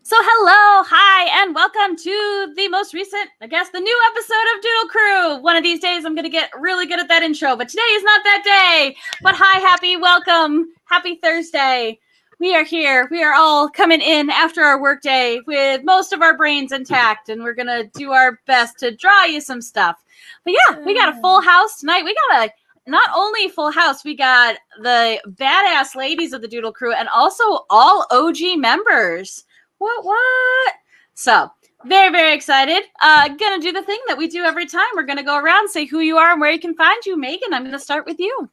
So hello, hi, and welcome to the most recent, I guess, the new episode of Doodle Crew. One of these days I'm going to get really good at that intro, but today is not that day. But hi, happy, welcome, happy Thursday. We are here. We are all coming in after our workday with most of our brains intact, and we're going to do our best to draw you some stuff. But yeah, we got a full house tonight. We got a not only full house, we got the badass ladies of the Doodle Crew and also all OG members. What? So, very, very excited. Gonna do the thing that we do every time. We're gonna go around, say who you are and where you can find you. Megan, I'm gonna start with you.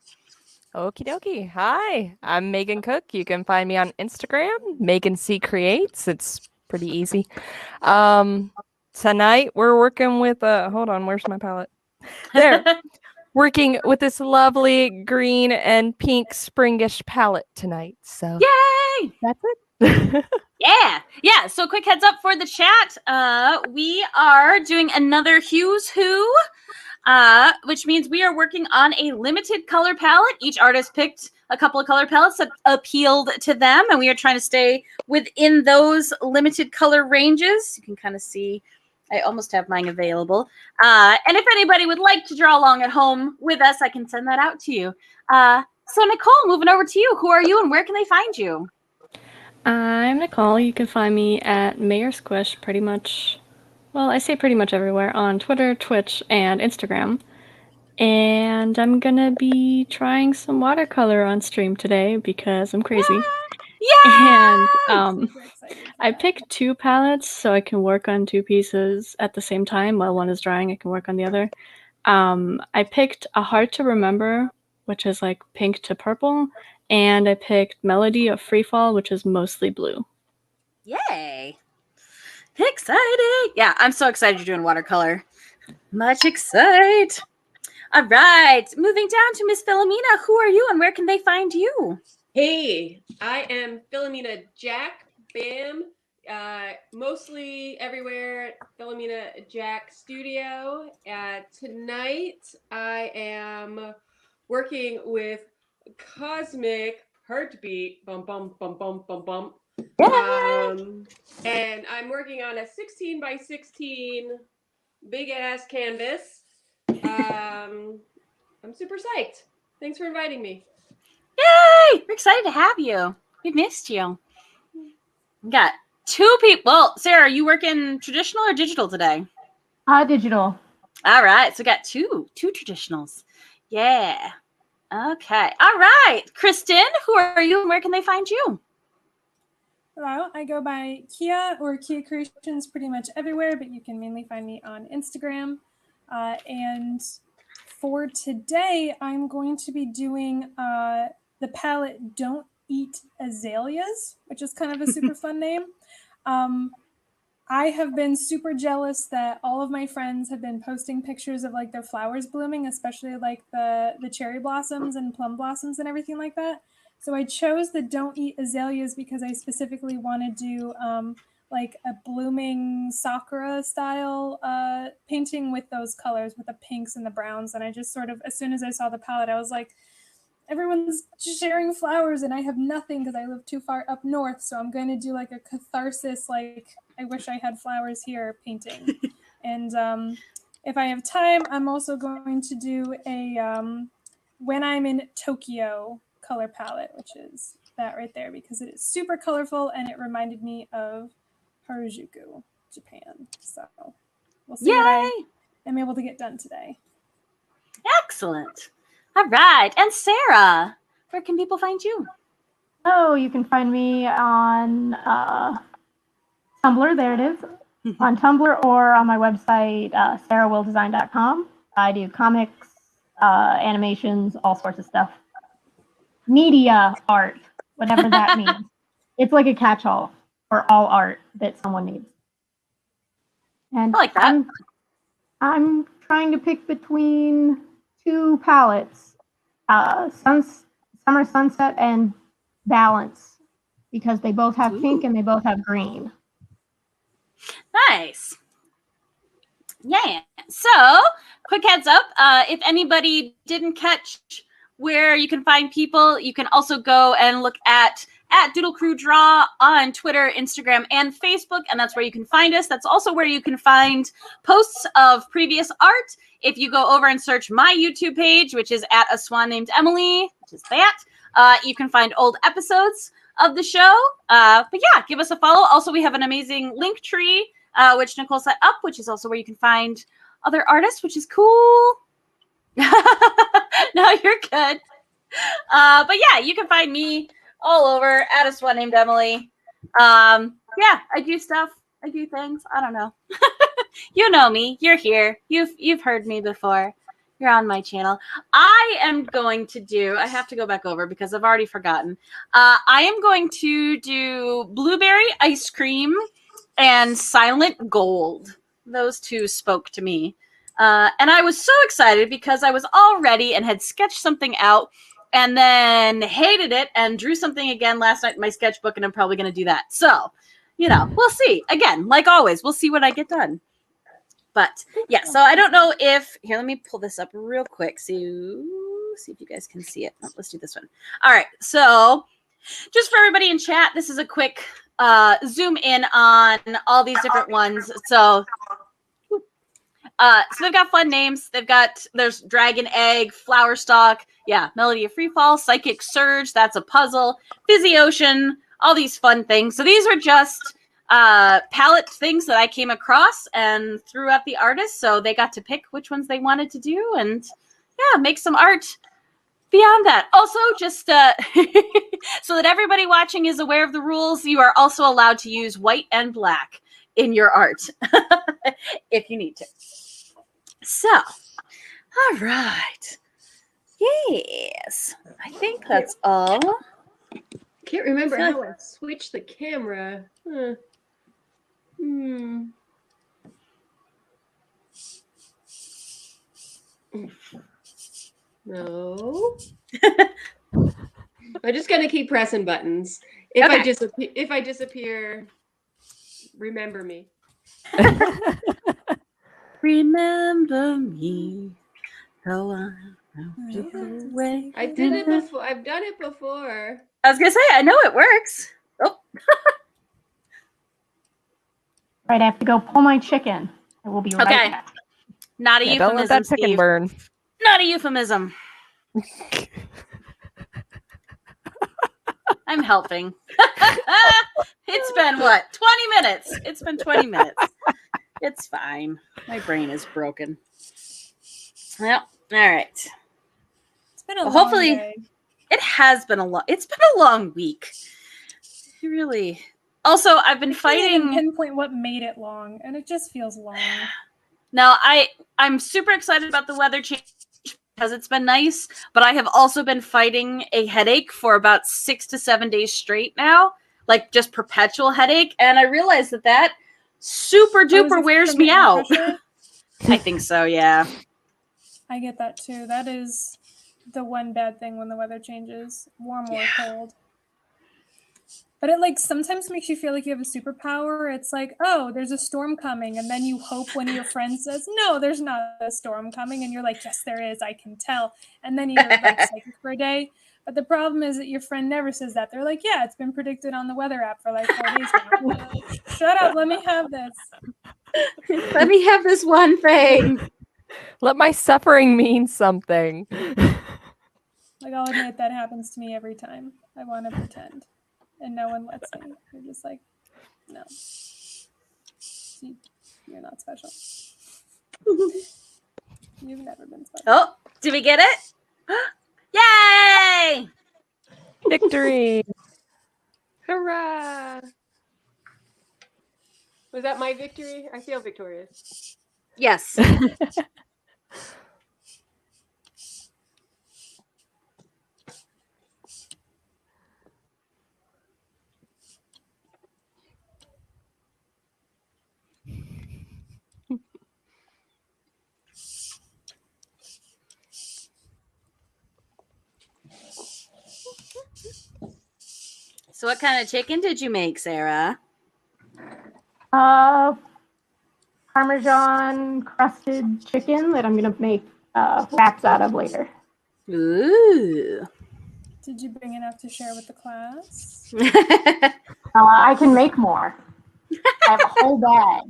Okie dokie. Hi, I'm Megan Cook. You can find me on Instagram, Megan C Creates. It's pretty easy. Tonight we're working with hold on, where's my palette? There. Working with this lovely green and pink springish palette tonight. So Yay! That's it. Yeah. So quick heads up for the chat. We are doing another Hues Who, which means we are working on a limited color palette. Each artist picked a couple of color palettes that appealed to them, and we are trying to stay within those limited color ranges. You can kind of see I almost have mine available. And if anybody would like to draw along at home with us, I can send that out to you. So Nicole, moving over to you. Who are you and where can they find you? I'm Nicole. You can find me at Mayor Squish pretty much, well, I say pretty much everywhere on Twitter, Twitch, and Instagram. And I'm gonna be trying some watercolor on stream today because I'm crazy. Yeah! And I picked two palettes so I can work on two pieces at the same time. While one is drying, I can work on the other. I picked A Heart to Remember, which is like pink to purple, and I picked Melody of Freefall, which is mostly blue. Yay! Excited! Yeah, I'm so excited you're doing watercolor. Much excited. All right, moving down to Miss Philomena. Who are you and where can they find you? Hey, I am Philomena Jack. Bam. Mostly everywhere, Philomena Jack Studio. Tonight, I am working with Cosmic Heartbeat. Bum, bum, bum, bum, bum, bum. And I'm working on a 16 by 16 big ass canvas. I'm super psyched. Thanks for inviting me. Yay! We're excited to have you. We missed you. We got two people. Well, Sarah, are you working traditional or digital today? Digital. All right, so we got two traditionals. Yeah. Okay. All right, Kristen, who are you and where can they find you? Hello, I go by Kia or Kia Creations pretty much everywhere, but you can mainly find me on Instagram. And for today, I'm going to be doing the palette Don't Eat Azaleas, which is kind of a super fun name. I have been super jealous that all of my friends have been posting pictures of like their flowers blooming, especially like the cherry blossoms and plum blossoms and everything like that. So I chose the Don't Eat Azaleas because I specifically want to do like a blooming sakura style painting with those colors, with the pinks and the browns. And I just sort of, as soon as I saw the palette, I was like, everyone's sharing flowers and I have nothing because I live too far up north. So I'm going to do like a catharsis, like I wish I had flowers here painting. And if I have time, I'm also going to do a When I'm in Tokyo color palette, which is that right there because it is super colorful and it reminded me of Harajuku, Japan. So we'll see what I am able to get done today. Excellent. All right. And Sarah, where can people find you? Oh, you can find me on Tumblr. There it is. On Tumblr or on my website, sarahwilldesign.com. I do comics, animations, all sorts of stuff. Media art, whatever that means. It's like a catch-all for all art that someone needs. And I like that. I'm trying to pick between two palettes, Summer Sunset and Balance, because they both have pink and they both have green. Nice. Yeah. So, quick heads up, if anybody didn't catch where you can find people, you can also go and look at at Doodle Crew Draw on Twitter, Instagram, and Facebook, and that's where you can find us. That's also where you can find posts of previous art. If you go over and search my YouTube page, which is at A Swan Named Emily, which is that, you can find old episodes of the show. But yeah, give us a follow. Also, we have an amazing link tree, which Nicole set up, which is also where you can find other artists, which is cool. No, you're good. But yeah, you can find me all over at A Swan Named Emily. Yeah, I do stuff. I do things. I don't know. You know me. You're here. You've heard me before. You're on my channel. I am going to do, I have to go back over because I've already forgotten. I am going to do blueberry ice cream and silent gold. Those two spoke to me. And I was so excited because I was all ready and had sketched something out and then hated it and drew something again last night in my sketchbook, and I'm probably going to do that. So, you know, we'll see. Again, like always, we'll see what I get done. But yeah, so I don't know if, here, let me pull this up real quick. See if you guys can see it. Oh, let's do this one. All right. So just for everybody in chat, this is a quick zoom in on all these different ones. So they've got fun names. There's Dragon Egg, Flower Stalk, yeah, Melody of Freefall, Psychic Surge, that's a puzzle, Fizzy Ocean, all these fun things. So these are just palette things that I came across and threw at the artists, so they got to pick which ones they wanted to do and yeah, make some art beyond that. Also, just so that everybody watching is aware of the rules, you are also allowed to use white and black in your art if you need to. So, all right. Yes, I think that's all. Can't remember how I switched the camera. No. I'm just gonna keep pressing buttons. If I disappear, remember me. Remember me. Go on. Away. I did it before. I've done it before. I was gonna say, I know it works. Oh. Right, I have to go pull my chicken. I will be right Okay. back. Not a euphemism. Don't let that chicken Steve. burn. Not a euphemism. I'm helping. It's been what? 20 minutes. It's been 20 minutes. It's fine. My brain is broken. Well, all right. It's been a long Hopefully day. it has been it's been a long week. Really. Also, I've been I can't even fighting. pinpoint what made it long, and it just feels long. Now, I'm super excited about the weather change because it's been nice, but I have also been fighting a headache for about 6 to 7 days straight now, like just perpetual headache, and I realized that super duper wears me out. I think so, yeah. I get that too. That is the one bad thing when the weather changes, warm or cold. But it like sometimes makes you feel like you have a superpower. It's like, oh, there's a storm coming, and then you hope when your friend says, no, there's not a storm coming, and you're like, yes, there is, I can tell. And then you're like psychic for a day. But the problem is that your friend never says that. They're like, yeah, it's been predicted on the weather app for like 4 days now. Shut up, let me have this. Let me have this one thing. Let my suffering mean something. Like, I'll admit that happens to me every time. I want to pretend. And no one lets me. You're just like, no. You're not special. You've never been special. Oh, did we get it? Yay! Victory. Hurrah! Was that my victory? I feel victorious. Yes. So what kind of chicken did you make, Sarah? Parmesan crusted chicken that I'm gonna make wraps out of later. Ooh. Did you bring enough to share with the class? I can make more. I have a whole bag.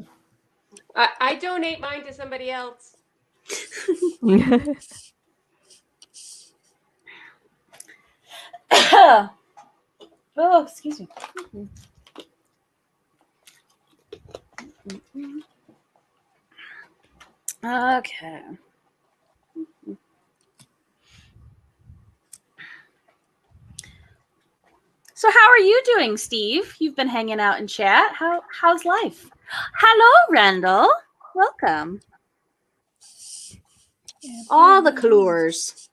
I donate mine to somebody else. Oh, excuse me. Okay. So how are you doing, Steve? You've been hanging out in chat. How's life? Hello, Randall. Welcome. All the colors.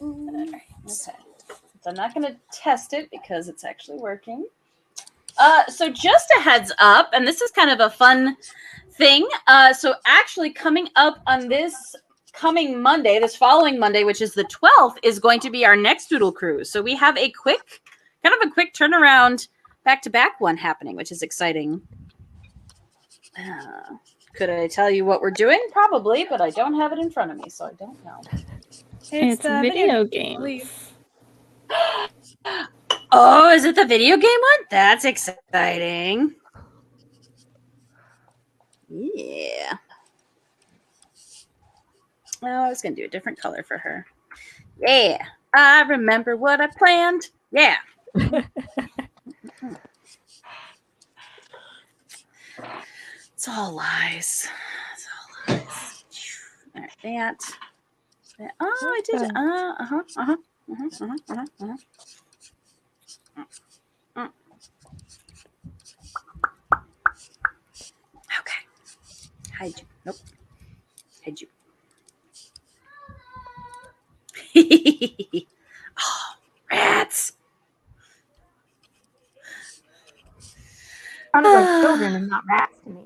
Okay. So I'm not going to test it because it's actually working. So just a heads up, and this is kind of a fun thing. So actually coming up on this coming Monday, this following Monday, which is the 12th, is going to be our next Doodle Crew. So we have a quick turnaround back-to-back one happening, which is exciting. Could I tell you what we're doing? Probably, but I don't have it in front of me, so I don't know. It's the video game, I believe. games. Oh, is it the video game one? That's exciting. Yeah. Oh, I was going to do a different color for her. Yeah. I remember what I planned. Yeah. It's all lies. It's all lies. All right, that. Oh, I did it. Okay. Hide you. Nope. Hide you. Oh, rats. Sounded like children and not rats to me.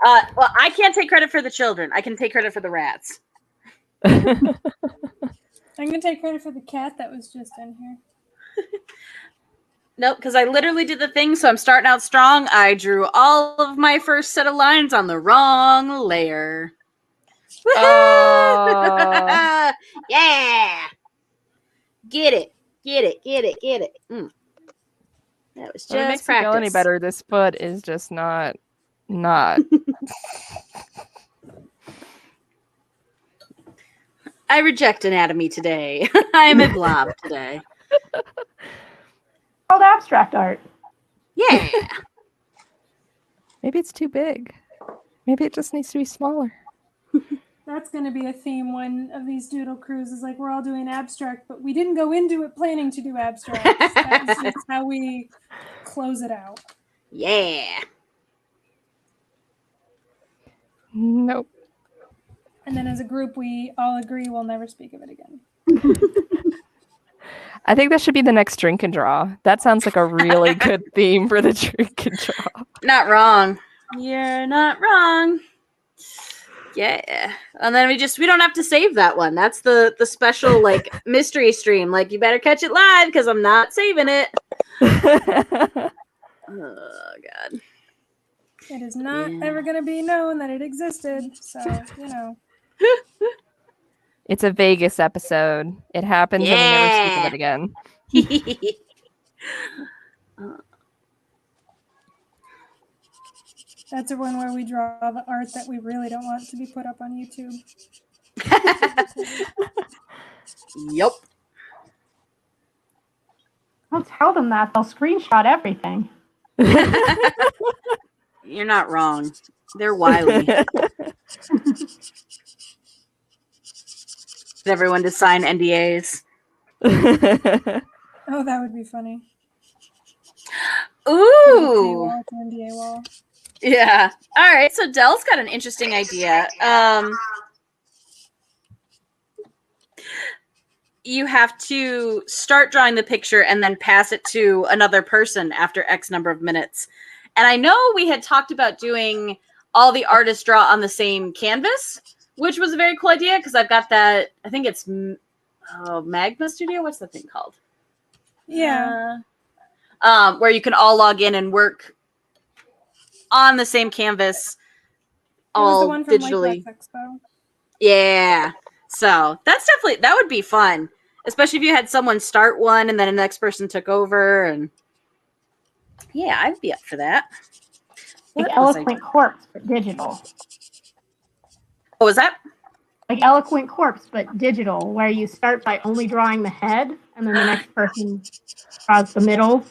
Well, I can't take credit for the children. I can take credit for the rats. I'm going to take credit for the cat that was just in here. Nope, because I literally did the thing, so I'm starting out strong. I drew all of my first set of lines on the wrong layer. Oh. Yeah! Get it. Get it. Get it. Get it. That was If it makes just you feel any practice. better, this foot is just not. I reject anatomy today. I'm a blob today. Called abstract art. Yeah. Maybe it's too big. Maybe it just needs to be smaller. That's going to be a theme one of these Doodle Crews is like we're all doing abstract, but we didn't go into it planning to do abstracts. That's just how we close it out. Yeah. Nope. And then as a group, we all agree we'll never speak of it again. I think that should be the next drink and draw. That sounds like a really good theme for the drink and draw. Not wrong. You're not wrong. Yeah. And then we don't have to save that one. That's the special like mystery stream. Like you better catch it live because I'm not saving it. Oh God. It is not ever going to be known that it existed. So, you know. It's a Vegas episode. It happens and we never speak of it again. That's the one where we draw the art that we really don't want to be put up on YouTube. Yup. Don't tell them that. They'll screenshot everything. You're not wrong. They're wily. Get everyone to sign NDAs. Oh, that would be funny. Ooh. NDA wall. Yeah. All right. So Dell's got an interesting idea. You have to start drawing the picture and then pass it to another person after X number of minutes. And I know we had talked about doing all the artists draw on the same canvas, which was a very cool idea because I've got that. I think it's Magma Studio. What's the thing called? Yeah. where you can all log in and work on the same canvas, It was the all one from digitally. Like Expo. Yeah. So that's definitely, that would be fun, especially if you had someone start one and then the next person took over. And yeah, I'd be up for that. Like What was I Eloquent Corpse, but digital. What was that? Like Eloquent Corpse, but digital, where you start by only drawing the head, and then the next person draws the middle,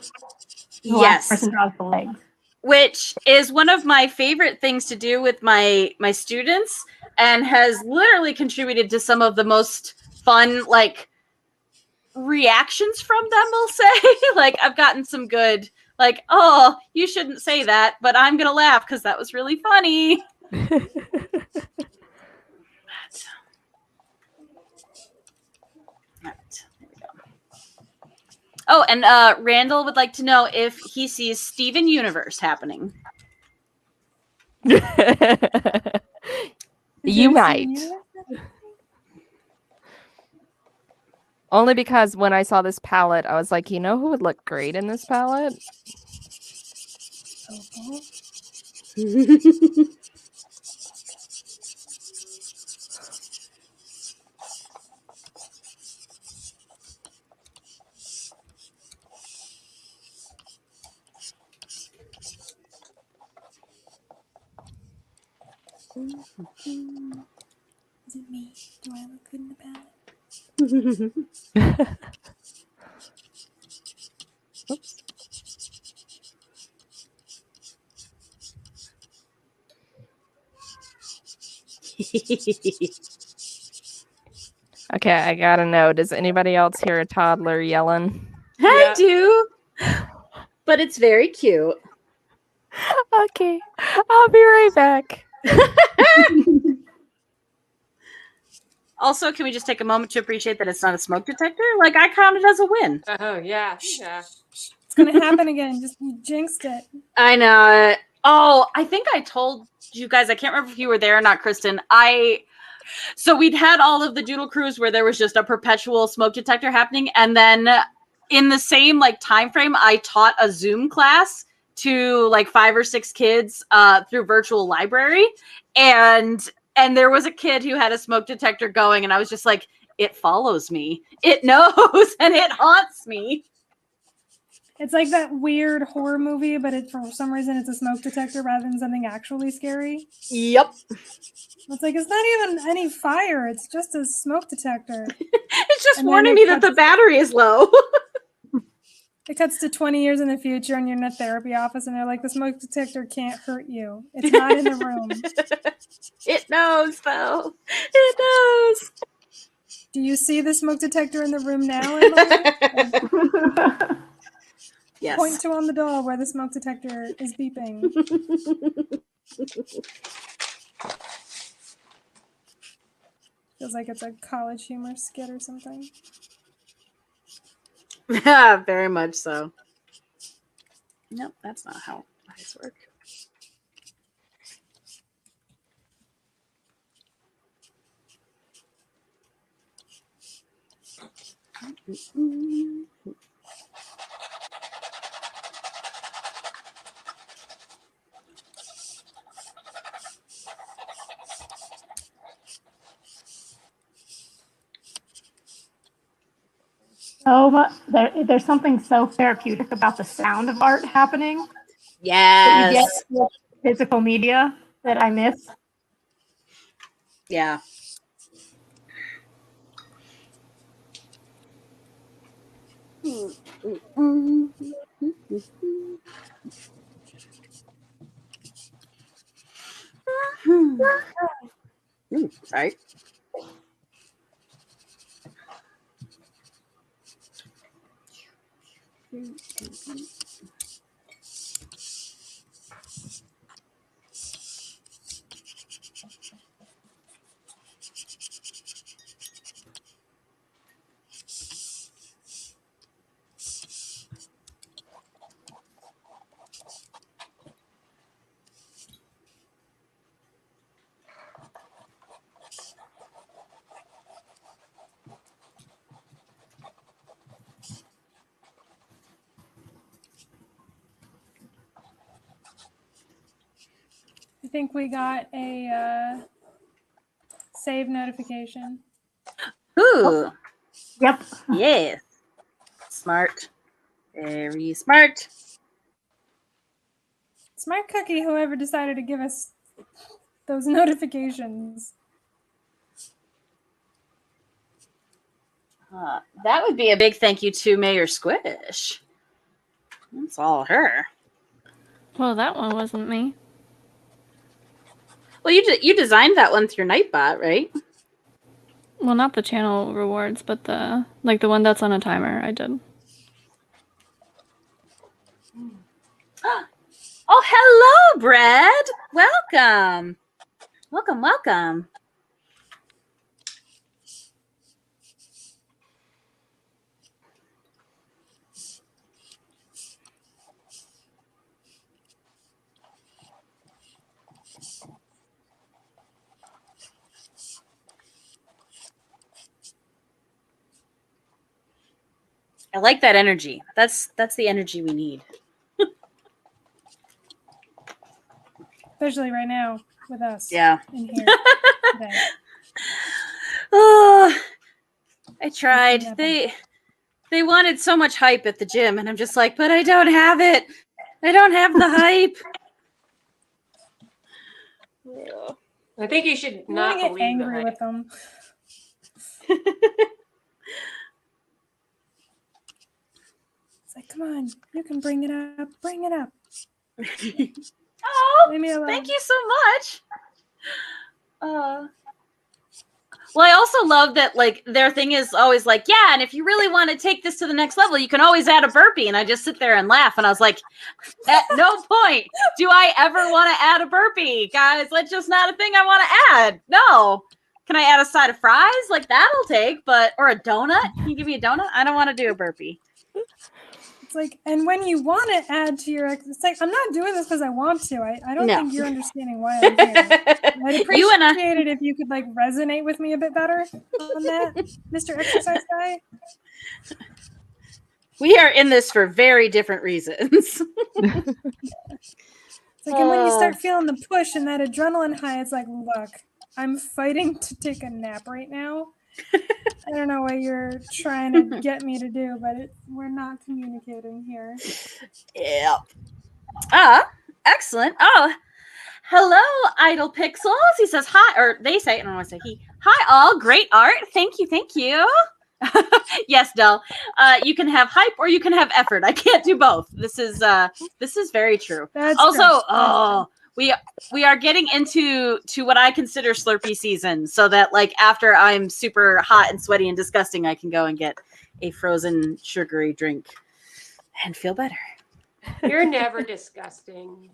and the last person draws the legs. Which is one of my favorite things to do with my students, and has literally contributed to some of the most fun like reactions from them, we'll say. Like I've gotten some good like, oh, you shouldn't say that, but I'm gonna laugh because that was really funny. Oh, and Randall would like to know if he sees Steven Universe happening. You might. Only because when I saw this palette, I was like, you know who would look great in this palette? Is it me? Do I look good in the palette? Oops. Okay, I gotta know. Does anybody else hear a toddler yelling? I do, but it's very cute. Okay, I'll be right back. Also, can we just take a moment to appreciate that it's not a smoke detector? Like, I count it as a win. Oh, yeah. Yeah. It's gonna happen again. Just you jinxed it. I know. Oh, I think I told you guys, I can't remember if you were there or not, Kristen. So we'd had all of the Doodle Crews where there was just a perpetual smoke detector happening. And then in the same like time frame, I taught a Zoom class to like 5 or 6 kids through virtual library. And there was a kid who had a smoke detector going, and I was just like, it follows me. It knows and it haunts me. It's like that weird horror movie, but for some reason it's a smoke detector rather than something actually scary. Yep. It's like, it's not even any fire. It's just a smoke detector. It's just And then warning it me that the battery is low. It cuts to 20 years in the future and you're in a therapy office and they're like, the smoke detector can't hurt you. It's not in the room. It knows, though. It knows. Do you see the smoke detector in the room now, Emily? Yes. Point to on the doll where the smoke detector is beeping. Feels like it's a College Humor skit or something. Yeah, very much so. Nope, that's not how eyes work. So there's something so therapeutic about the sound of art happening that you Yes. get with physical media that I miss. Yeah. Sorry. think we got a save notification. Ooh, Yep. yes. Smart. Very smart. Smart cookie, whoever decided to give us those notifications. That would be a big thank you to Mayor Squish. That's all her. Well, that one wasn't me. Well, you designed that one with your Nightbot, right? Well, not the channel rewards, but the one that's on a timer. I did. Oh, hello, Brad. Welcome. Welcome, welcome. I like that energy. That's the energy we need. Especially right now with us Yeah. in here today. Oh, I tried. Nothing. They wanted so much hype at the gym, and I'm just like, but I don't have it. I don't have the hype. I think you should I not want to get believe angry the with them. It's like, come on, you can bring it up. Bring it up. Oh, Leave me alone. thank you so much. Well, I also love that, like, their thing is always like, yeah, and if you really want to take this to the next level, you can always add a burpee. And I just sit there and laugh. And I was like, at no point do I ever want to add a burpee, guys. That's just not a thing I want to add. No. Can I add a side of fries? Like, that'll take, or a donut? Can you give me a donut? I don't want to do a burpee. It's like, and when you want to add to your, it's like, I'm not doing this because I want to. I don't No. think you're understanding why I'm here. I'd appreciate You and I. it if you could like resonate with me a bit better on that, Mr. Exercise Guy. We are in this for very different reasons. It's like, and when you start feeling the push and that adrenaline high, it's like, look, I'm fighting to take a nap right now. I don't know what you're trying to get me to do, but we're not communicating here. Yep. Excellent. Oh, hello, Idle Pixels. He says hi, or they say, I don't want to say he. Hi, all. Great art. Thank you. Thank you. Yes, Del. You can have hype or you can have effort. I can't do both. This is very true. That's also, true. we are getting into what I consider Slurpee season, so that like after I'm super hot and sweaty and disgusting, I can go and get a frozen sugary drink and feel better. You're never disgusting.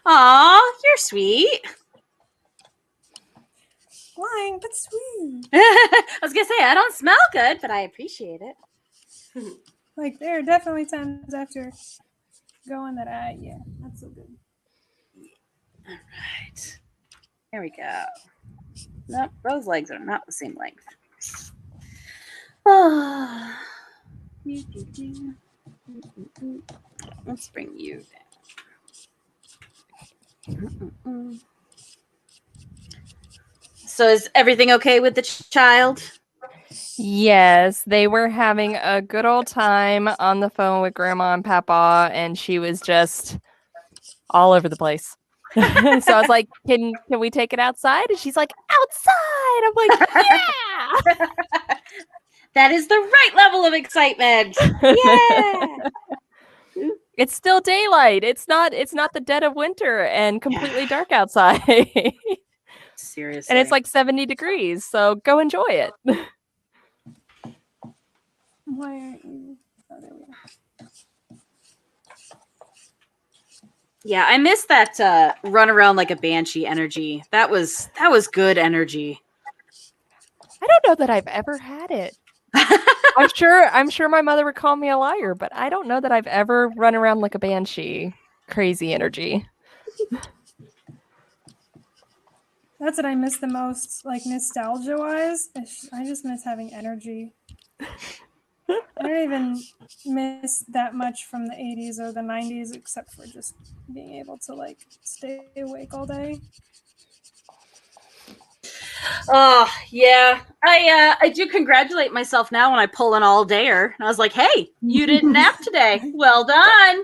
Aw, you're sweet. Lying, but sweet. I was gonna say I don't smell good, but I appreciate it. Like there are definitely times after going that yeah, not so good. All right, here we go. Nope, Rose's legs are not the same length. Oh. Let's bring you down. So is everything okay with the child? Yes, they were having a good old time on the phone with Grandma and Papa, and she was just all over the place. So I was like, can we take it outside? And she's like, outside! I'm like, yeah! That is the right level of excitement. Yeah! It's still daylight. It's not the dead of winter and completely dark outside. Seriously. And it's like 70 degrees, so go enjoy it. Why aren't you? Oh, there we go. Yeah, I miss that run around like a banshee energy. That was good energy. I don't know that I've ever had it. I'm sure my mother would call me a liar, but I don't know that I've ever run around like a banshee. Crazy energy. That's what I miss the most, like nostalgia-wise. I just miss having energy. I don't even miss that much from the 80s or the 90s, except for just being able to like stay awake all day. Oh yeah, I do congratulate myself now when I pull an all dayer. And I was like, hey, you didn't nap today. Well done,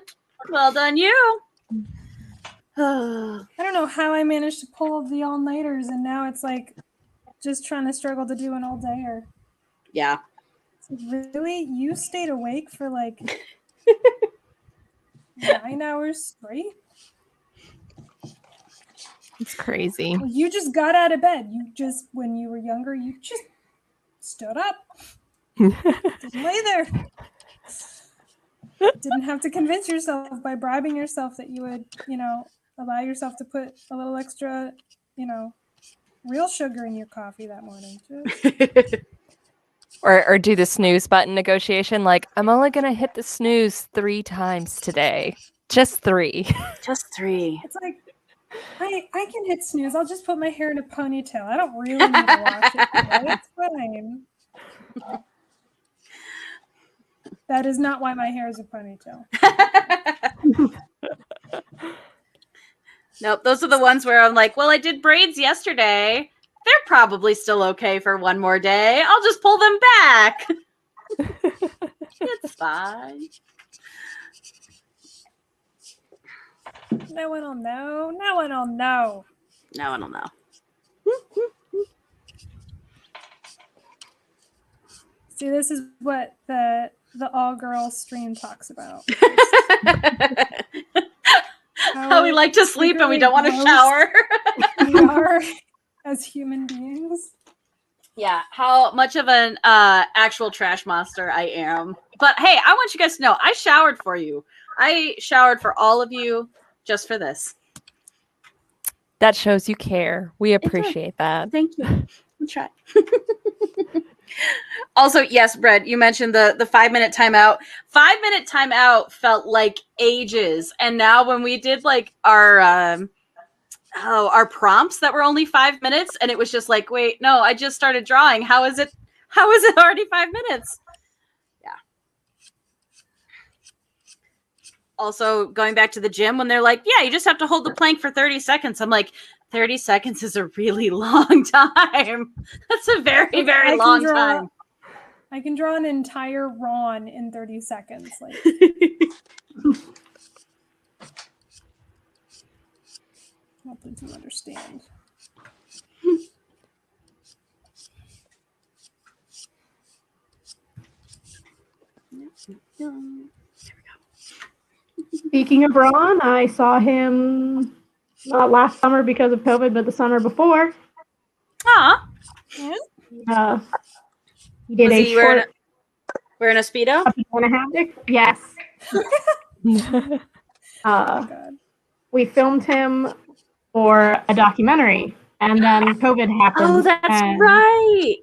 you. I don't know how I managed to pull the all nighters, and now it's like just trying to struggle to do an all dayer. Yeah. Really? You stayed awake for like 9 hours straight? It's crazy. Well, you just got out of bed. You just, when you were younger, you just stood up. Didn't lay there. Didn't have to convince yourself by bribing yourself that you would, allow yourself to put a little extra, real sugar in your coffee that morning. Just... Or do the snooze button negotiation. Like, I'm only going to hit the snooze 3 times today. Just 3. Just 3. It's like, I can hit snooze. I'll just put my hair in a ponytail. I don't really need to wash it today. It's fine. That is not why my hair is a ponytail. Nope, those are the ones where I'm like, well, I did braids yesterday. They're probably still okay for one more day. I'll just pull them back. It's fine. No one will know. No one will know. No one will know. See, this is what the all girls stream talks about. How we like to sleep and we don't want to shower. We are as human beings. Yeah, how much of an actual trash monster I am. But hey, I want you guys to know, I showered for you. I showered for all of you just for this. That shows you care. We appreciate that. Thank you. I'll try. Also, yes, Brett, you mentioned the 5-minute timeout. 5-minute timeout felt like ages. And now when we did like our prompts that were only 5 minutes, and it was just like, wait, no, I just started drawing. How is it already 5 minutes? Yeah. Also, going back to the gym when they're like, yeah, you just have to hold the plank for 30 seconds. I'm like, 30 seconds is a really long time. That's a very, very long time. I can draw an entire Ron in 30 seconds. Like. Hopefully to understand. Speaking of Ron, I saw him not last summer because of COVID, but the summer before. Aw. Yeah. He did a short. Wearing a Speedo? And a hammock? Yes. We filmed him for a documentary, and then COVID happened. Oh, that's right.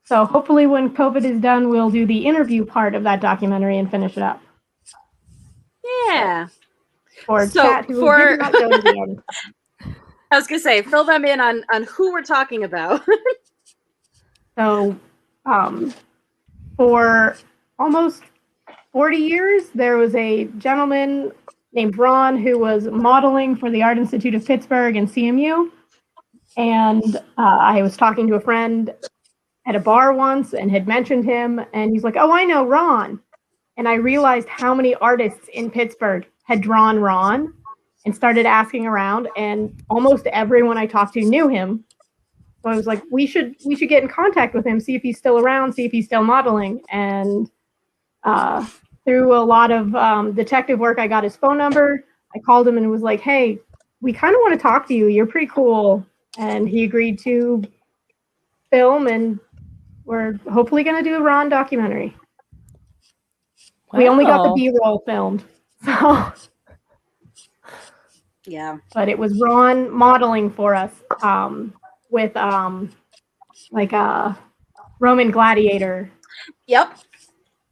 So hopefully when COVID is done, we'll do the interview part of that documentary and finish it up. Yeah. For chat who did not go to the end. I was going to say, fill them in on who we're talking about. So for almost 40 years, there was a gentleman named Ron who was modeling for the Art Institute of Pittsburgh and CMU. And I was talking to a friend at a bar once and had mentioned him. And he's like, oh, I know Ron. And I realized how many artists in Pittsburgh had drawn Ron and started asking around. And almost everyone I talked to knew him. So I was like, we should get in contact with him, see if he's still around, see if he's still modeling. And through a lot of detective work, I got his phone number. I called him and was like, hey, we kind of want to talk to you. You're pretty cool. And he agreed to film, and we're hopefully going to do a Ron documentary. Wow. We only got the B-roll filmed. So. Yeah. But it was Ron modeling for us with like a Roman gladiator. Yep.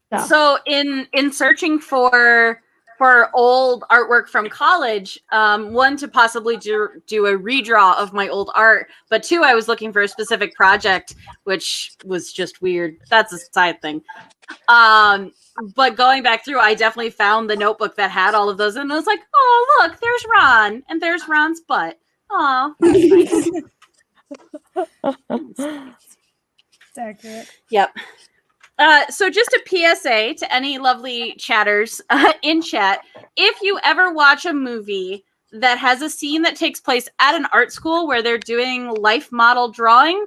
Stuff. So in searching for for old artwork from college. One, to possibly do a redraw of my old art, but two, I was looking for a specific project, which was just weird. That's a side thing. But going back through, I definitely found the notebook that had all of those, and I was like, oh, look, there's Ron, and there's Ron's butt. Oh, that's nice. It's accurate. Yep. So just a PSA to any lovely chatters in chat. If you ever watch a movie that has a scene that takes place at an art school where they're doing life model drawing,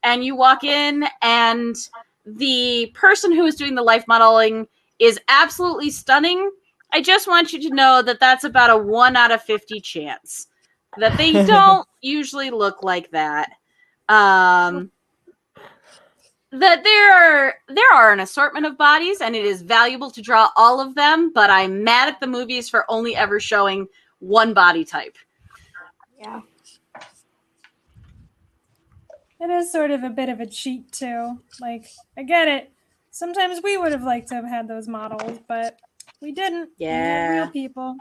and you walk in and the person who is doing the life modeling is absolutely stunning, I just want you to know that that's about a 1 out of 50 chance that they don't usually look like that. That there are an assortment of bodies, and it is valuable to draw all of them, but I'm mad at the movies for only ever showing one body type. Yeah. It is sort of a bit of a cheat too. Like, I get it. Sometimes we would have liked to have had those models, but we didn't. We had real Yeah. people.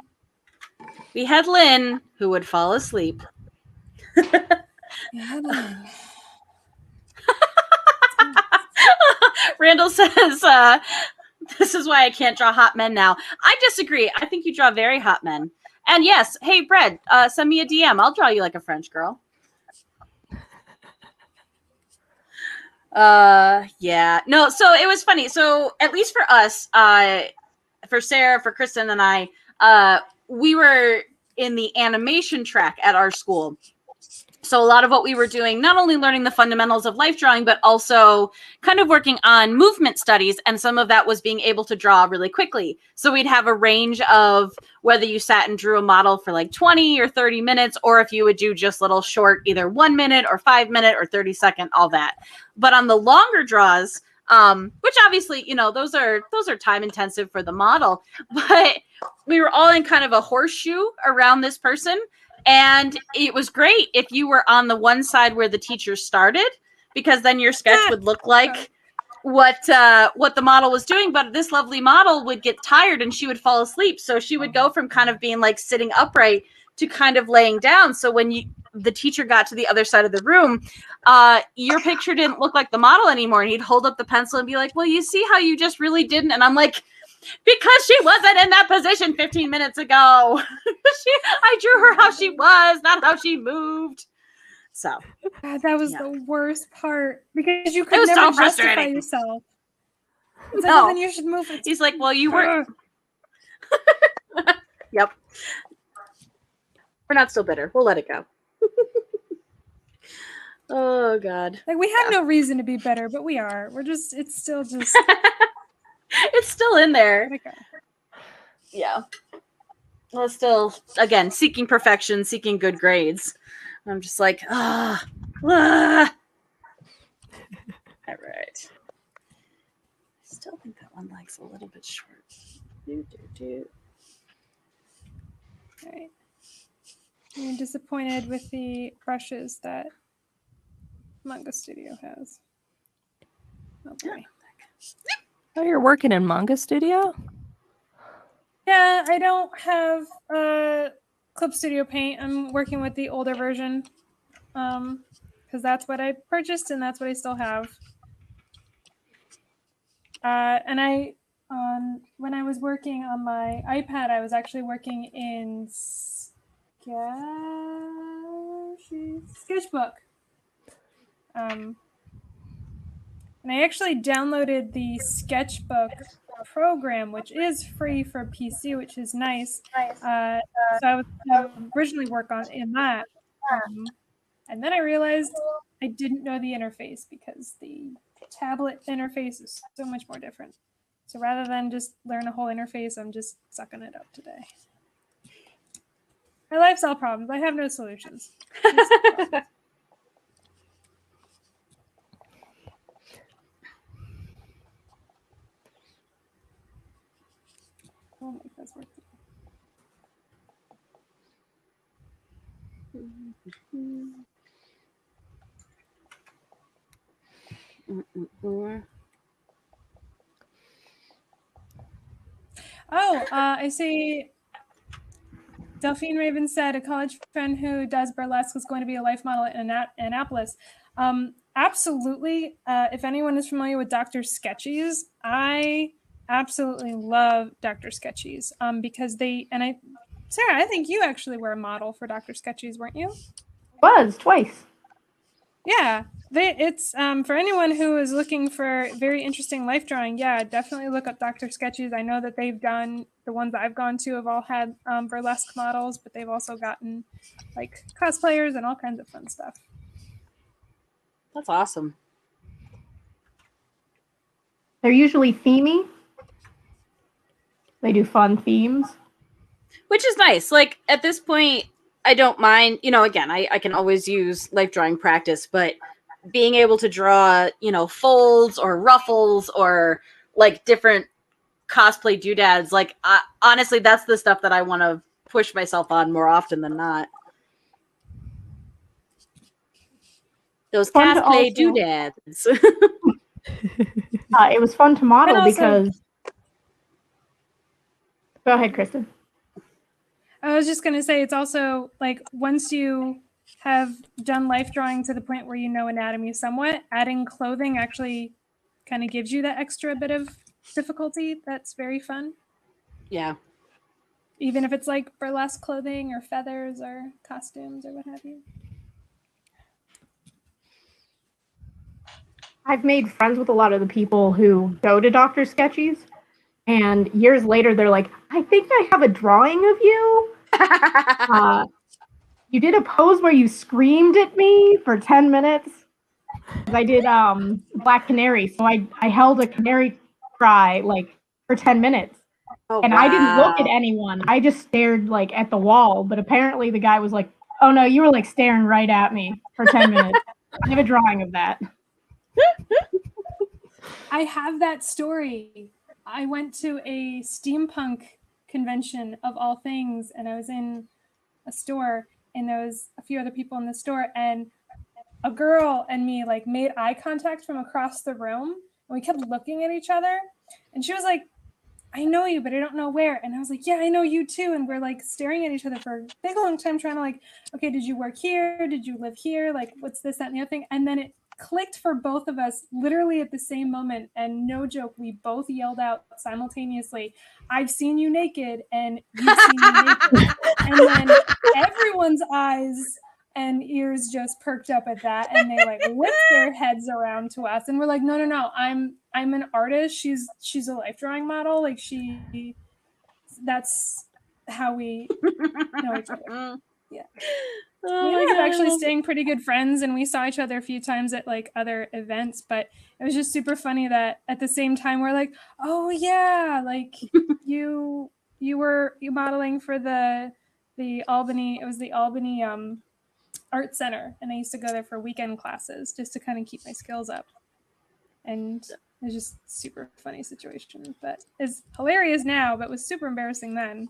We had Lynn, who would fall asleep. We had Lynn. Randall says, this is why I can't draw hot men now. I disagree. I think you draw very hot men. And yes, hey, Brad, send me a DM. I'll draw you like a French girl. Yeah. No, so it was funny. So at least for us, for Sarah, for Kristen and I, we were in the animation track at our school. So a lot of what we were doing, not only learning the fundamentals of life drawing, but also kind of working on movement studies. And some of that was being able to draw really quickly. So we'd have a range of whether you sat and drew a model for like 20 or 30 minutes, or if you would do just little short, either 1 minute or 5 minute or 30-second, all that. But on the longer draws, which obviously, you know, those are time intensive for the model, but we were all in kind of a horseshoe around this person. And it was great if you were on the one side where the teacher started, because then your sketch would look like what the model was doing. But this lovely model would get tired and she would fall asleep. So she would go from kind of being like sitting upright to kind of laying down. So when the teacher got to the other side of the room, your picture didn't look like the model anymore. And he'd hold up the pencil and be like, well, you see how you just really didn't. And I'm like, because she wasn't in that position 15 minutes ago. I drew her how she was, not how she moved. So God, that was Yeah. the worst part because you It could was so never justify frustrating. yourself. It's like, No. well, then you should move it. He's like, well, you were. Yep. We're not still bitter. We'll let it go. Oh, God. Like, we have no reason to be better, but we are. We're just, it's still just. It's still in there. Okay. Yeah. Well, still, again, seeking perfection, seeking good grades. I'm just like, All right. I still think that one leg's a little bit short. All right. I'm disappointed with the brushes that Manga Studio has. Oh boy. Oh, you're working in Manga Studio? Yeah, I don't have Clip Studio Paint. I'm working with the older version. Because that's what I purchased and that's what I still have. And when I was working on my iPad, I was actually working in Sketchbook. And I actually downloaded the Sketchbook program, which is free for PC, which is nice. So I was originally work on in that. And then I realized I didn't know the interface because the tablet interface is so much more different. So rather than just learn a whole interface, I'm just sucking it up today. My life's all problems. I have no solutions. I'll make this work. Oh, I see. Delphine Raven said a college friend who does burlesque was going to be a life model in Annapolis. Absolutely. If anyone is familiar with Dr. Sketchies, I absolutely love Dr. Sketchies because Sarah, I think you actually were a model for Dr. Sketchies, weren't you? Was twice. Yeah, it's for anyone who is looking for very interesting life drawing. Yeah, definitely look up Dr. Sketches. I know that they've done the ones I've gone to have all had burlesque models, but they've also gotten like cosplayers and all kinds of fun stuff. That's awesome. They're usually themey. They do fun themes. Which is nice. Like at this point, I don't mind, again, I can always use life drawing practice, but being able to draw, folds or ruffles or like different cosplay doodads, like honestly, that's the stuff that I want to push myself on more often than not. Those Fun to cosplay also- doodads. It was fun to model And also- because. Go ahead, Kristen. I was just going to say, it's also like once you have done life drawing to the point where you know anatomy somewhat, adding clothing actually kind of gives you that extra bit of difficulty. That's very fun. Yeah. Even if it's like burlesque clothing or feathers or costumes or what have you. I've made friends with a lot of the people who go to Dr. Sketchies, and years later they're like, I think I have a drawing of you. You did a pose where you screamed at me for 10 minutes. I did Black Canary, so I held a canary cry like for 10 minutes. Oh, and wow. I didn't look at anyone. I just stared like at the wall, but apparently the guy was like, oh no, you were like staring right at me for 10 minutes. I have a drawing of that. I have that story. I went to a steampunk convention of all things, and I was in a store, and there was a few other people in the store, and a girl and me like made eye contact from across the room, and we kept looking at each other, and she was like, I know you, but I don't know where. And I was like, yeah, I know you too. And we're like staring at each other for a big long time, trying to like, okay, did you work here? Did you live here? Like, what's this, that, and the other thing? And then it clicked for both of us literally at the same moment. And no joke, we both yelled out simultaneously, I've seen you naked, and you've seen me naked. And then everyone's eyes and ears just perked up at that, and they like whipped their heads around to us, and we're like, no, I'm an artist. She's a life drawing model. Like that's how we know each other. Yeah. Oh we my ended God, up actually staying pretty good friends, and we saw each other a few times at like other events, but it was just super funny that at the same time we're like, oh yeah, like you modeling for the Albany, it was the Albany art center, and I used to go there for weekend classes just to kind of keep my skills up. And it was just super funny situation, but it's hilarious now, but was super embarrassing then.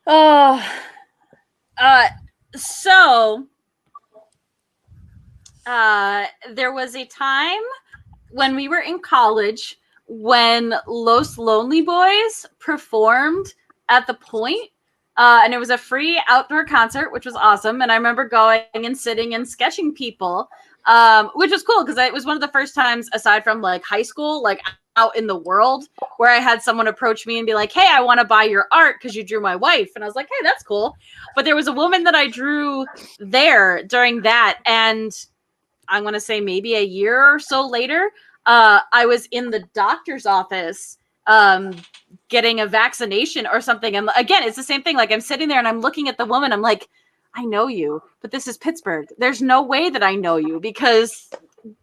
Oh, so there was a time when we were in college when Los Lonely Boys performed at the Point. And it was a free outdoor concert, which was awesome. And I remember going and sitting and sketching people, which was cool because it was one of the first times, aside from like high school, like out in the world, where I had someone approach me and be like, hey, I want to buy your art because you drew my wife. And I was like, hey, that's cool. But there was a woman that I drew there during that. And I'm going to say maybe a year or so later, I was in the doctor's office getting a vaccination or something. And again, it's the same thing. Like I'm sitting there and I'm looking at the woman. I'm like, I know you, but this is Pittsburgh. There's no way that I know you because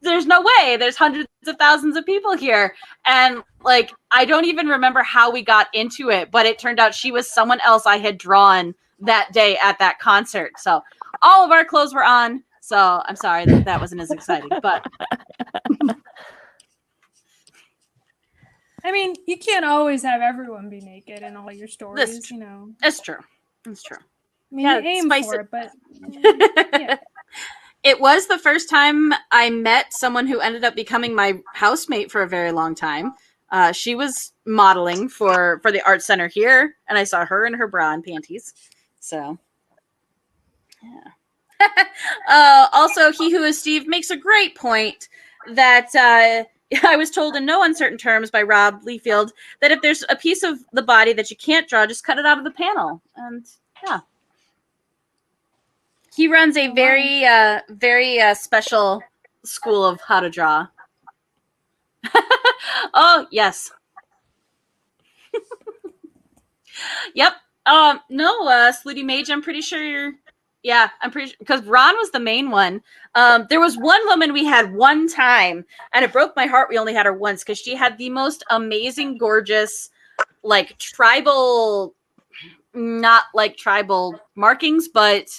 there's no way. There's hundreds of thousands of people here. And like, I don't even remember how we got into it, but it turned out she was someone else I had drawn that day at that concert. So all of our clothes were on. So I'm sorry that wasn't as exciting, but I mean, you can't always have everyone be naked in all your stories, you know. it's true. It's true. I mean, Yeah, you aim spice for it. it, but yeah. It was the first time I met someone who ended up becoming my housemate for a very long time. She was modeling for the art center here, and I saw her in her bra and panties. So, yeah. Also, He Who Is Steve makes a great point that I was told in no uncertain terms by Rob Liefeld that if there's a piece of the body that you can't draw, just cut it out of the panel. And yeah. He runs a very special school of how to draw. Oh, yes. Yep. No, Slutty Mage, I'm pretty sure you're. Yeah, I'm pretty sure. Because Ron was the main one. There was one woman we had one time, and it broke my heart we only had her once because she had the most amazing, gorgeous, like tribal, not like tribal markings, but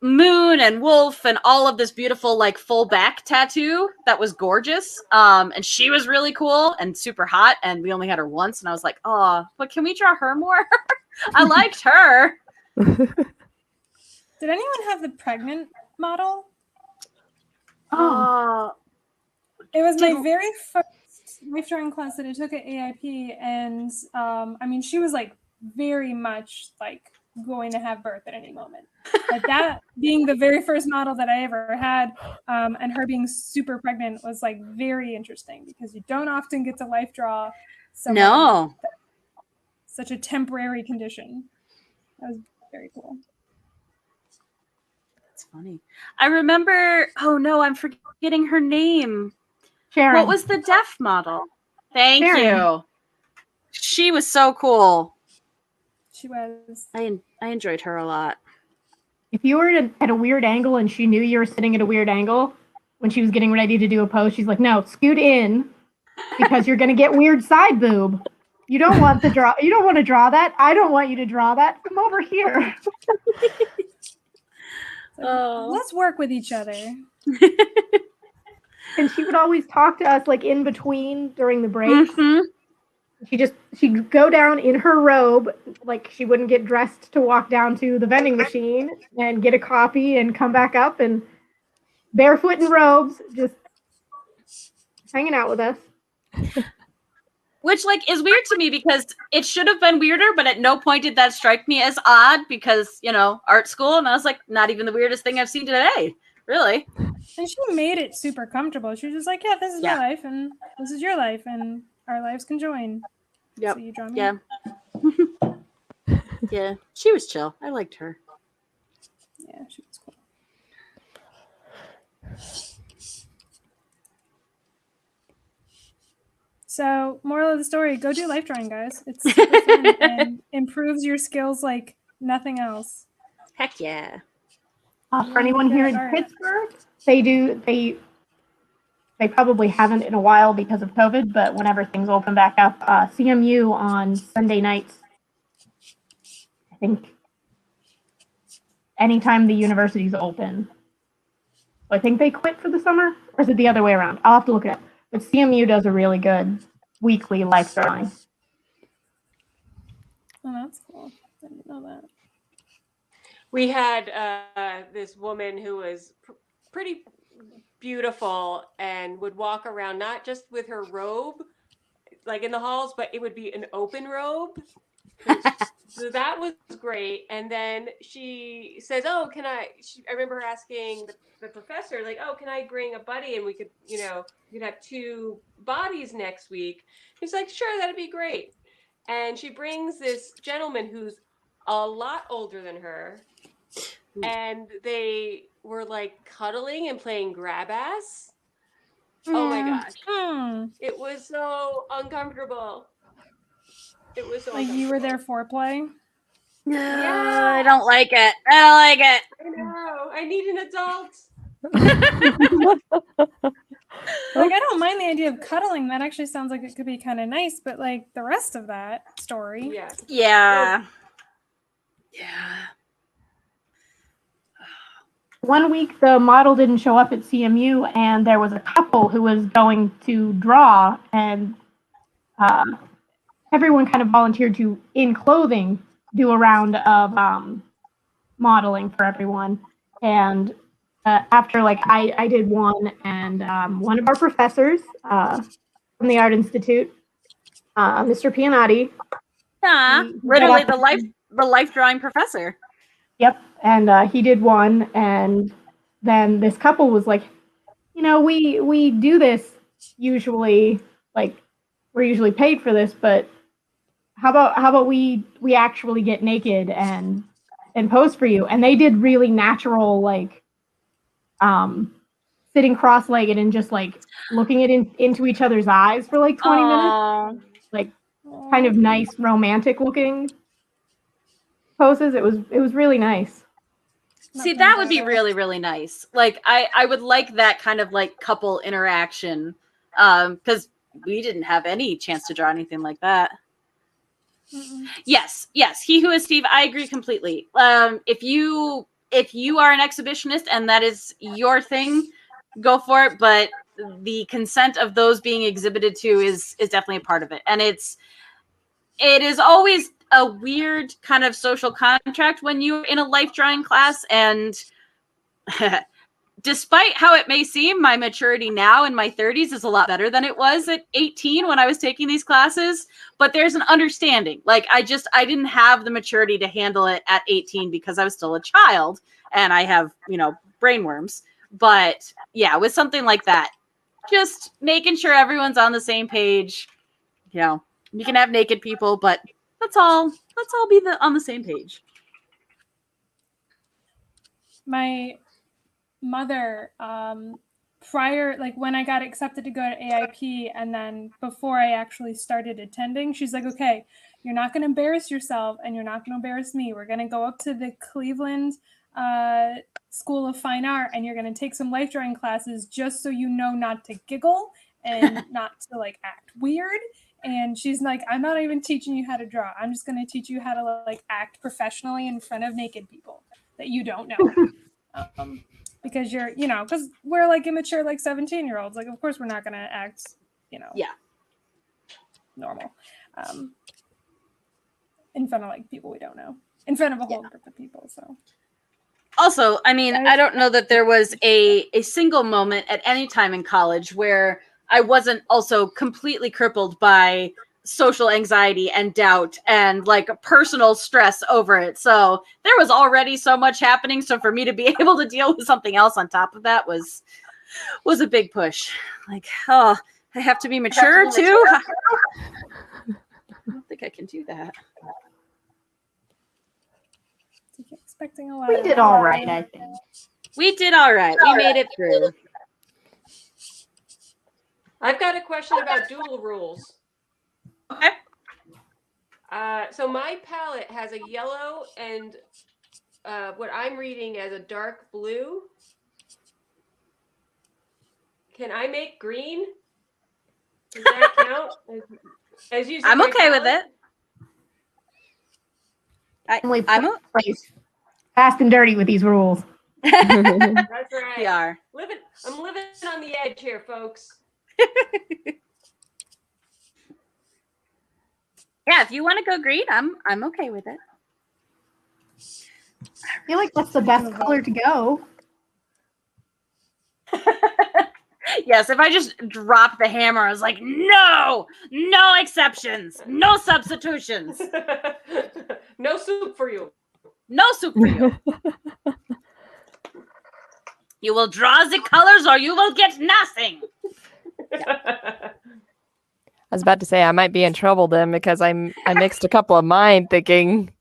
moon and wolf and all of this beautiful like full back tattoo that was gorgeous, and she was really cool and super hot, and we only had her once, and I was like, oh, but can we draw her more? I liked her. Did anyone have the pregnant model? It was my very first life drawing class that I took at AIP, and I mean, she was like very much like going to have birth at any moment. But that being the very first model that I ever had, and her being super pregnant was like very interesting because you don't often get to life draw someone No. such a temporary condition. That was very cool. That's funny. I remember. Oh no, I'm forgetting her name. Sharon. What was the deaf model? Thank Sharon. you. She was so cool. She was. I enjoyed her a lot. If you were at a weird angle and she knew you were sitting at a weird angle, when she was getting ready to do a pose, she's like, no, scoot in because you're going to get weird side boob. You don't want to draw that. I don't want you to draw that. Come over here. Let's work with each other. And she would always talk to us like in between during the breaks. Mm-hmm. She'd go down in her robe, like she wouldn't get dressed to walk down to the vending machine and get a coffee and come back up and barefoot in robes, just hanging out with us. Which like is weird to me because it should have been weirder, but at no point did that strike me as odd because, you know, art school, and I was like, not even the weirdest thing I've seen today, really. And she made it super comfortable. She was just like, yeah, this is my life and this is your life and our lives can join. Yep. So you draw me. Yeah. Yeah. She was chill. I liked her. Yeah, she was cool. So, moral of the story, go do life drawing, guys. It's super fun and improves your skills like nothing else. Heck yeah. For anyone here in Pittsburgh, they probably haven't in a while because of COVID, but whenever things open back up, CMU on Sunday nights, I think anytime the university's open. I think they quit for the summer, or is it the other way around? I'll have to look it up. But CMU does a really good weekly life drawing. Oh, that's cool. I didn't know that. We had this woman who was pretty beautiful and would walk around not just with her robe, like in the halls, but it would be an open robe. So that was great. And then she says, "Oh, can I?" I remember her asking the professor, like, "Oh, can I bring a buddy and we could, you know, we could have two bodies next week?" He's like, "Sure, that'd be great." And she brings this gentleman who's a lot older than her, and they were like cuddling and playing grab ass. Oh my gosh. It was so uncomfortable. It was so like you were there foreplay. No, Yeah. I don't like it. I don't like it. I know. I need an adult. Like I don't mind the idea of cuddling. That actually sounds like it could be kind of nice, but like the rest of that story. Yeah. Yeah. Yeah. One week, the model didn't show up at CMU, and there was a couple who was going to draw, and everyone kind of volunteered to, in clothing, do a round of modeling for everyone. And after like I did one, and one of our professors from the Art Institute, Mr. Pianati. He Literally got the life drawing professor. Yep, and he did one, and then this couple was like, we do this usually, like we're usually paid for this, but how about we actually get naked and pose for you? And they did really natural, like sitting cross-legged and just like looking into each other's eyes for like 20 minutes, like kind of nice romantic looking poses. It was really nice. See, that would be really, really nice. Like, I would like that kind of like couple interaction, because we didn't have any chance to draw anything like that. Yes, he who is Steve. I agree completely. If you are an exhibitionist and that is your thing, go for it. But the consent of those being exhibited to is definitely a part of it, and it is always a weird kind of social contract when you're in a life drawing class. And despite how it may seem, my maturity now in my 30s is a lot better than it was at 18 when I was taking these classes. But there's an understanding. Like, I didn't have the maturity to handle it at 18 because I was still a child and I have, brainworms. But yeah, with something like that, just making sure everyone's on the same page. You can have naked people, but let's all be on the same page. My mother, prior, like when I got accepted to go to AIP, and then before I actually started attending, she's like, okay, you're not going to embarrass yourself and you're not going to embarrass me. We're going to go up to the Cleveland School of Fine Art and you're going to take some life drawing classes just so you know not to giggle and not to like act weird. And she's like, I'm not even teaching you how to draw. I'm just going to teach you how to like act professionally in front of naked people that you don't know. Because because we're like immature, like 17-year-olds. Like, of course, we're not going to act, normal. In front of like people we don't know, in front of a whole group of people. So. Also, I mean, I don't know that there was a single moment at any time in college where I wasn't also completely crippled by social anxiety and doubt and like personal stress over it. So there was already so much happening. So for me to be able to deal with something else on top of that was a big push. Like, I have to be mature too. I don't think I can do that. Expecting a lot. We did all right, I think. We did all right. We made it through. I've got a question about doodle rules. Okay. So my palette has a yellow and what I'm reading as a dark blue. Can I make green? Does that count? As using I'm okay palette? with it. I'm fast and dirty with these rules. That's right. We are. I'm living on the edge here, folks. Yeah, if you want to go green, I'm okay with it. I feel like that's the best color to go. Yes, if I just drop the hammer, I was like, no exceptions, no substitutions, no soup for you. no soup for you. You will draw the colors or you will get nothing. I was about to say I might be in trouble then because I mixed a couple of mine thinking,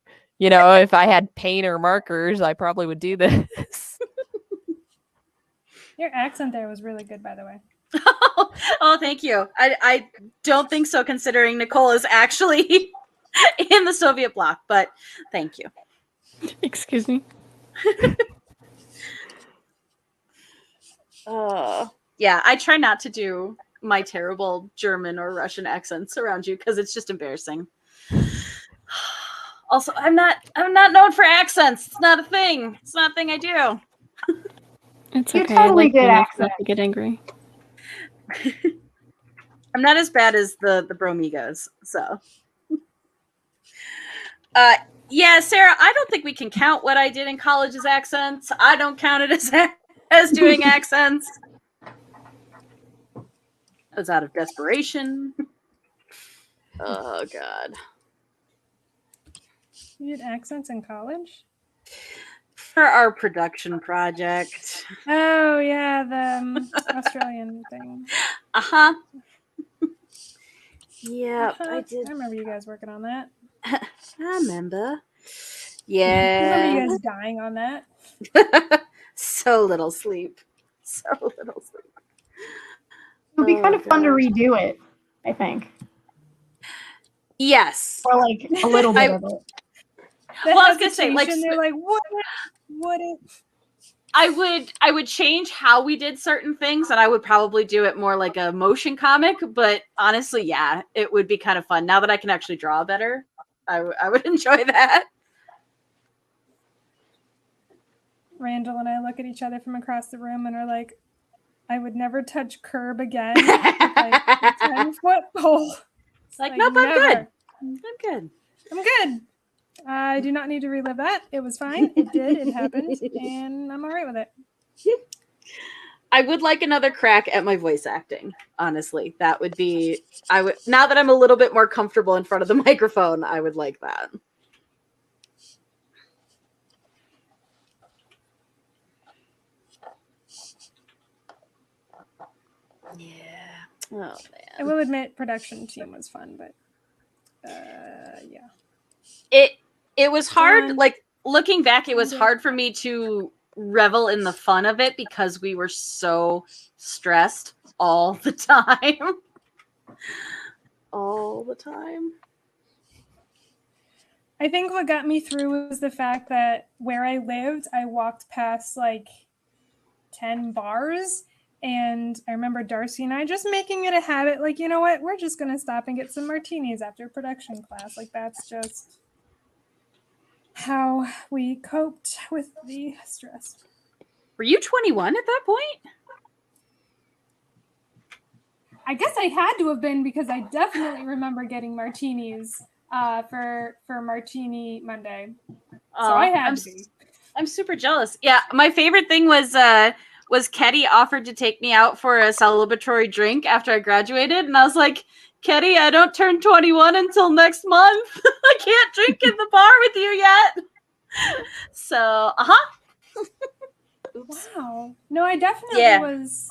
if I had paint or markers, I probably would do this. Your accent there was really good, by the way. Oh, thank you. I don't think so, considering Nicole is actually in the Soviet bloc, but thank you. Excuse me. Yeah, I try not to do my terrible German or Russian accents around you because it's just embarrassing. Also, I'm not known for accents. It's not a thing. It's not a thing I do. It's You're okay. totally I like good enough accent. not to get angry. I'm not as bad as the Bromigos, so. Yeah, Sarah, I don't think we can count what I did in college as accents. I don't count it as as doing accents. I was out of desperation. Oh God. You did accents in college? For our production project. Oh yeah, the Australian thing. Uh-huh. Yeah, Uh-huh. I did. I remember you guys working on that. I remember. I remember you Yeah. guys dying on that. So little sleep. So little sleep. It would be kind Oh, of fun to gosh. redo it, I think. Yes. Or like a little bit of it. The Well, I was gonna say, like, hesitation, they're like, what if? I would change how we did certain things, and I would probably do it more like a motion comic. But honestly, yeah, it would be kind of fun now that I can actually draw better. I would enjoy that. Randall and I look at each other from across the room and are like, I would never touch curb again with like a 10-foot pole. It's Like, nope, I'm good. I'm good. I'm good. I do not need to relive that. It was fine. It did. It happened. And I'm all right with it. I would like another crack at my voice acting. Honestly, that would be. I would now that I'm a little bit more comfortable in front of the microphone. I would like that. Yeah. Oh man. I will admit, production team was fun, but yeah. It was hard. Fun. Like looking back, it was Yeah. hard for me to revel in the fun of it because we were so stressed all the time. All the time. I think what got me through was the fact that where I lived, I walked past like 10 bars. And I remember Darcy and I just making it a habit, like, you know what, we're just going to stop and get some martinis after production class. Like, that's just how we coped with the stress. Were you 21 at that point? I guess I had to have been because I definitely remember getting martinis for Martini Monday. So I had to be. I'm super jealous. Yeah, my favorite thing was Ketty offered to take me out for a celebratory drink after I graduated, and I was like, Ketty, I don't turn 21 until next month. I can't drink in the bar with you yet. So, Wow. No, I definitely was.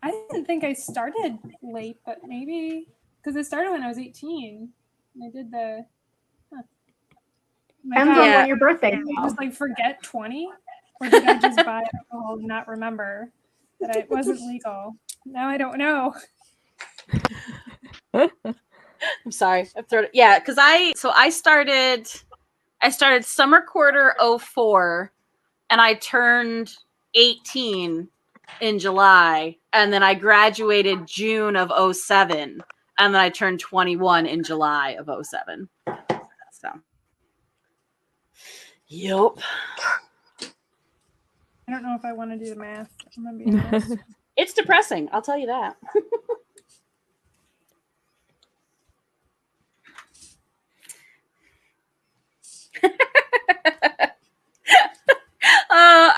I didn't think I started late, but maybe because it started when I was 18. And I did the. Depends on when your birthday is. Did I just like forget 20? Or did I just buy alcohol and not remember that it wasn't legal? Now I don't know. I'm sorry. I've thrown it. Yeah, because I started summer quarter 04 and I turned 18 in July, and then I graduated June of 07, and then I turned 21 in July of 07. So yep. I don't know if I want to do the math. I'm gonna be honest. It's depressing, I'll tell you that.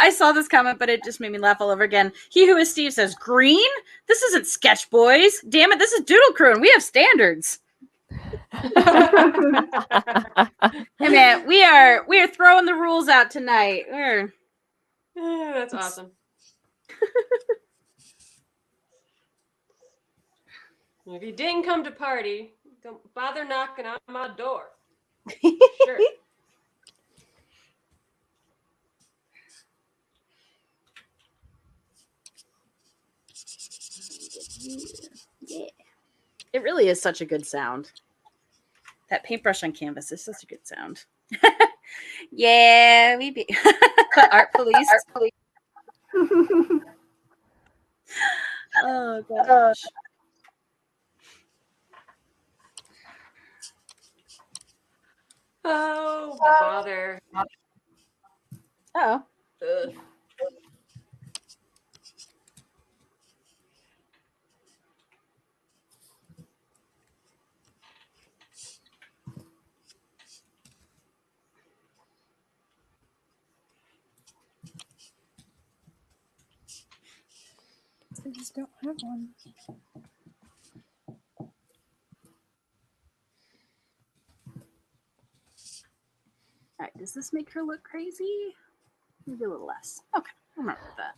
I saw this comment, but it just made me laugh all over again. He Who Is Steve says, Green? This isn't Sketch Boys. Damn it, this is Doodle Crew, and we have standards. Hey man, we are throwing the rules out tonight. That's awesome. If you didn't come to party, don't bother knocking on my door. Sure. Yeah. It really is such a good sound. That paintbrush on canvas is such a good sound. Yeah, we be art police. Oh gosh. Oh, bother. Oh. Ugh. I just don't have one. All right, does this make her look crazy? Maybe a little less. Okay, I'm not with that.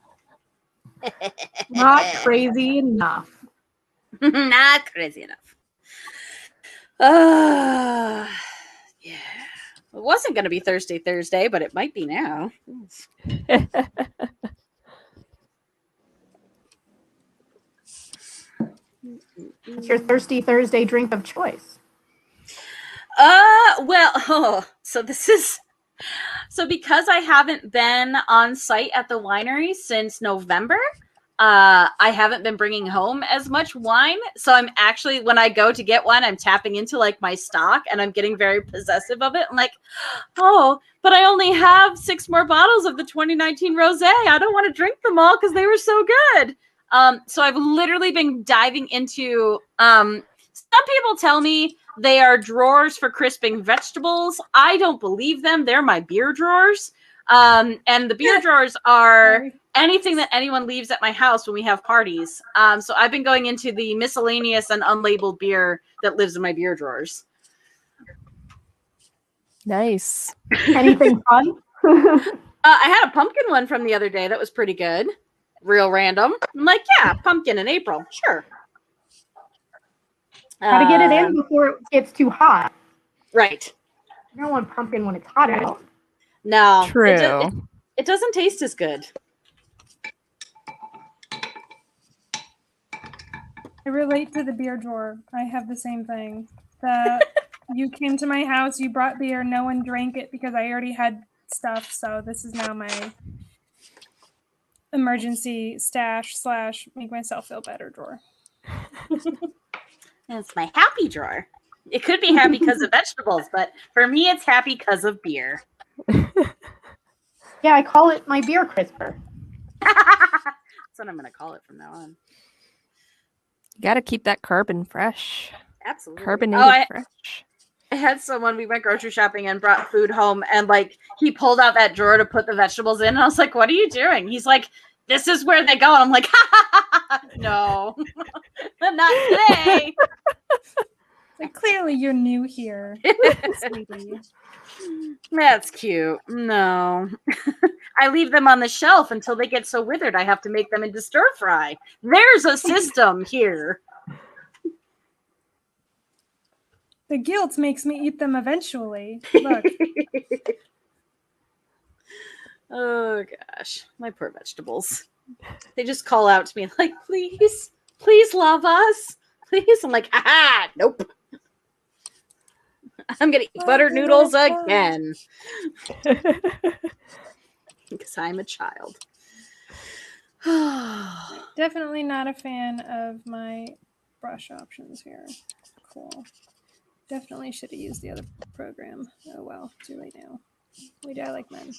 Not crazy enough. Not crazy enough. Yeah. It wasn't going to be Thursday, but it might be now. What's your thirsty Thursday drink of choice? So because I haven't been on site at the winery since November, I haven't been bringing home as much wine. So I'm actually, when I go to get one, I'm tapping into like my stock and I'm getting very possessive of it. I'm like, oh, but I only have 6 more bottles of the 2019 rosé. I don't want to drink them all because they were so good. So I've literally been diving into, some people tell me they are drawers for crisping vegetables. I don't believe them. They're my beer drawers. And the beer drawers are anything that anyone leaves at my house when we have parties. So I've been going into the miscellaneous and unlabeled beer that lives in my beer drawers. Nice. Anything fun? I had a pumpkin one from the other day that was pretty good. Real random. I'm like, yeah, pumpkin in April. Sure. Gotta get it in before it gets too hot. Right. You don't want pumpkin when it's hot out. No. True. It doesn't taste as good. I relate to the beer drawer. I have the same thing. You came to my house, you brought beer, no one drank it because I already had stuff. So this is now my emergency stash / make myself feel better drawer. It's my happy drawer. It could be happy because of vegetables, but for me, it's happy because of beer. Yeah, I call it my beer crisper. That's what I'm going to call it from now on. Got to keep that carbon fresh. Absolutely. Carbonated fresh. I had someone, we went grocery shopping and brought food home, and like he pulled out that drawer to put the vegetables in. And I was like, what are you doing? He's like, this is where they go. And I'm like, no, not today. Like, clearly you're new here, sweetie. That's cute. No. I leave them on the shelf until they get so withered I have to make them into stir fry. There's a system here. The guilt makes me eat them eventually. Look. Oh gosh, my poor vegetables. They just call out to me like, please love us. Please. I'm like, nope. I'm gonna eat butter noodles again. Because I'm a child. Definitely not a fan of my brush options here. Cool. Definitely should have used the other program. Oh well, too late now. We die like men.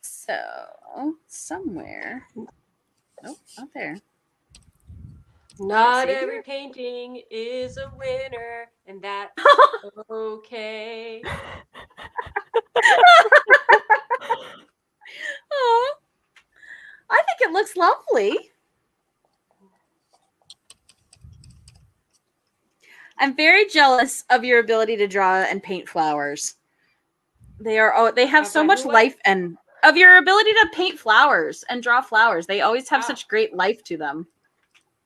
So, somewhere. Nope, not there. Not every painting is a winner, and that's okay. Oh, I think it looks lovely. I'm very jealous of your ability to draw and paint flowers. They have so much life, and of your ability to paint flowers and draw flowers. They always have such great life to them.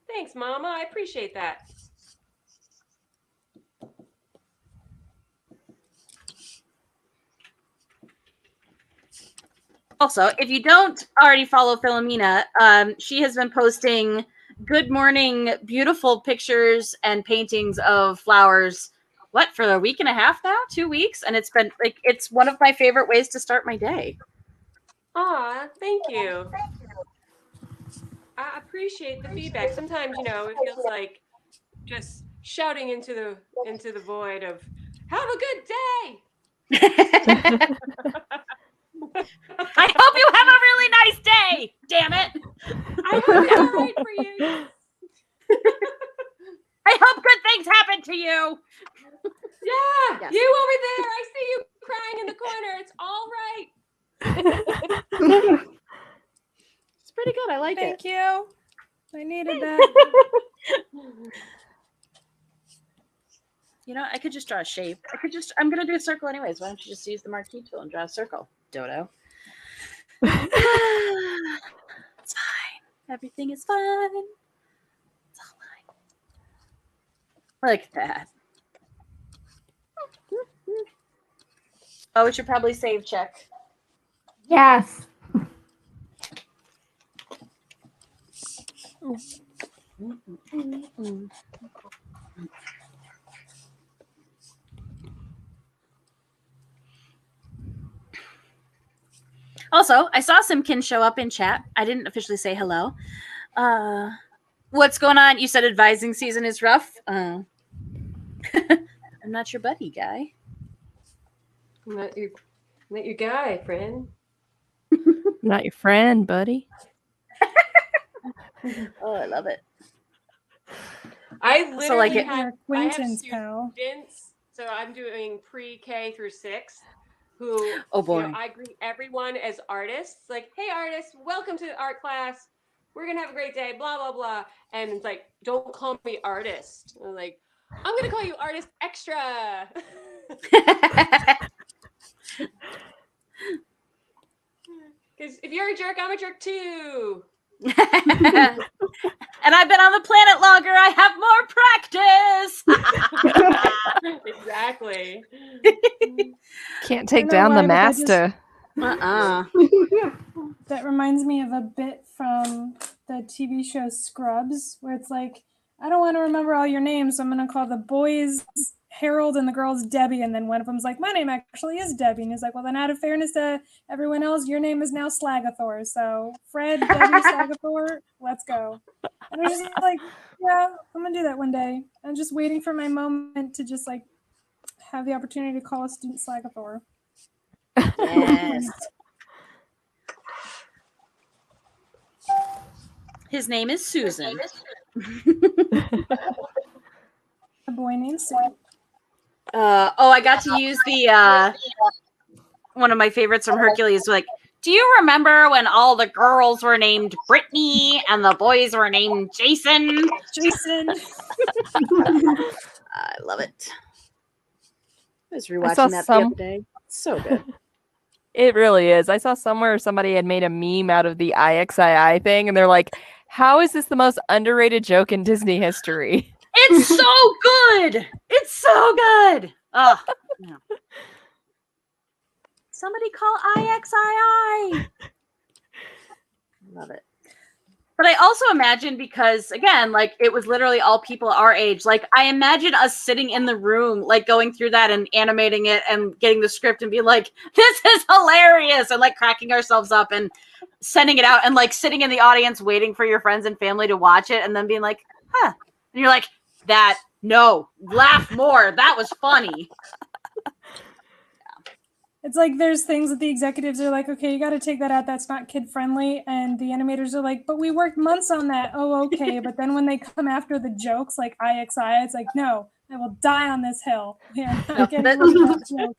Thanks, Mama. I appreciate that. Also, if you don't already follow Philomena, she has been posting good morning, beautiful pictures and paintings of flowers. What, for a week and a half now? 2 weeks? And it's been like, it's one of my favorite ways to start my day. Aw, thank you. I appreciate the feedback. Sometimes, it feels like just shouting into the void of "Have a good day." I hope you have a really nice day. Damn it! I hope it's all right for you. It's pretty good. I like Thank it. you. I needed that. You know, I could just draw a shape. I'm going to do a circle anyways. Why don't you just use the marquee tool and draw a circle, Dodo? It's fine. Everything is fine. It's all fine. Like that. Oh, we should probably save check. Yes. Also, I saw Simkin show up in chat. I didn't officially say hello. What's going on? You said advising season is rough. I'm not your buddy, guy. I'm not your guy, friend. Not your friend, buddy. Oh, I love it. I literally like it- Your I have acquaintance, pal. students, so I'm doing pre-K through 6, who, Oh boy. you know, I greet everyone as artists. Like, hey, artists, welcome to the art class. We're going to have a great day, blah, blah, blah. And it's like, don't call me artist. I'm like, I'm going to call you artist extra. Because if you're a jerk, I'm a jerk too. And I've been on the planet longer. I have more practice. Exactly. Can't take know down the why, but I just- master. That reminds me of a bit from the TV show Scrubs, where it's like, I don't want to remember all your names, so I'm going to call the boys Harold and the girls Debbie. And then one of them's like, my name actually is Debbie. And he's like, well, then out of fairness to everyone else, your name is now Slagathor. So Fred, Debbie, Slagathor, let's go. And I was just like, yeah, I'm going to do that one day. I'm just waiting for my moment to just like have the opportunity to call a student Slagathor. Yes. His name is Susan. A boy named Sam. I got to use the one of my favorites from Hercules. Like, do you remember when all the girls were named Brittany and the boys were named Jason? Jason. I love it. I was rewatching that the other day. So good. It really is. I saw somewhere somebody had made a meme out of the IXII thing, and they're like, how is this the most underrated joke in Disney history? It's so good. It's so good. Oh, no. Somebody call IXII. Love it. But I also imagine, because again, like, it was literally all people our age. Like, I imagine us sitting in the room, like, going through that and animating it and getting the script and be like, this is hilarious, and like cracking ourselves up and sending it out, and like sitting in the audience waiting for your friends and family to watch it, and then being like, huh. And you're like, no, laugh more. That was funny. It's like there's things that the executives are like, okay, you got to take that out. That's not kid friendly. And the animators are like, but we worked months on that. Oh, okay. But then when they come after the jokes like IXI, it's like, no, I will die on this hill. Yeah, not getting rid of that joke.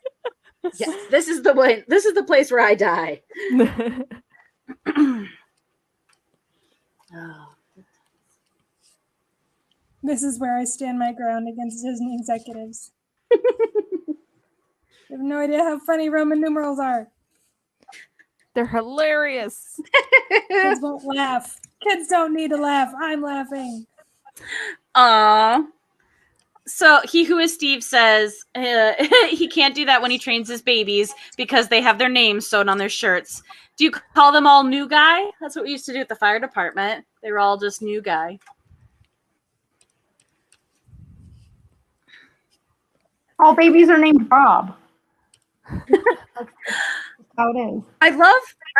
Yeah, this is the way. This is the place where I die. Oh. This is where I stand my ground against Disney executives. You have no idea how funny Roman numerals are. They're hilarious. Kids won't laugh. Kids don't need to laugh. I'm laughing. Aw. So He Who Is Steve says he can't do that when he trains his babies because they have their names sewn on their shirts. Do you call them all New Guy? That's what we used to do at the fire department. They were all just New Guy. All babies are named Bob. That's how it is.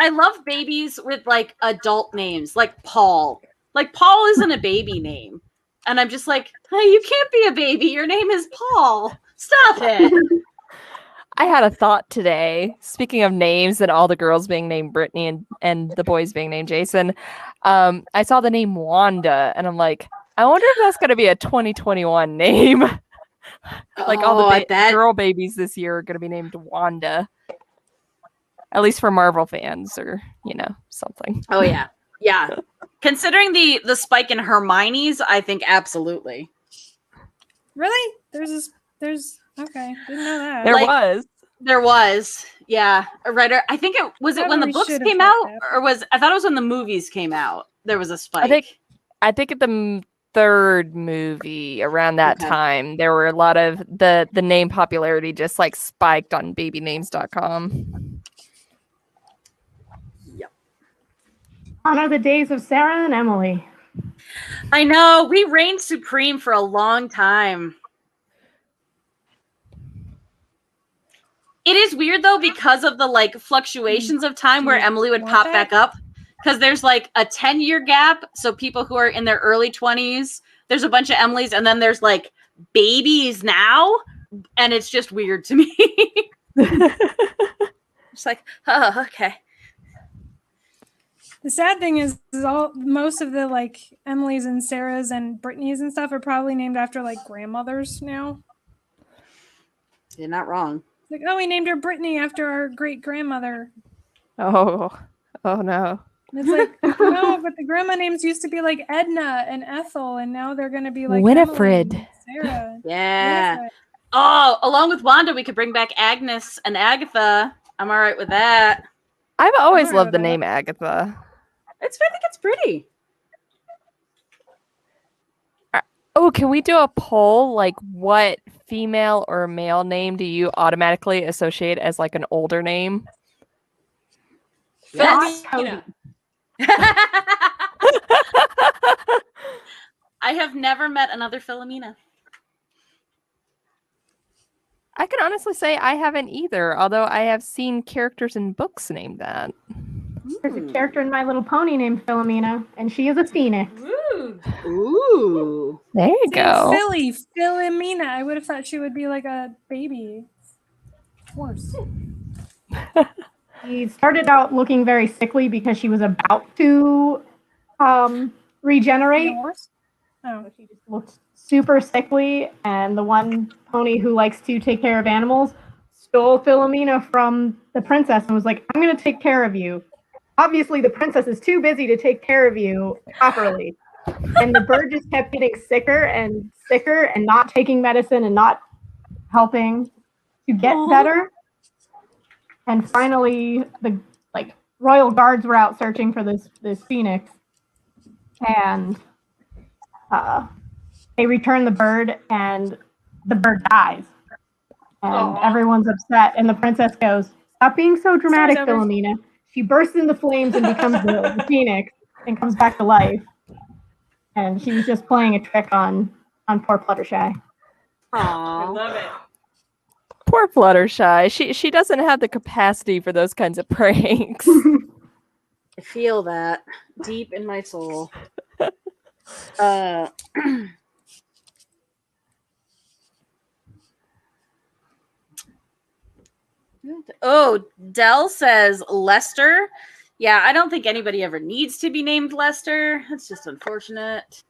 I love babies with like adult names, like Paul. Like, Paul isn't a baby name. And I'm just like, hey, you can't be a baby. Your name is Paul. Stop it. I had a thought today. Speaking of names and all the girls being named Brittany and the boys being named Jason, I saw the name Wanda, and I'm like, I wonder if that's going to be a 2021 name. Like, all the girl babies this year are going to be named Wanda. At least for Marvel fans, or something. Oh yeah, yeah. Considering the spike in Hermione's, I think absolutely. Really? There's okay. Didn't know that. There was, yeah, a writer. I think it was when the Probably books should have came had out, that. I thought it was when the movies came out. There was a spike. I think at the third movie around that Okay. time, there were a lot of the name popularity just like spiked on babynames.com. Yep. Gone are the days of Sarah and Emily. I know, we reigned supreme for a long time. It is weird though because of the like fluctuations of time where Emily would pop back up, because there's like a 10-year gap. So people who are in their early 20s, there's a bunch of Emilys, and then there's like babies now, and it's just weird to me. It's like, oh, okay. The sad thing is most of the like Emily's and Sarah's and Brittany's and stuff are probably named after like grandmothers now. You're not wrong. Like, oh, we named her Brittany after our great grandmother. Oh no. And it's like, no, but the grandma names used to be like Edna and Ethel, and now they're going to be like Winifred. Emily and Sarah. Yeah. Winifred. Oh, along with Wanda, we could bring back Agnes and Agatha. I'm all right with that. I've always Alright loved with the that. Uh-huh. name Agatha. I think it's pretty. Oh, can we do a poll? Like, what female or male name do you automatically associate as like an older name? Yes. Philomena. I have never met another Philomena. I can honestly say I haven't either, although I have seen characters in books named that. There's a character in My Little Pony named Philomena, and she is a phoenix. Woo. Ooh. There you go. Philomena. I would have thought she would be like a baby. Of course. She started out looking very sickly because she was about to regenerate. Oh. She just looked super sickly, and the one pony who likes to take care of animals stole Philomena from the princess and was like, I'm going to take care of you. Obviously, the princess is too busy to take care of you properly. And the bird just kept getting sicker and sicker and not taking medicine and not helping to get better. And finally, the royal guards were out searching for this phoenix. And they return the bird, and the bird dies. And everyone's upset. And the princess goes, "Stop being so dramatic, Philomena." She bursts into flames and becomes the phoenix and comes back to life. And she was just playing a trick on poor Fluttershy. I love it. Poor Fluttershy. She doesn't have the capacity for those kinds of pranks. I feel that deep in my soul. Oh, Dell says Lester. Yeah, I don't think anybody ever needs to be named Lester. That's just unfortunate.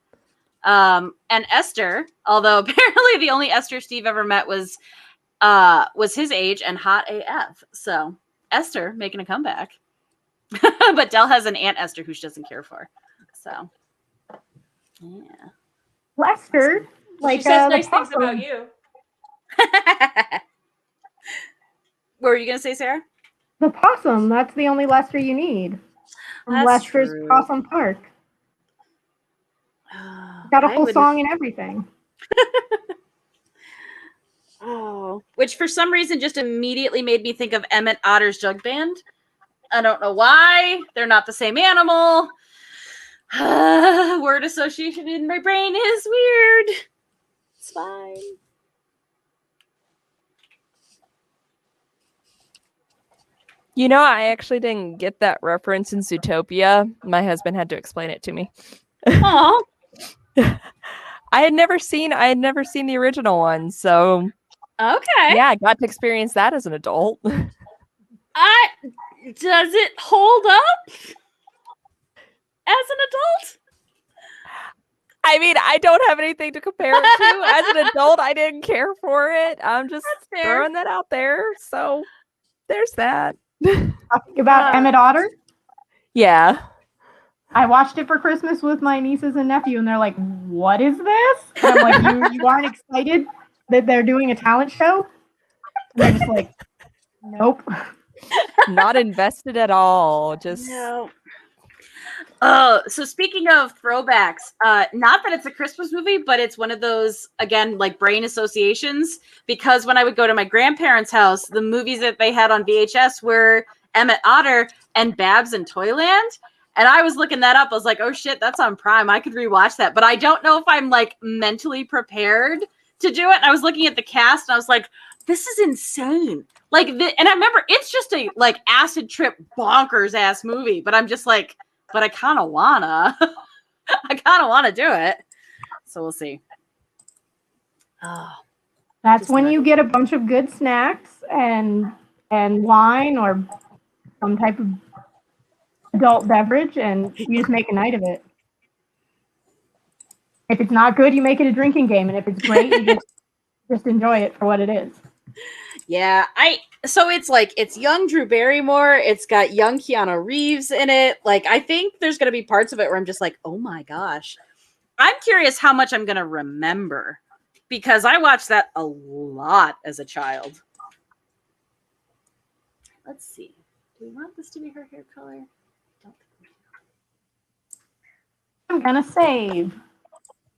And Esther, although apparently the only Esther Steve ever met was his age and hot AF. So Esther making a comeback. But Dell has an Aunt Esther who she doesn't care for. So yeah. Lester, She says nice things about you. What were you gonna say, Sarah? The possum. That's the only Lester you need. From That's Lester's true. Possum Park. Got a whole song and everything. Oh, which for some reason just immediately made me think of Emmett Otter's Jug Band. I don't know why. They're not the same animal. Word association in my brain is weird. It's fine. You know, I actually didn't get that reference in Zootopia. My husband had to explain it to me. Aw. I had never seen the original one, so Okay. yeah, I got to experience that as an adult. Does it hold up as an adult? I mean, I don't have anything to compare it to. As an adult, I didn't care for it. I'm just That's fair. throwing that out there. So there's that. Talking about Emmett Otter. Yeah. I watched it for Christmas with my nieces and nephew, and they're like, "What is this?" And I'm like, "You aren't excited that they're doing a talent show?" And they're just like, "Nope." Not invested at all. Just No. Oh, so speaking of throwbacks, not that it's a Christmas movie, but it's one of those, again, like brain associations, because when I would go to my grandparents' house, the movies that they had on VHS were Emmett Otter and Babs in Toyland. And I was looking that up. I was like, oh shit, that's on Prime. I could rewatch that. But I don't know if I'm like mentally prepared to do it. And I was looking at the cast and I was like, this is insane. Like, and I remember it's just a like acid trip bonkers ass movie, but I'm just like, but I kind of wanna. I kind of want to do it. So we'll see. Oh, That's Just when not- you get a bunch of good snacks and wine or some type of adult beverage, and you just make a night of it. If it's not good, you make it a drinking game, and if it's great, you just enjoy it for what it is. yeah. So it's like it's young Drew Barrymore. It's got young Keanu Reeves in it. Like I think there's gonna be parts of it where I'm just like, oh my gosh. I'm curious how much I'm gonna remember because I watched that a lot as a child. Let's see. Do we want this to be her hair color? Don't think we I'm gonna save. do.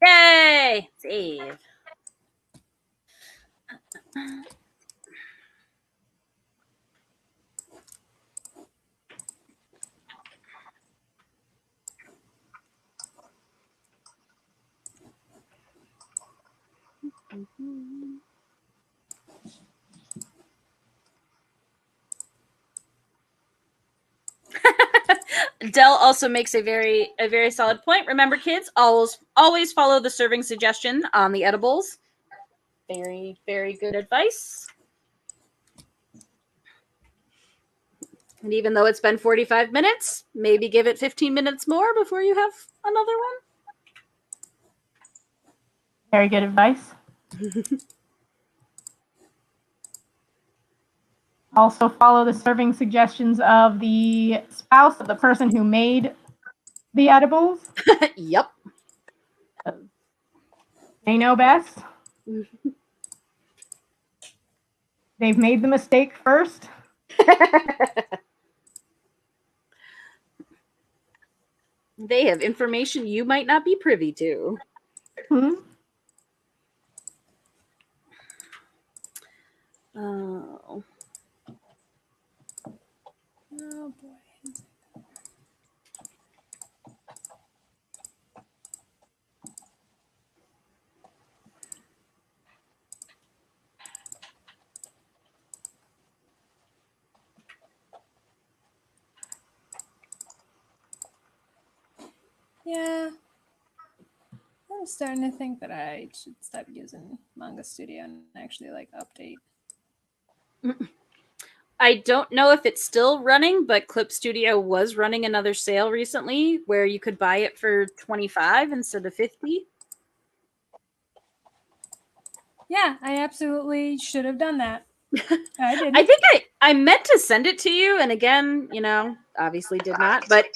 Yay! Save. Dell also makes a very solid point. Remember, kids, always follow the serving suggestion on the edibles. Very, very good advice. And even though it's been 45 minutes, maybe give it 15 minutes more before you have another one. Very good advice. Also follow the serving suggestions of the spouse of the person who made the edibles. Yep. They know best. They've made the mistake first. They have information you might not be privy to. Hmm? Oh. Oh boy. Yeah. I'm starting to think that I should stop using Manga Studio and actually like update. I don't know if it's still running, but Clip Studio was running another sale recently where you could buy it for 25 instead of 50. Yeah, I absolutely should have done that. I didn't. I think I meant to send it to you, and again, obviously did not, but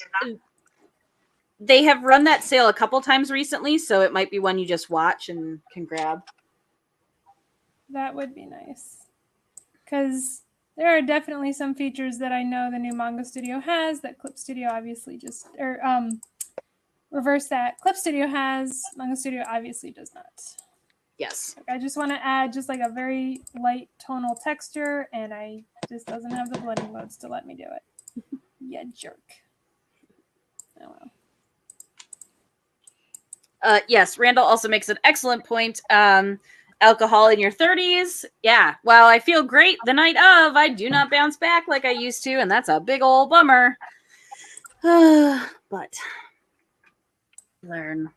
they have run that sale a couple times recently, so it might be one you just watch and can grab. That would be nice. Because there are definitely some features that I know the new Manga Studio has that Clip Studio obviously just, or reverse that. Clip Studio has, Manga Studio obviously does not. Yes. Like, I just want to add just like a very light tonal texture, and I just doesn't have the blending modes to let me do it. Yeah, jerk. Oh well. Yes, Randall also makes an excellent point. Alcohol in your 30s. Yeah, while I feel great the night of, I do not bounce back like I used to, and that's a big old bummer. But learn.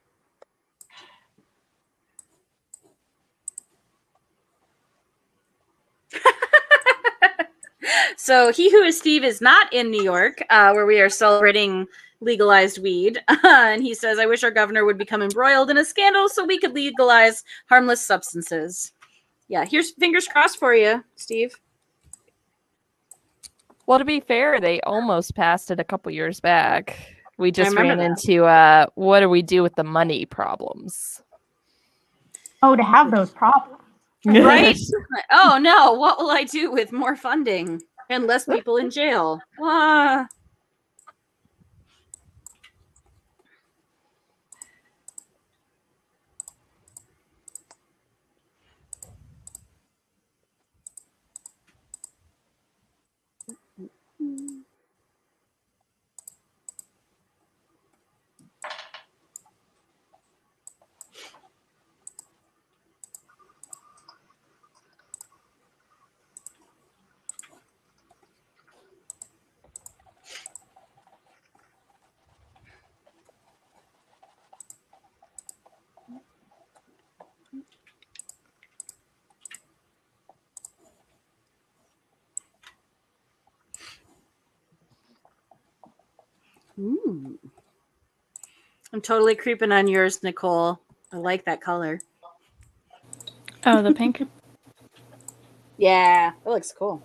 So He Who is Steve is not in New York, where we are celebrating legalized weed. And he says, I wish our governor would become embroiled in a scandal so we could legalize harmless substances. Yeah, here's fingers crossed for you, Steve. Well, to be fair, they almost passed it a couple years back. We just remember ran that. into what do we do with the money problems? Oh, to have those problems. Right? Oh no, what will I do with more funding and less people in jail? Ah. Ooh. I'm totally creeping on yours, Nicole. I like that color. Oh, the pink. Yeah, that looks cool.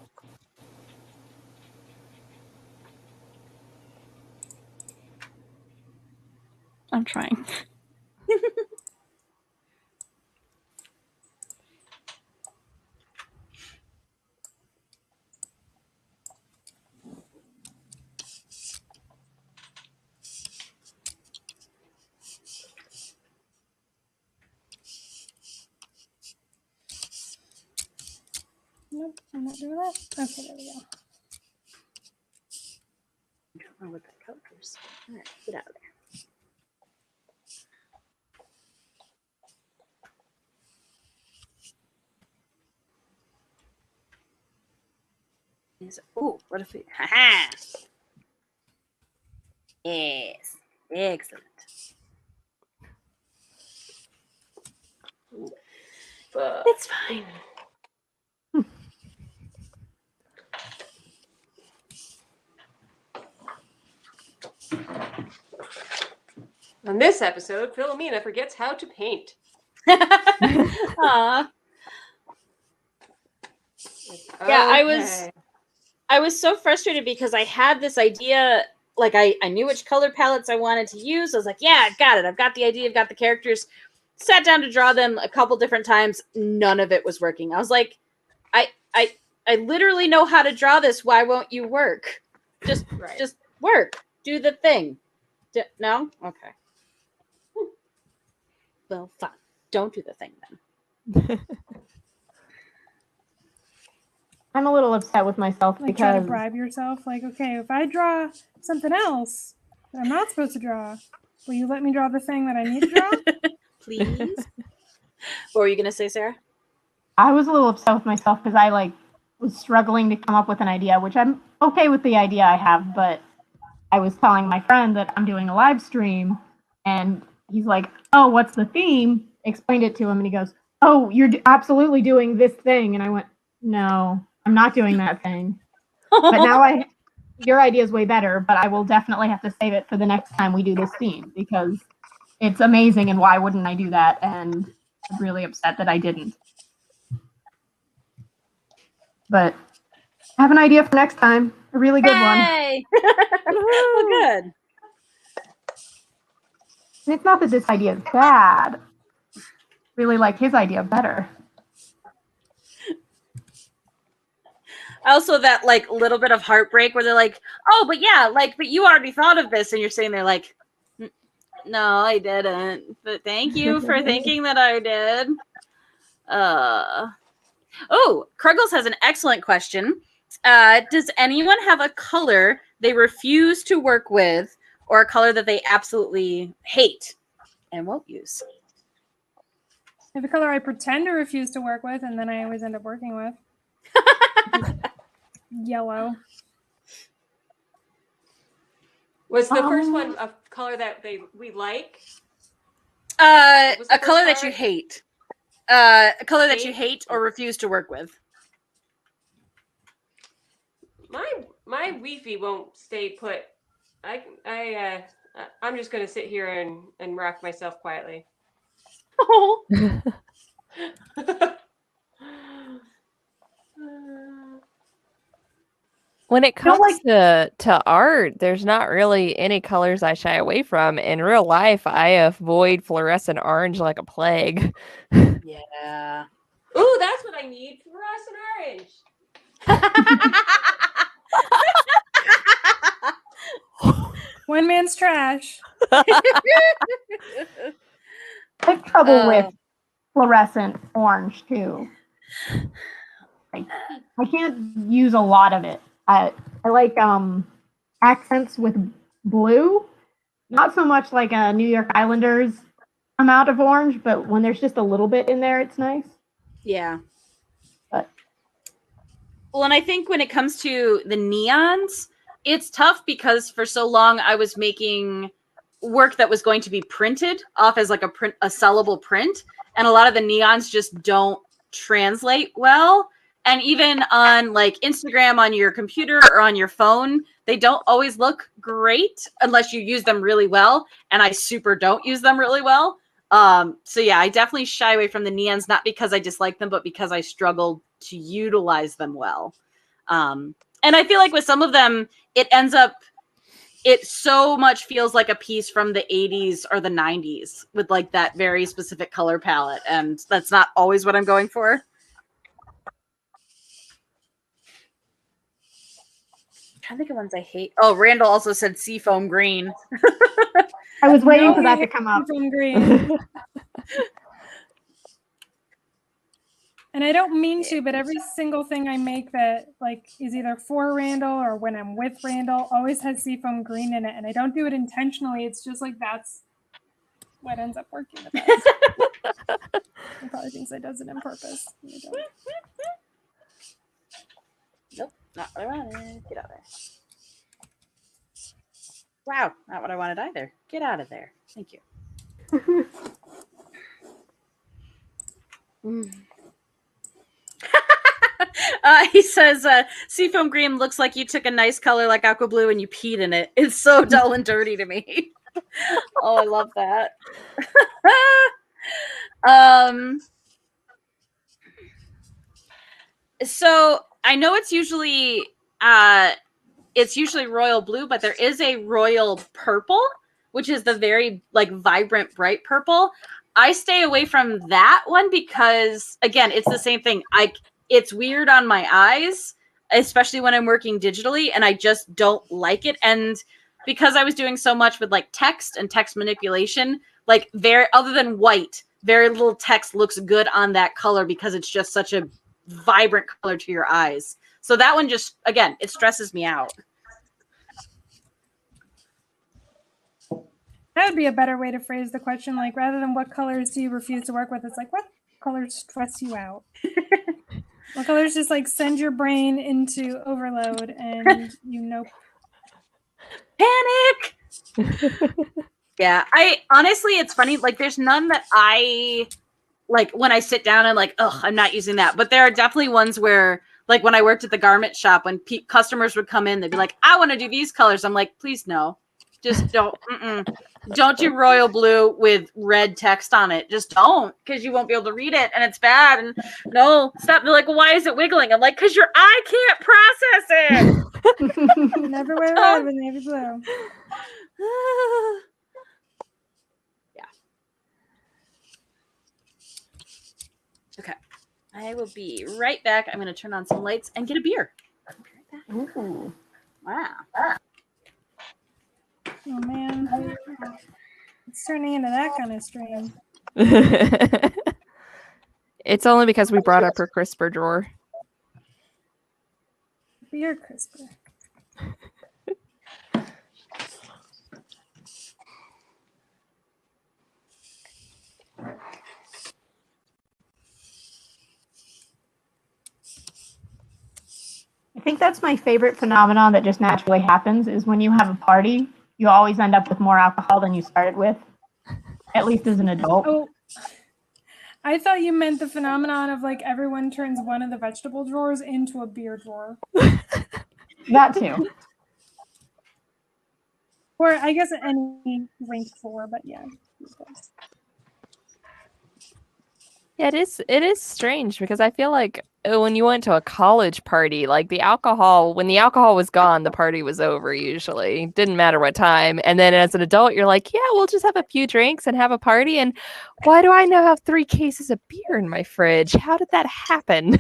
I'm trying. Nope, I'm not doing that. Okay, there we go. I don't know what that color is. All right, get out of there. Oh, what if we? Haha. Yes, excellent. It's fine. On this episode, Philomena forgets how to paint. Aw. Yeah, Okay. I was so frustrated because I had this idea, like I knew which color palettes I wanted to use. I was like, yeah, I got it. I've got the idea, I've got the characters. Sat down to draw them a couple different times. None of it was working. I was like, I literally know how to draw this. Why won't you work? Just Right. just work. Do the thing. No? Okay. Well, fine. Don't do the thing then. I'm a little upset with myself Like try to because bribe yourself. Like, okay, if I draw something else that I'm not supposed to draw, will you let me draw the thing that I need to draw? Please. What were you gonna say, Sarah? I was a little upset with myself because I was struggling to come up with an idea, which I'm okay with the idea I have, but I was telling my friend that I'm doing a live stream, and he's like, "Oh, what's the theme?" Explained it to him, and he goes, "Oh, you're absolutely doing this thing," and I went, "No, I'm not doing that thing." But now your idea is way better, but I will definitely have to save it for the next time we do this theme because it's amazing, and why wouldn't I do that? And I'm really upset that I didn't. But I have an idea for next time. A really good one. Yay! Well, good. And it's not that this idea is bad. Really like his idea better. Also, that like little bit of heartbreak where they're like, "Oh, but yeah, like, but you already thought of this," and you're sitting there like, "No, I didn't." But thank you for thinking that I did. Oh, Kruggles has an excellent question. Does anyone have a color they refuse to work with, or a color that they absolutely hate and won't use? I have a color I pretend to refuse to work with, and then I always end up working with. Yellow. Was the first one a color that we like? A was the color first that you part? hate. A color that you Hate? hate or refuse to work with. My Wi-Fi won't stay put. I'm just gonna sit here and rock myself quietly. Oh. When it don't comes to art, there's not really any colors I shy away from. In real life, I avoid fluorescent orange like a plague. Yeah. Ooh, that's what I need. Fluorescent orange. One man's trash. I have trouble with Oh. fluorescent orange too. I can't use a lot of it. I like accents with blue. Not so much like a New York Islanders amount of orange, but when there's just a little bit in there, it's nice. Yeah. But Well, and I think when it comes to the neons, it's tough because for so long I was making work that was going to be printed off as like a sellable print, and a lot of the neons just don't translate well. And even on like Instagram on your computer or on your phone, they don't always look great unless you use them really well. And I super don't use them really well. So yeah, I definitely shy away from the neons, not because I dislike them, but because I struggled to utilize them well. And I feel like with some of them, it so much feels like a piece from the 80s or the 90s with like that very specific color palette. And that's not always what I'm going for. I'm trying to think of ones I hate. Oh, Randall also said seafoam green. I was waiting No, for we that to hate come up. From green. And I don't mean to, but every single thing I make that like is either for Randall or when I'm with Randall always has seafoam green in it, and I don't do it intentionally. It's just like that's what ends up working the best. He probably thinks I does it on purpose. I don't. Nope, not what I wanted. Get out of there. Wow, not what I wanted either. Get out of there. Thank you. He says, seafoam green looks like you took a nice color like aqua blue and you peed in it. It's so dull and dirty to me. Oh, I love that. So I know it's usually royal blue, but there is a royal purple, which is the very like vibrant, bright purple. I stay away from that one because again, it's the same thing. It's weird on my eyes, especially when I'm working digitally, and I just don't like it. And because I was doing so much with like text and text manipulation, like other than white, very little text looks good on that color because it's just such a vibrant color to your eyes. So that one just, again, it stresses me out. That would be a better way to phrase the question. Like rather than what colors do you refuse to work with, it's like what colors stress you out? What colors just like send your brain into overload and Panic. Yeah, I honestly, it's funny. Like, there's none that I like when I sit down and like, oh, I'm not using that. But there are definitely ones where, like, when I worked at the garment shop, when customers would come in, they'd be like, I want to do these colors. I'm like, please no, just don't. Don't do royal blue with red text on it. Just don't, because you won't be able to read it and it's bad. And no, stop. They're like, why is it wiggling? I'm like, because your eye can't process it. never wear red with navy blue. Yeah. Okay. I will be right back. I'm going to turn on some lights and get a beer. I'll be right back. Ooh. Wow. Oh man, it's turning into that kind of stream. It's only because we brought up her crisper drawer. Beer crisper. I think that's my favorite phenomenon that just naturally happens is when you have a party, you always end up with more alcohol than you started with, at least as an adult. Oh, I thought you meant the phenomenon of like everyone turns one of the vegetable drawers into a beer drawer. That too. Or I guess any drink drawer, but yeah. Yeah, it is strange because I feel like when you went to a college party, like the alcohol, when the alcohol was gone, the party was over usually. Didn't matter what time. And then as an adult, you're like, yeah, we'll just have a few drinks and have a party. And why do I now have 3 cases of beer in my fridge? How did that happen?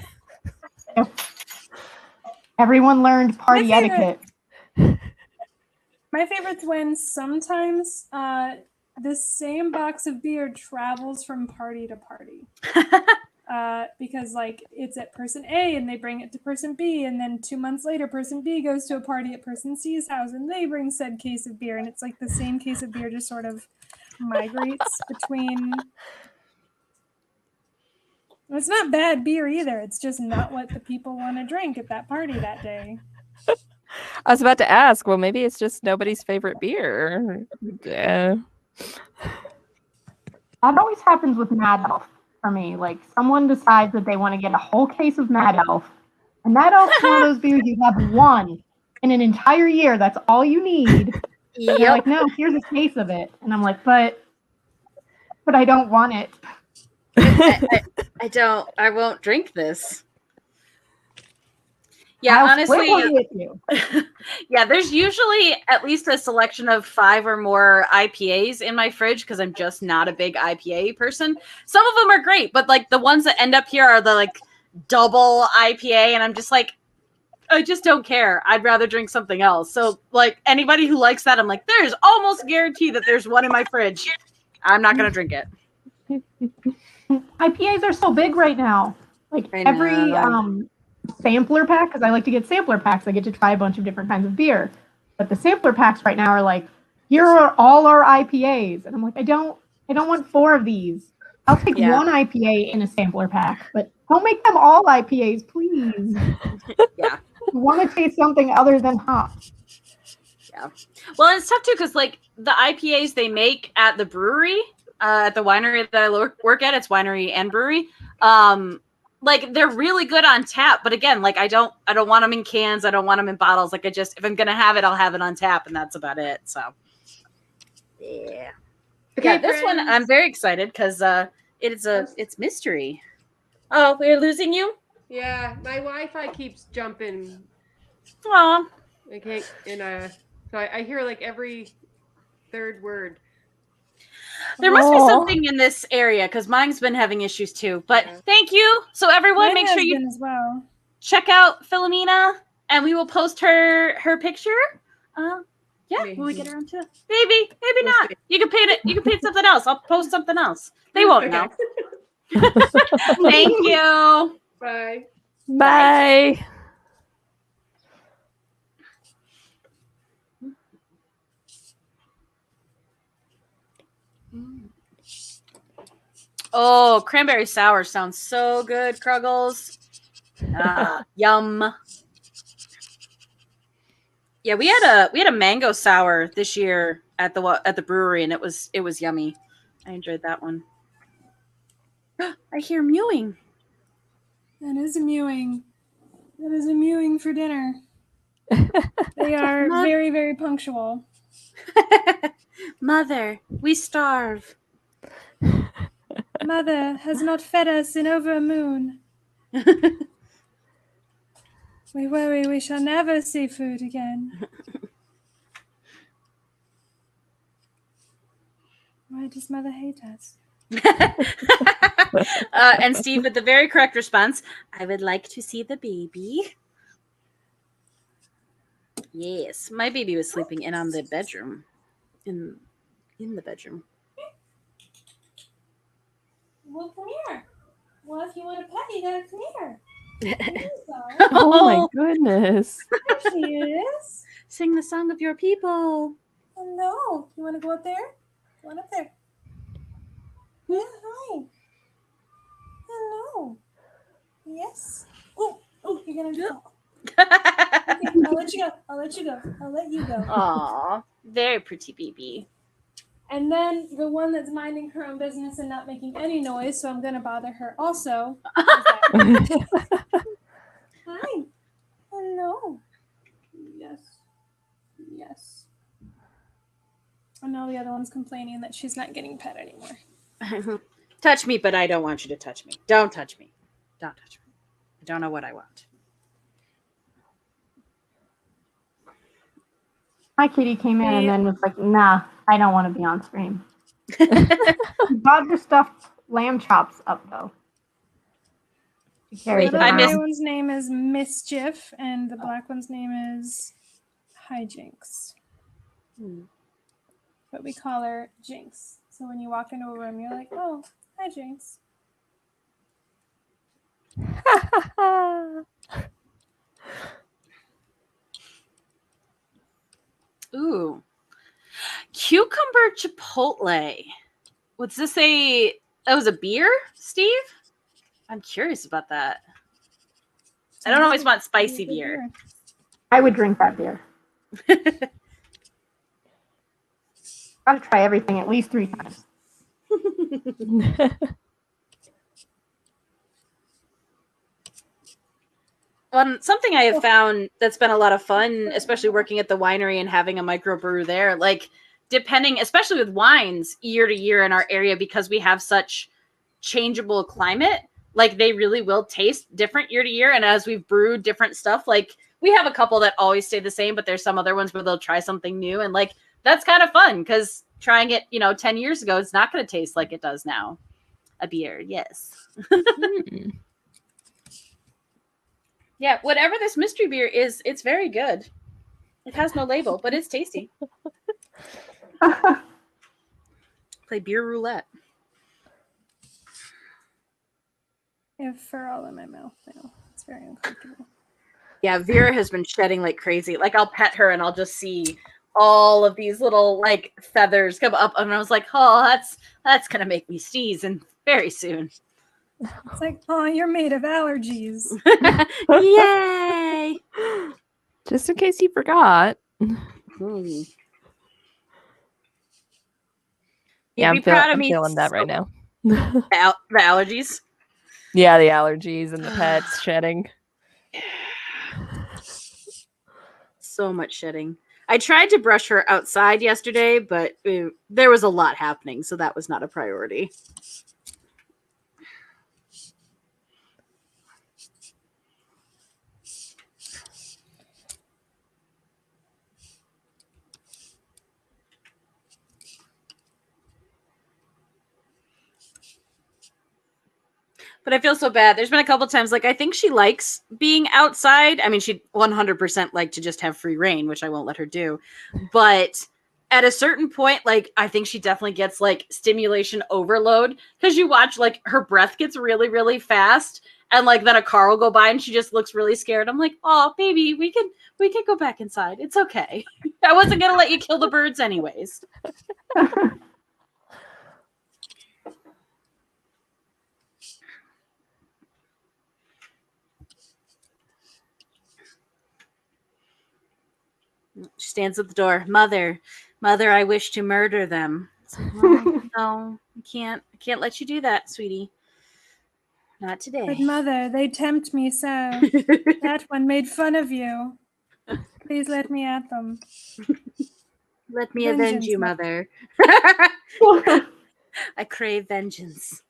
Everyone learned party My favorite- etiquette. My favorite's when sometimes the same box of beer travels from party to party. Because like it's at person A and they bring it to person B, and then 2 months later person B goes to a party at person C's house and they bring said case of beer, and it's like the same case of beer just sort of migrates between. It's not bad beer either, it's just not what the people want to drink at that party that day. I was about to ask, well, maybe it's just nobody's favorite beer. Yeah. That always happens with Mad Elf for me. Like, someone decides that they want to get a whole case of Mad Elf, and Mad Elf's one of those beers you have one in an entire year. That's all you need. And they're like, no, here's a case of it. And I'm like, but I don't want it. I won't drink this. Yeah, I'll honestly, split one with you. yeah, there's usually at least a selection of 5 or more IPAs in my fridge because I'm just not a big IPA person. Some of them are great, but like the ones that end up here are the like double IPA, and I'm just like, I just don't care. I'd rather drink something else. So like anybody who likes that, I'm like, there's almost guarantee that there's one in my fridge. I'm not gonna drink it. IPAs are so big right now. Like I every know. sampler pack, because I like to get sampler packs. I get to try a bunch of different kinds of beer. But the sampler packs right now are like, here are all our IPAs. And I'm like, I don't want 4 of these. I'll take one IPA in a sampler pack, but don't make them all IPAs, please. Yeah. I want to taste something other than hops. Yeah. Well, it's tough too because like the IPAs they make at the brewery, at the winery that I work at, it's winery and brewery. Like they're really good on tap, but again, like I don't want them in cans. I don't want them in bottles. Like if I'm gonna have it, I'll have it on tap, and that's about it. So yeah. Okay, yeah, this one I'm very excited because it's mystery. Oh, we're losing you? Yeah, my Wi-Fi keeps jumping. Aw. I can't, so I hear like every third word. There must be something in this area because mine's been having issues too. But thank you. So everyone, Mine make sure has you been as well. check out Philomena, and we will post her picture. Yeah, Maybe. when we get around to it. Maybe We'll not. see. You can paint it. You can paint something else. I'll post something else. They won't know. Thank you. Bye. Bye. Oh, cranberry sour sounds so good, Kruggles. Yum. Yeah, we had a mango sour this year at the brewery, and it was yummy. I enjoyed that one. I hear mewing. That is a mewing. That is a mewing for dinner. They are very, very punctual. Mother, we starve. Mother has not fed us in over a moon. We worry we shall never see food again. Why does Mother hate us? And Steve with the very correct response, I would like to see the baby. Yes, my baby was sleeping in on the bedroom. In the bedroom. Well, come here. Well, if you want a pet, you gotta come here. Oh my goodness. There she is. Sing the song of your people. Hello. You want to go up there? Go on up there. Yeah, hi. Hello. Yes. Oh, you're gonna go. Okay, I'll let you go. I'll let you go. Aw, very pretty baby. And then the one that's minding her own business and not making any noise, so I'm gonna bother her also. Hi. Hello. Yes. And now the other one's complaining that she's not getting pet anymore. Touch me, but I don't want you to touch me. Don't touch me. Don't touch me. I don't know what I want. My kitty came in and then was like, nah, I don't want to be on screen. Got your stuffed lamb chops up, though. She carries Wait, it The I around. missed. gray one's name is Mischief, and the black one's name is Hijinks. But we call her Jinx. So when you walk into a room, you're like, oh, hi, Jinx. Ooh. Cucumber Chipotle. What's this that was a beer, Steve? I'm curious about that. I don't always want spicy beer. I would drink that beer. Gotta try everything at least 3 times. Something I have found that's been a lot of fun, especially working at the winery and having a microbrew there, like depending, especially with wines year to year in our area, because we have such changeable climate, like they really will taste different year to year. And as we've brewed different stuff, like we have a couple that always stay the same, but there's some other ones where they'll try something new. And like, that's kind of fun because trying it, 10 years ago, it's not going to taste like it does now. A beer. Yes. Yeah, whatever this mystery beer is, it's very good. It has no label, but it's tasty. Play beer roulette. I have fur all in my mouth now. It's very uncomfortable. Yeah, Vera has been shedding like crazy. Like I'll pet her and I'll just see all of these little like feathers come up, and I was like, "Oh, that's gonna make me sneeze, and very soon." It's like, oh, you're made of allergies. Yay! Just in case you forgot. Yeah, I'm be proud of I'm me. feeling that right now. The allergies. Yeah, the allergies and the pets shedding. So much shedding. I tried to brush her outside yesterday, but there was a lot happening, so that was not a priority. But I feel so bad. There's been a couple times, like, I think she likes being outside. I mean, she'd 100% like to just have free reign, which I won't let her do. But at a certain point, like, I think she definitely gets, like, stimulation overload. Because you watch, like, her breath gets really, really fast. And, like, then a car will go by and she just looks really scared. I'm like, oh, baby, we can go back inside. It's okay. I wasn't going to let you kill the birds anyways. She stands at the door. Mother, I wish to murder them. Like, no, I can't let you do that, sweetie. Not today. But mother, they tempt me so. That one made fun of you. Please let me at them. Let me avenge Vengeance, you, mother. I crave vengeance.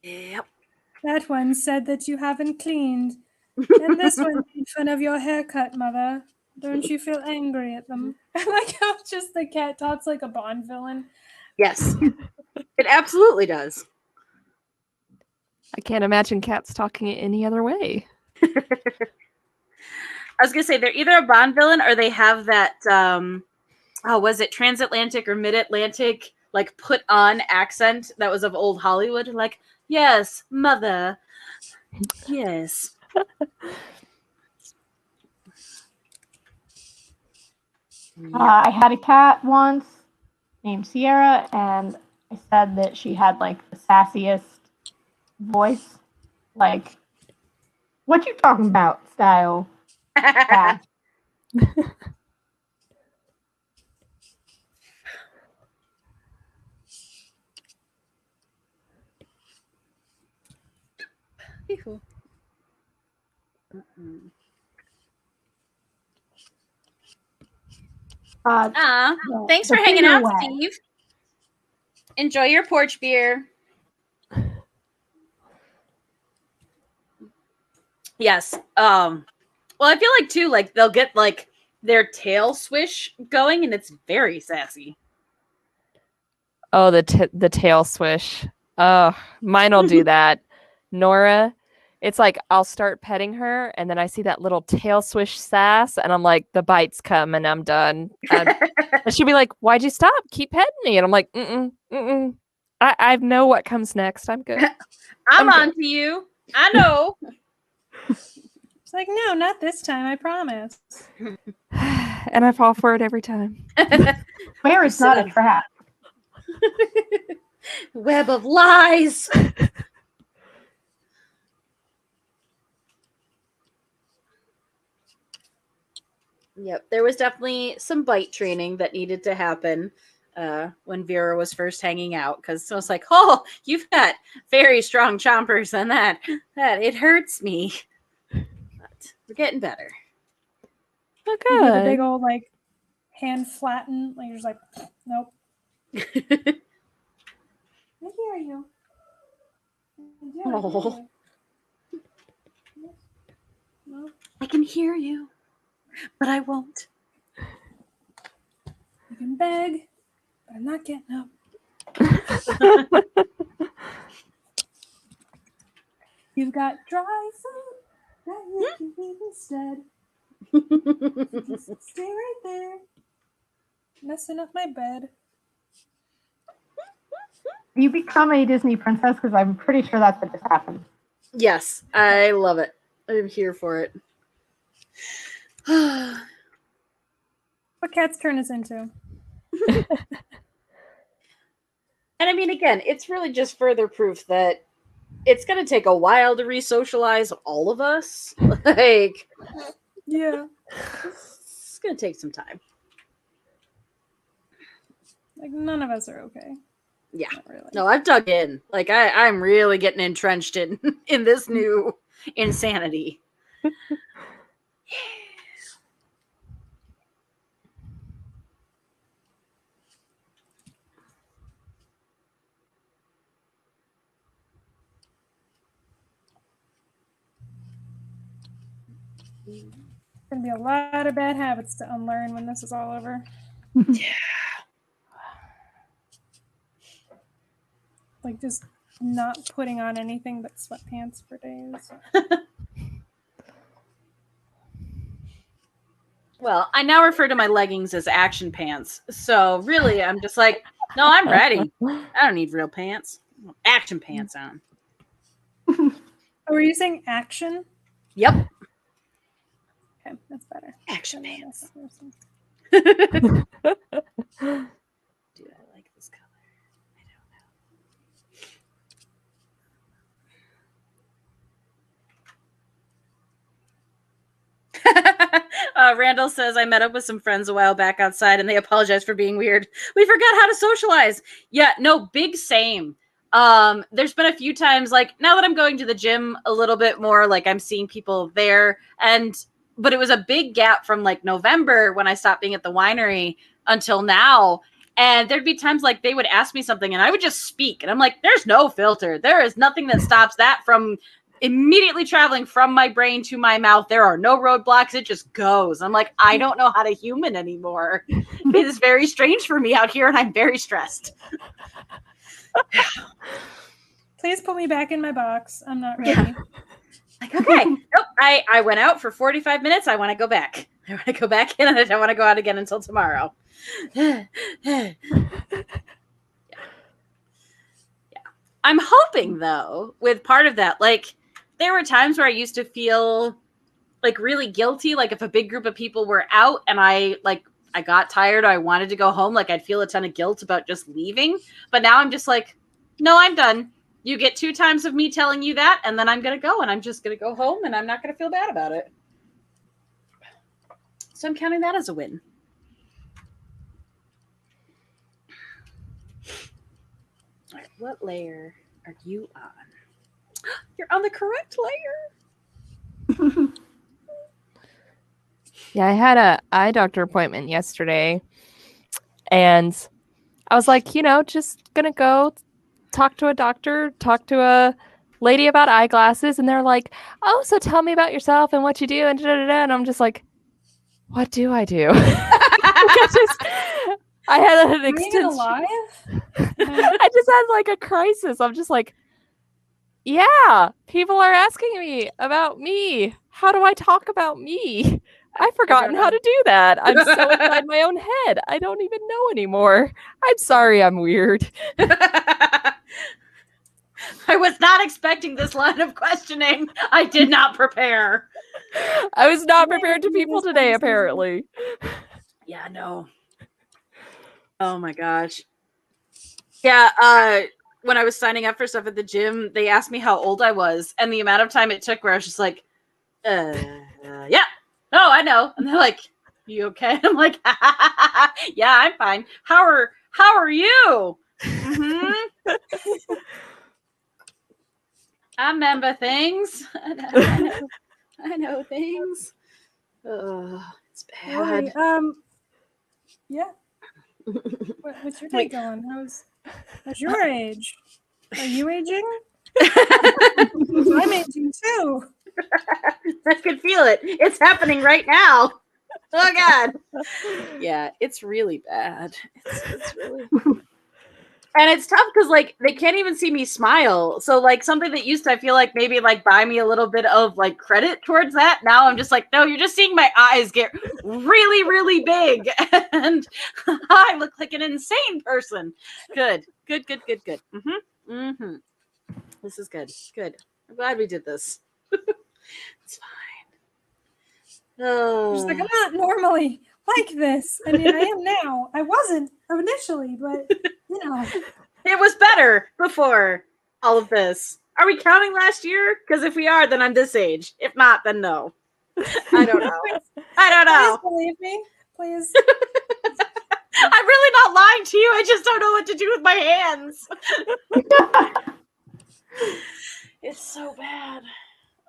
Yep. That one said that you haven't cleaned. And this one made fun of your haircut, mother. Don't you feel angry at them? I like how just the cat talks like a Bond villain. Yes. It absolutely does. I can't imagine cats talking any other way. I was gonna say they're either a Bond villain or they have that was it transatlantic or mid-Atlantic like put on accent that was of old Hollywood, like, yes, mother. Yes. I had a cat once named Sierra, and I said that she had like the sassiest voice, like, what you talking about style cat. Thanks for hanging bigger out, way. Steve. enjoy your porch beer. Yes. Well, I feel like too, like they'll get like their tail swish going, and it's very sassy. Oh, the tail swish. Oh, mine'll do that. Nora, it's like I'll start petting her, and then I see that little tail swish sass, and I'm like, the bite's come, and I'm done. And she'll be like, "Why'd you stop? Keep petting me." And I'm like, "Mm-mm. I know what comes next. I'm good." I'm good. on to you. I know. It's like, no, not this time. I promise. And I fall for it every time. Where is not a trap? Web of lies. Yep, there was definitely some bite training that needed to happen when Vera was first hanging out, because I was like, "Oh, you've got very strong chompers, and that it hurts me." But we're getting better. Oh, You do the big good. old like hand flatten, like you're just like, nope. I hear you. I do, I hear Oh. you. Nope. I can hear you, but I won't. You can beg, but I'm not getting up. You've got dry food that you can eat instead. Just stay right there, messing up my bed. You become a Disney princess because I'm pretty sure that's what just happened. Yes, I love it. I'm here for it. What Cat's turn is into? And I mean, again, it's really just further proof that it's going to take a while to re-socialize all of us. Like, Yeah. it's going to take some time. Like none of us are okay. Yeah. Not really. No, I've dug in. Like, I'm really getting entrenched in this new insanity. There's gonna be a lot of bad habits to unlearn when this is all over. Yeah. Like just not putting on anything but sweatpants for days. Well, I now refer to my leggings as action pants. So really, I'm just like, no, I'm ready. I don't need real pants. Action pants on. Oh, were you saying action? Yep. Okay, that's better. Action pants. Dude, Dude, I like this color. I don't know. Randall says, I met up with some friends a while back outside and they apologized for being weird. We forgot how to socialize. Yeah, no, big same. There's been a few times, like, now that I'm going to the gym a little bit more, like, I'm seeing people there, but it was a big gap from, like, November when I stopped being at the winery until now, and there'd be times, like, they would ask me something, and I would just speak, and I'm like, there's no filter. There is nothing that stops that from immediately traveling from my brain to my mouth. There are no roadblocks. It just goes. I'm like, I don't know how to human anymore. It is very strange for me out here, and I'm very stressed. please put me back in my box. I'm not ready. Yeah. Like, okay, nope. I went out for 45 minutes. I want to go back. I want to go back in, and I don't want to go out again until tomorrow. Yeah. I'm hoping, though, with part of that, like, there were times where I used to feel like really guilty, like if a big group of people were out and I got tired or I wanted to go home, like I'd feel a ton of guilt about just leaving. But now I'm just like, no, I'm done. You get 2 times of me telling you that, and then I'm going to go, and I'm just going to go home, and I'm not going to feel bad about it. So I'm counting that as a win. All right, what layer are you on? You're on the correct layer. Yeah, I had a eye doctor appointment yesterday, and I was like, just gonna go talk to a doctor, talk to a lady about eyeglasses, and they're like, "Oh, so tell me about yourself and what you do," and and I'm just like, "What do I do?" I had an Are you even alive? I just had like a crisis. I'm just like, yeah, people are asking me about me. How do I talk about me? I've forgotten how to do that. I'm so inside my own head. I don't even know anymore. I'm sorry I'm weird. I was not expecting this line of questioning. I did not prepare. I was not prepared to people today, apparently. Yeah, no. Oh my gosh. Yeah, when I was signing up for stuff at the gym, they asked me how old I was, and the amount of time it took where I was just like, yeah, no, I know. And they're like, you okay? I'm like, yeah, I'm fine. How are you? Mm-hmm. I remember things. I know things. Oh, it's bad. Roy, yeah. What's your day going? How's your age? Are you aging? I'm aging too. I can feel it. It's happening right now. Oh God. Yeah, it's really bad. It's really and it's tough because like they can't even see me smile. So like something that used to I feel like maybe like buy me a little bit of like credit towards that. Now I'm just like, no, you're just seeing my eyes get really, really big. And I look like an insane person. Good. Mm-hmm. Mm-hmm. This is good. Good. I'm glad we did this. It's fine. Oh. She's like, I'm not normally like this. I mean, I am now. I wasn't initially, but It was better before all of this. Are we counting last year? Because if we are, then I'm this age. If not, then no. I don't know. I don't know. Please believe me. Please. I'm really not lying to you. I just don't know what to do with my hands. It's so bad.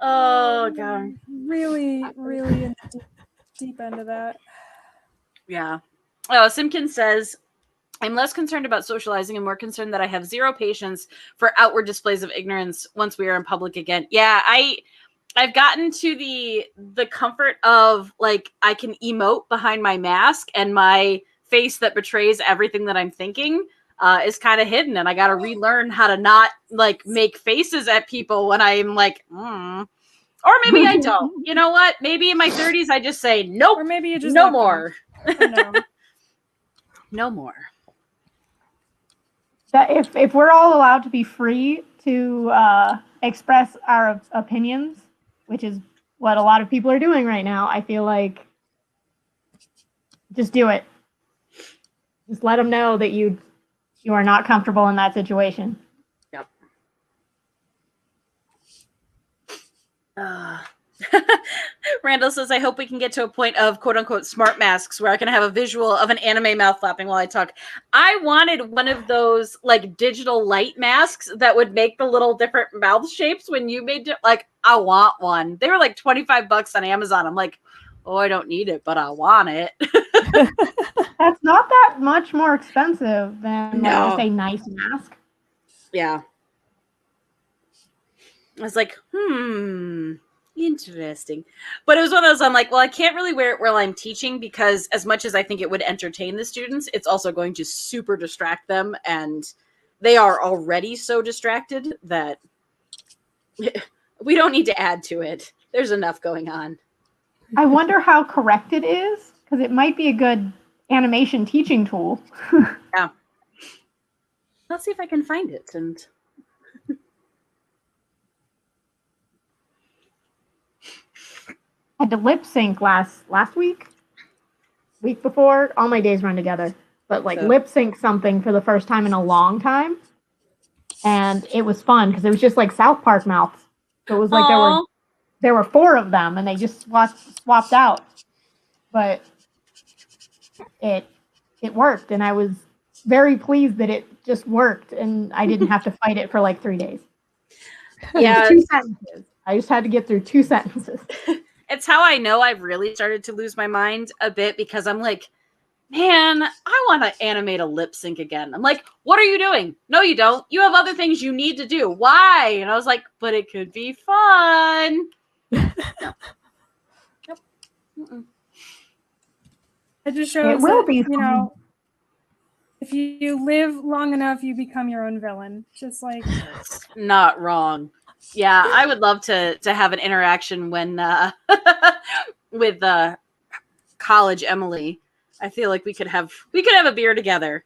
Oh, God. Really, really in the deep end of that. Yeah. Oh, Simpkins says, I'm less concerned about socializing and more concerned that I have zero patience for outward displays of ignorance once we are in public again. Yeah, I've gotten to the comfort of like I can emote behind my mask and my face that betrays everything that I'm thinking is kind of hidden, and I got to relearn how to not like make faces at people when I'm like, or maybe I don't. You know what? Maybe in my 30s I just say nope. Or maybe you just no more. No. No more. That if we're all allowed to be free to express our opinions, which is what a lot of people are doing right now, I feel like just do it. Just let them know that you are not comfortable in that situation. Yep. Randall says, I hope we can get to a point of quote unquote smart masks where I can have a visual of an anime mouth flapping while I talk. I wanted one of those like digital light masks that would make the little different mouth shapes when you made it. Like, I want one. They were like $25 on Amazon. I'm like, oh, I don't need it, but I want it. That's not that much more expensive than like, just a nice mask. Yeah. I was like, interesting. But it was one of those, I'm like, well, I can't really wear it while I'm teaching because as much as I think it would entertain the students, it's also going to super distract them. And they are already so distracted that we don't need to add to it. There's enough going on. I wonder how correct it is because it might be a good animation teaching tool. Yeah. Let's see if I can find it. And I had to lip sync last week before. All my days run together, but like lip sync something for the first time in a long time, and it was fun because it was just like South Park mouths. So it was like there were 4 of them, and they just swapped out, but it worked, and I was very pleased that it just worked, and I didn't have to fight it for like 3 days. Yeah, 2 sentences. I just had to get through 2 sentences. It's how I know I've really started to lose my mind a bit because I'm like, man, I want to animate a lip sync again. I'm like, what are you doing? No, you don't. You have other things you need to do. Why? And I was like, but it could be fun. No. Nope. Mm-mm. It just It shows will that, be you fun. know, if you live long enough, you become your own villain. Just like Not wrong. Yeah, I would love to have an interaction when with college Emily. I feel like we could have a beer together.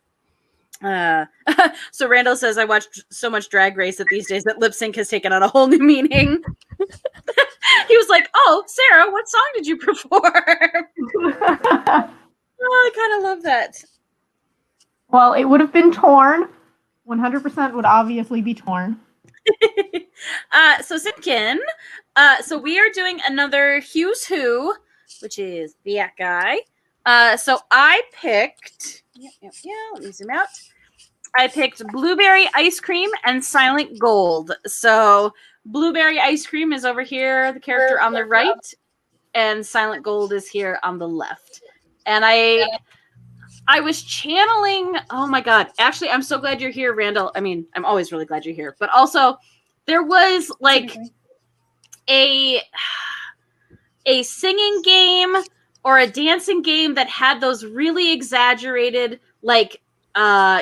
So Randall says I watched so much Drag Race that these days that lip sync has taken on a whole new meaning. He was like, "Oh, Sarah, what song did you perform?" Oh, I kind of love that. Well, it would have been torn. 100% would obviously be torn. So Simkin, so we are doing another Hues Who, which is that guy. So I picked, let me zoom out. I picked Blueberry Ice Cream and Silent Gold. So Blueberry Ice Cream is over here, the character on the right, and Silent Gold is here on the left. And I was channeling, oh my God. Actually, I'm so glad you're here, Randall. I mean, I'm always really glad you're here. But also, there was like a singing game or a dancing game that had those really exaggerated, like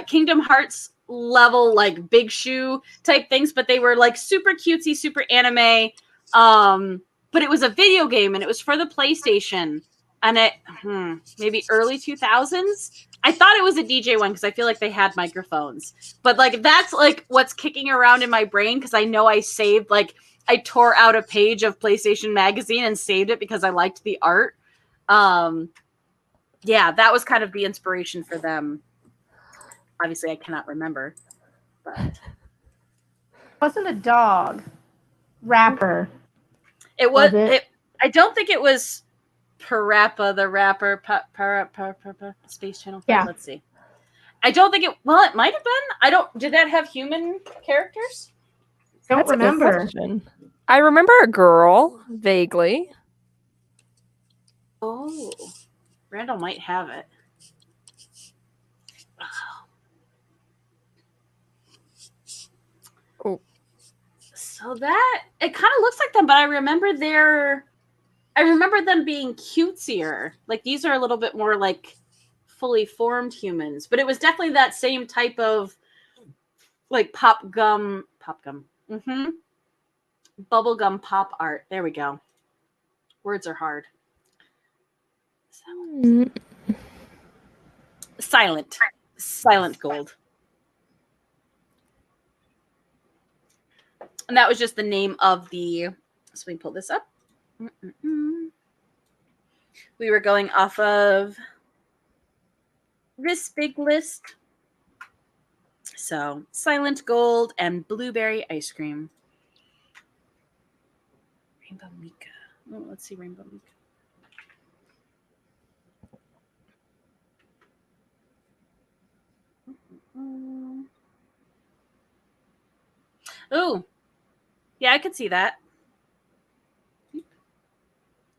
Kingdom Hearts level, like Big Shoe type things, but they were like super cutesy, super anime. But it was a video game and it was for the PlayStation. And it maybe early 2000s. I thought it was a DJ one because I feel like they had microphones. But like that's like what's kicking around in my brain because I know I saved, like I tore out a page of PlayStation Magazine and saved it because I liked the art. Yeah, that was kind of the inspiration for them. Obviously, I cannot remember. But It wasn't a dog. Rapper. it was. Was it? I don't think it was Parappa the Rapper. Space Channel. Yeah. Let's see. I don't think it. Well, it might have been. I don't. Did that have human characters? Don't That's a good remember. question. I remember a girl vaguely. Oh, Randall might have it. Oh. So that it kind of looks like them, but I remember them being cutesier. Like these are a little bit more like fully formed humans, but it was definitely that same type of like pop gum, bubblegum pop art. There we go. Words are hard. Silent Gold. And that was just the name of the, so we pull this up. We were going off of this big list. So Silent Gold and Blueberry Ice Cream. Rainbow Mika. Oh, let's see Rainbow Mika. Oh, yeah, I could see that.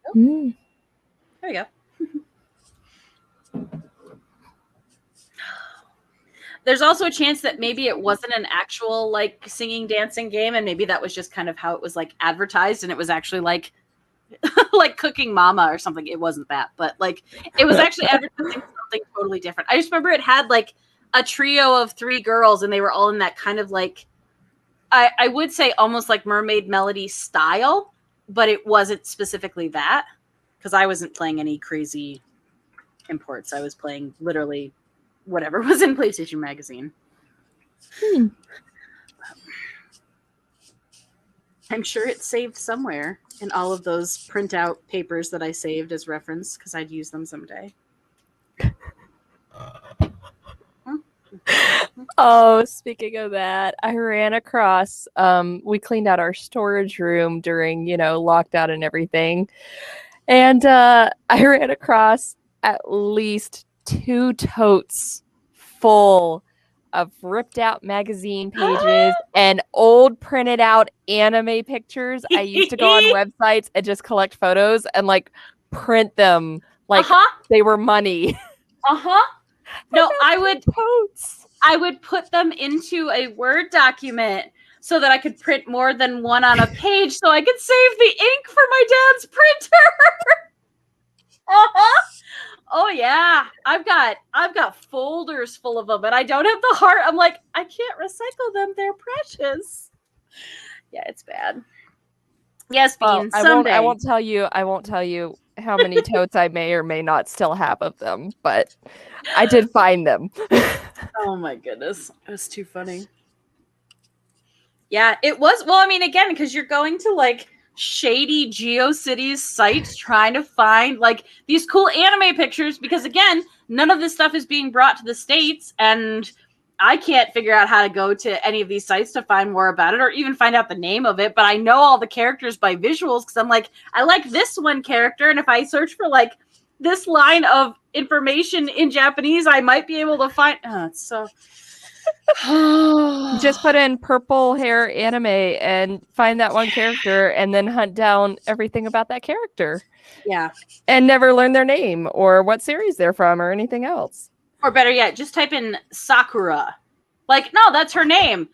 Oh, there we go. There's also a chance that maybe it wasn't an actual like singing dancing game, and maybe that was just kind of how it was like advertised, and it was actually like like Cooking Mama or something. It wasn't that, but like it was actually advertising something totally different. I just remember it had like a trio of 3 girls, and they were all in that kind of like I would say almost like Mermaid Melody style, but it wasn't specifically that because I wasn't playing any crazy imports. I was playing literally whatever was in PlayStation Magazine. I'm sure it's saved somewhere in all of those printout papers that I saved as reference because I'd use them someday. Oh, speaking of that, I ran across, we cleaned out our storage room during, lockdown and everything. And I ran across at least 2 totes full of ripped out magazine pages and old printed out anime pictures. I used to go on websites and just collect photos and like print them like they were money. No, I Totes. would put them into a Word document so that I could print more than one on a page so I could save the ink for my dad's printer. Oh yeah, I've got folders full of them, and I don't have the heart. I'm like, I can't recycle them; they're precious. Yeah, it's bad. Yes, Well, Bean. I Someday. won't tell you how many totes I may or may not still have of them, but I did find them. Oh my goodness, it was too funny. Yeah, it was. Well, I mean, again, because you're going to like shady GeoCities sites trying to find like these cool anime pictures because again, none of this stuff is being brought to the States and I can't figure out how to go to any of these sites to find more about it or even find out the name of it, but I know all the characters by visuals because I'm like, I like this one character and if I search for like this line of information in Japanese, I might be able to find it's so Just put in purple hair anime and find that one character and then hunt down everything about that character. Yeah. And never learn their name or what series they're from or anything else. Or better yet, just type in Sakura. Like, no, that's her name.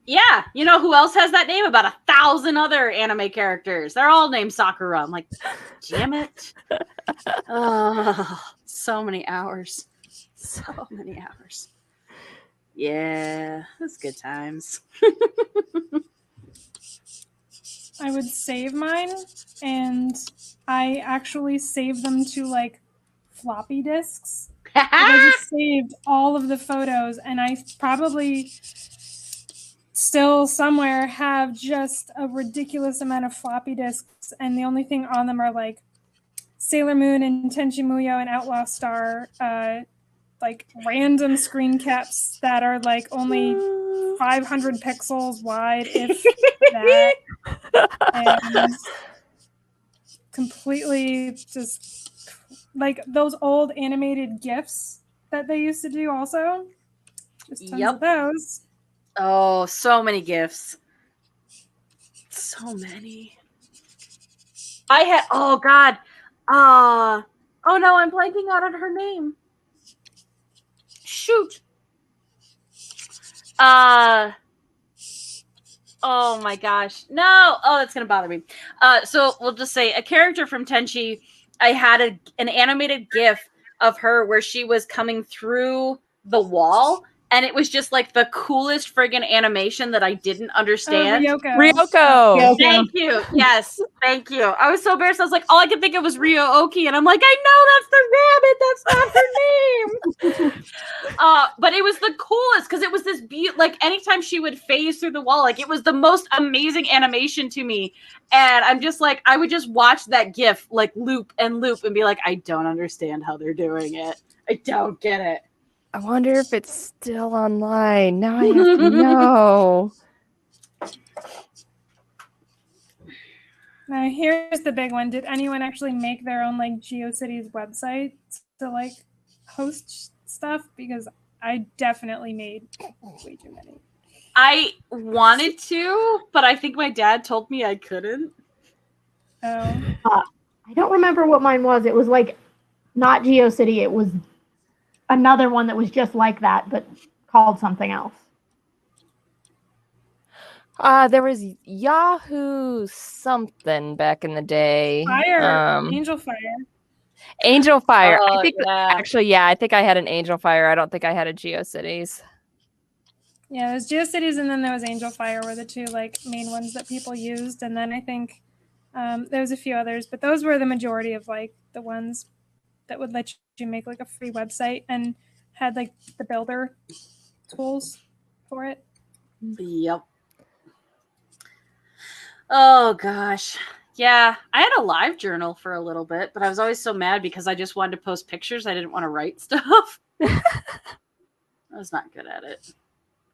Yeah, you know who else has that name? About 1,000 other anime characters. They're all named Sakura. I'm like, damn it. Oh, so many hours. So many hours. Yeah, that's good times. I would save mine, and I actually save them to like floppy disks. Like, I just saved all of the photos, and I probably still somewhere have just a ridiculous amount of floppy disks, and the only thing on them are like Sailor Moon and Tenchi Muyo and Outlaw Star, like random screen caps that are like only 500 pixels wide, if that, and completely just like those old animated GIFs that they used to do also. Just tons of those. Oh, so many gifts. So many. I had, oh God. Oh no, I'm blanking out on her name. Shoot. Oh my gosh. No. Oh, that's going to bother me. So we'll just say a character from Tenchi. I had an animated GIF of her where she was coming through the wall. And it was just like the coolest friggin' animation that I didn't understand. Ryoko. Thank you. Yes, thank you. I was so embarrassed. I was like, all I could think of was Ryo-Oki, and I'm like, I know that's the rabbit. That's not her name. But it was the coolest because it was this like anytime she would phase through the wall, like it was the most amazing animation to me. And I'm just like, I would just watch that GIF like loop and be like, I don't understand how they're doing it. I don't get it. I wonder if it's still online. Now I have to know. Now here's the big one. Did anyone actually make their own like GeoCities website to like host stuff? Because I definitely made way too many. I wanted to, but I think my dad told me I couldn't. Oh. I don't remember what mine was. It was like not GeoCity. It was another one that was just like that, but called something else. There was Yahoo something back in the day. Angel Fire. Angel Fire. Oh, I think I think I had an Angel Fire. I don't think I had a GeoCities. Yeah, there's GeoCities and then there was Angel Fire were the two like main ones that people used, and then I think there was a few others, but those were the majority of like the ones that would let you make like a free website and had like the builder tools for it. Yep. Oh gosh. Yeah, I had a live journal for a little bit, but I was always so mad because I just wanted to post pictures. I didn't want to write stuff. I was not good at it.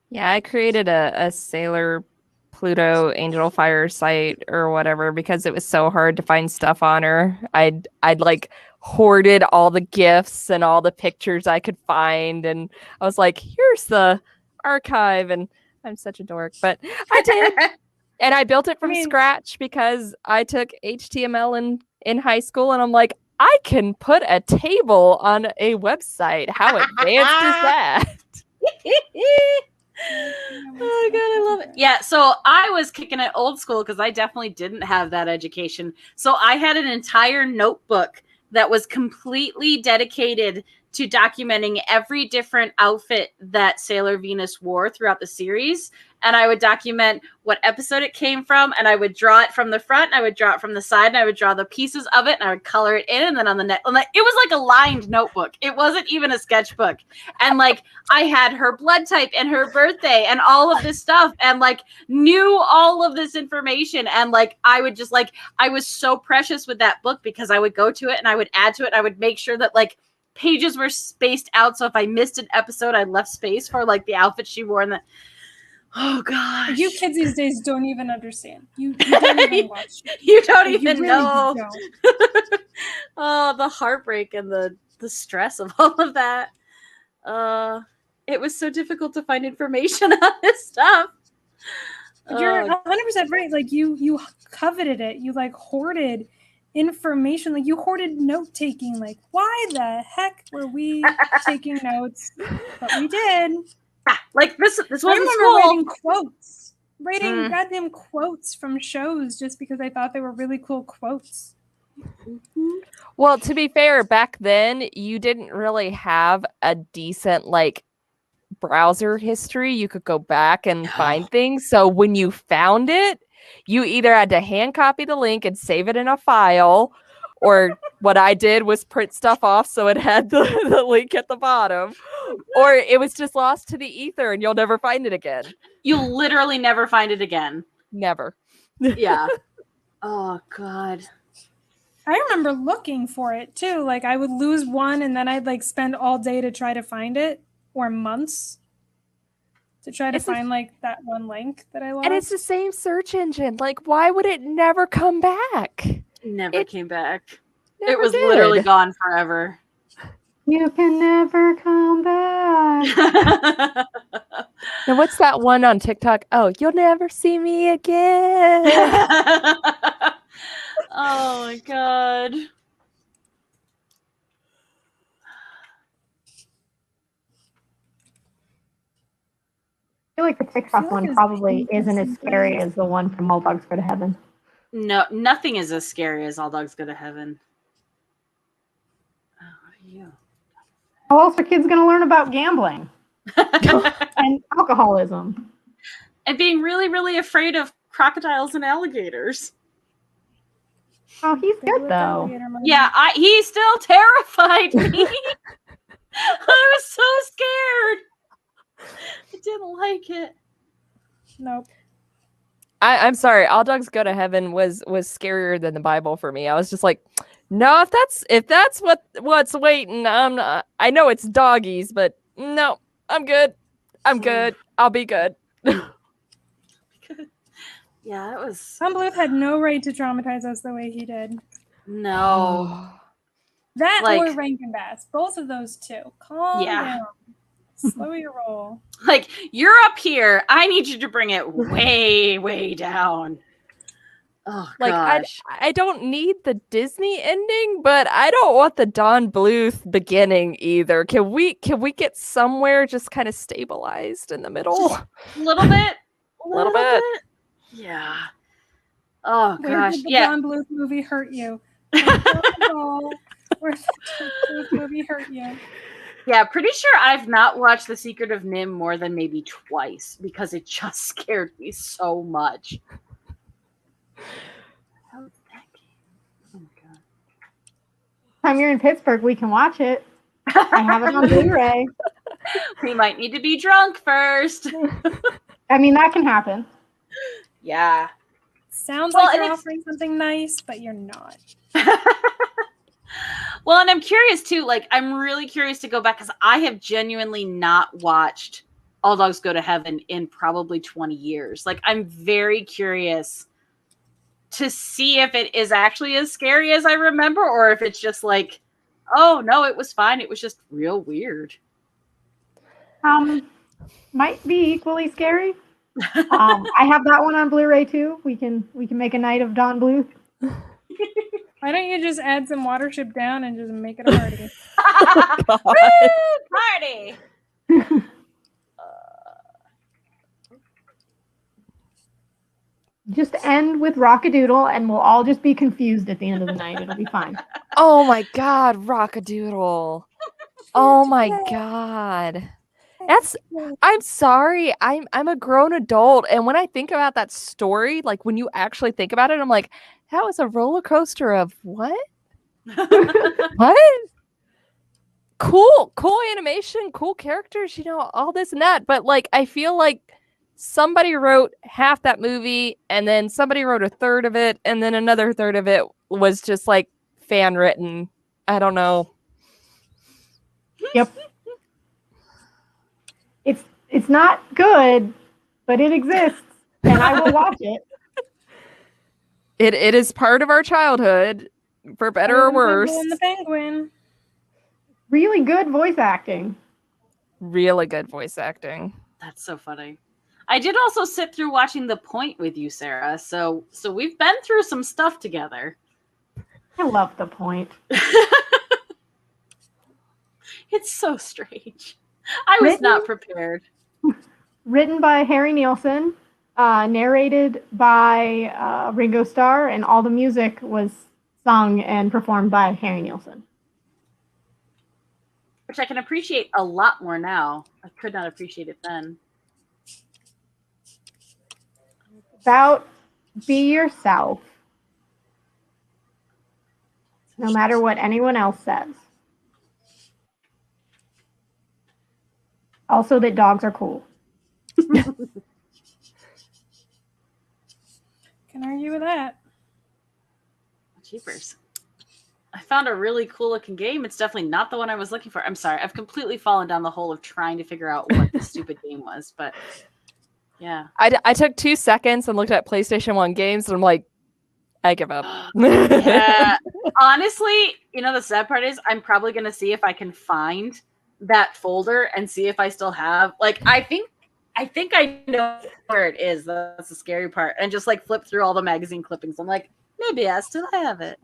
Yeah, I created a Sailor Pluto Angel Fire site or whatever because it was so hard to find stuff on her. I'd like hoarded all the GIFs and all the pictures I could find, and I was like, here's the archive, and I'm such a dork, but I did. And I built it from scratch because I took HTML in high school, and I'm like, I can put a table on a website. How advanced is that? Oh god, I love it. Yeah, so I was kicking it old school because I definitely didn't have that education. So I had an entire notebook that was completely dedicated to documenting every different outfit that Sailor Venus wore throughout the series. And I would document what episode it came from, and I would draw it from the front, and I would draw it from the side, and I would draw the pieces of it, and I would color it in, and then on the net, it was like a lined notebook. It wasn't even a sketchbook. And like I had her blood type and her birthday and all of this stuff, and like knew all of this information. And like I would just like, I was so precious with that book because I would go to it and I would add to it. And I would make sure that like pages were spaced out, so if I missed an episode, I left space for like the outfit she wore. And the oh gosh, You kids these days don't even understand. You don't even watch. you don't Like, you even really know. don't. Oh, the heartbreak and the stress of all of that. It was so difficult to find information on this stuff. But you're 100% right. Like you coveted it. You like hoarded information. Like you hoarded note taking. Like why the heck were we taking notes? But we did. Like this I wasn't remember school. writing quotes. Writing Mm. goddamn quotes from shows just because I thought they were really cool quotes. Well, to be fair, back then you didn't really have a decent like browser history. You could go back and find things. So when you found it, you either had to hand copy the link and save it in a file, or what I did was print stuff off so it had the link at the bottom, or it was just lost to the ether and you'll never find it again. You'll literally never find it again. Never. Yeah. Oh god. I remember looking for it too. Like I would lose one and then I'd like spend all day to try to find it, or months to try to find like that one link that I lost. And it's the same search engine. Like, why would it never come back? Never came back. It Never was did. literally gone forever. You can never come back. Now, what's that one on TikTok? Oh, you'll never see me again. Oh my god. I feel like the TikTok one probably isn't as scary as the one from All Dogs Go to Heaven. No, nothing is as scary as All Dogs Go to Heaven. Oh, what are you? How else are kids going to learn about gambling and alcoholism? And being really, really afraid of crocodiles and alligators. Oh, he's good though. Yeah, he still terrified me. I was so scared. I didn't like it. Nope. I'm sorry. All Dogs Go to Heaven was scarier than the Bible for me. I was just like, no, if that's what's waiting, I'm not. I know it's doggies, but no, I'm good. I'm good. I'll be good. Yeah, it was Tom Bluth had no right to traumatize us the way he did. no. That Like- or Rankin Bass. Both of those two. Calm Yeah. down. Slow your roll. Like, you're up here. I need you to bring it way, way down. Oh Like gosh. I don't need the Disney ending, but I don't want the Don Bluth beginning either. Can we get somewhere just kind of stabilized in the middle? A little bit. Little bit. Yeah. Oh Where gosh. did the Yeah. Don Bluth movie hurt you? Where did the Don Bluth movie hurt you? Yeah, pretty sure I've not watched The Secret of Nim more than maybe twice because it just scared me so much. How is that game? Oh my god. Time you're in Pittsburgh, we can watch it. I have it on Blu-ray. We might need to be drunk first. I mean, that can happen. Yeah. Sounds Well, like and you're it's- offering something nice, but you're not. Well, and I'm curious too. Like, I'm really curious to go back because I have genuinely not watched All Dogs Go to Heaven in probably 20 years. Like, I'm very curious to see if it is actually as scary as I remember, or if it's just like, oh no, it was fine. It was just real weird. Might be equally scary. I have that one on Blu-ray too. We can make a night of Don Bluth. Why don't you just add some Watership Down and just make it a party? God. Woo! Party. Just end with Rockadoodle, and we'll all just be confused at the end of the night. It'll be fine. Oh my God, Rockadoodle. Oh my God. I'm sorry. I'm a grown adult, and when I think about that story, like when you actually think about it, I'm like, that was a roller coaster of what? What? Cool animation, cool characters, all this and that. But like I feel like somebody wrote half that movie and then somebody wrote a third of it, and then another third of it was just like fan written. I don't know. Yep. It's not good, but it exists, and I will watch it. It is part of our childhood, for better or worse. And the Penguin. Really good voice acting. Really good voice acting. That's so funny. I did also sit through watching The Point with you, Sarah. So we've been through some stuff together. I love The Point. It's so strange. I was not prepared. Written by Harry Nielsen, narrated by Ringo Starr, and all the music was sung and performed by Harry Nielsen. Which I can appreciate a lot more now. I could not appreciate it then. About be yourself, no matter what anyone else says. Also that dogs are cool. Can argue with that. Jeepers. I found a really cool looking game. It's definitely not the one I was looking for. I'm sorry. I've completely fallen down the hole of trying to figure out what this stupid game was, but yeah. I took 2 seconds and looked at PlayStation 1 games, and I'm like, I give up. Yeah. Honestly, the sad part is I'm probably going to see if I can find that folder and see if I still have, I think I know where it is. That's the scary part. And just flip through all the magazine clippings. I'm like, maybe I still have it.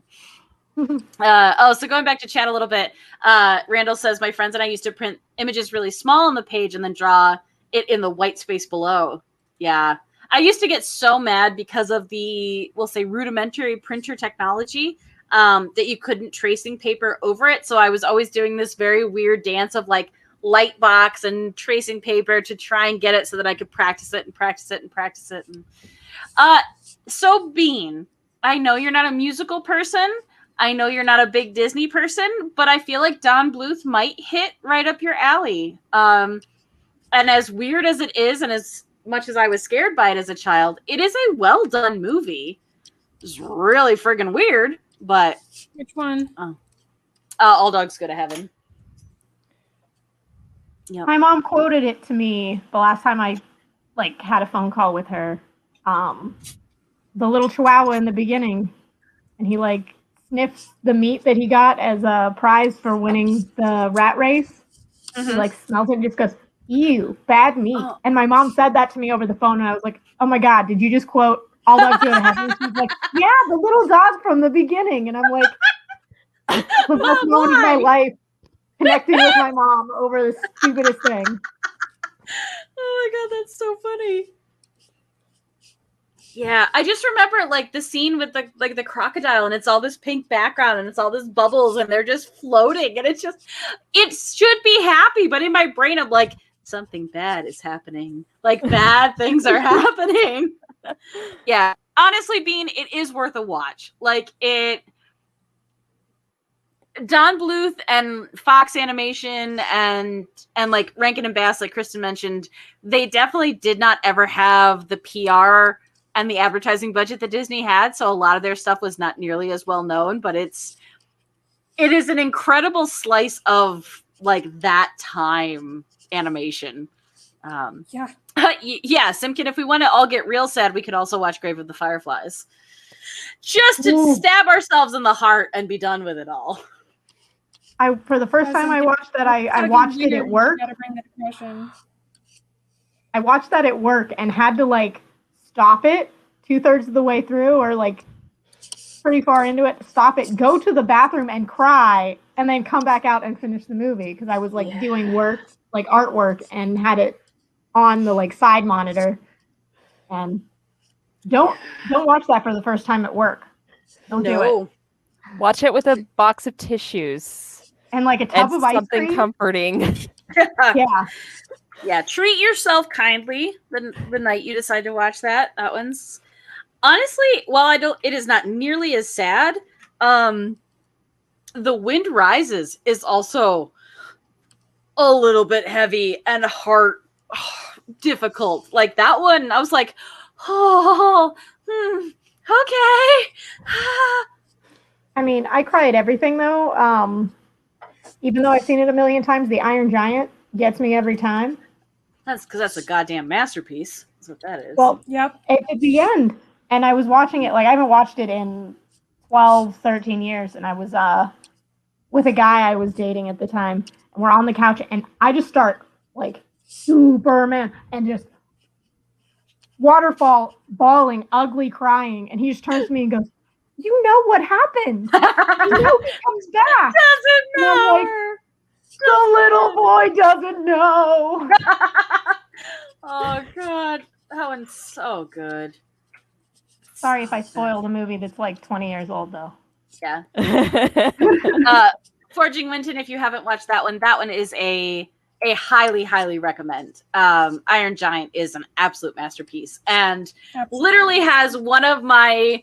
So going back to chat a little bit, Randall says, my friends and I used to print images really small on the page and then draw it in the white space below. Yeah. I used to get so mad because of the, we'll say, rudimentary printer technology that you couldn't tracing paper over it. So I was always doing this very weird dance of light box and tracing paper to try and get it so that I could practice it and practice it and practice it. And, so Bean, I know you're not a musical person. I know you're not a big Disney person, but I feel like Don Bluth might hit right up your alley. And as weird as it is, and as much as I was scared by it as a child, it is a well done movie. It's really friggin' weird, but Which one? All Dogs Go to Heaven. Yep. My mom quoted it to me the last time I had a phone call with her. The little chihuahua in the beginning, and he sniffs the meat that he got as a prize for winning the rat race. Mm-hmm. He smells it and just goes, ew, bad meat. Oh. And my mom said that to me over the phone, and I was like, oh my God, did you just quote All Dogs Go to Heaven? She's like, yeah, the little dog from the beginning. And I'm like, the best moment of my life, connecting with my mom over the stupidest thing. Oh my God, that's so funny. Yeah, I just remember the scene with the crocodile, and it's all this pink background and it's all this bubbles and they're just floating, and it should be happy, but in my brain I'm like, something bad is happening. Bad things are happening. Yeah. Honestly, Bean, it is worth a watch. Don Bluth and Fox Animation and Rankin and Bass, like Kristen mentioned, they definitely did not ever have the PR and the advertising budget that Disney had, so a lot of their stuff was not nearly as well known, but it is an incredible slice of that time animation. Yeah. Yeah, Simkin, if we want to all get real sad, we could also watch Grave of the Fireflies. Just to stab ourselves in the heart and be done with it all. For the first time I watched that, I watched it at work. I watched that at work and had to stop it 2/3 of the way through, or pretty far into it, stop it, go to the bathroom and cry, and then come back out and finish the movie because I was like doing work, like artwork, and had it on the like side monitor. And don't watch that for the first time at work. Don't do it. Watch it with a box of tissues And like a and tub of ice something cream. comforting. Yeah. Yeah, treat yourself kindly the night you decide to watch that. That one's honestly, while it is not nearly as sad. The Wind Rises is also a little bit heavy and difficult. Like that one, I was like, oh, okay. I mean, I cry at everything though. Even though I've seen it a million times, the Iron Giant gets me every time. That's because that's a goddamn masterpiece. That's what that is. Well, Yep. at the end, and I was watching it, like I haven't watched it in 12, 13 years, and I was with a guy I was dating at the time, and we're on the couch, and I just start like Superman, and just waterfall, bawling, ugly crying, and he just turns to me and goes, "You know what happened? You know he comes back." Doesn't And I'm know. like, the little boy doesn't know. Oh god, that one's so good. Sorry if I spoiled a movie that's like 20 years old, though. Yeah. Forging Winton, if you haven't watched that one is a highly recommend. Iron Giant is an absolute masterpiece and literally has one of my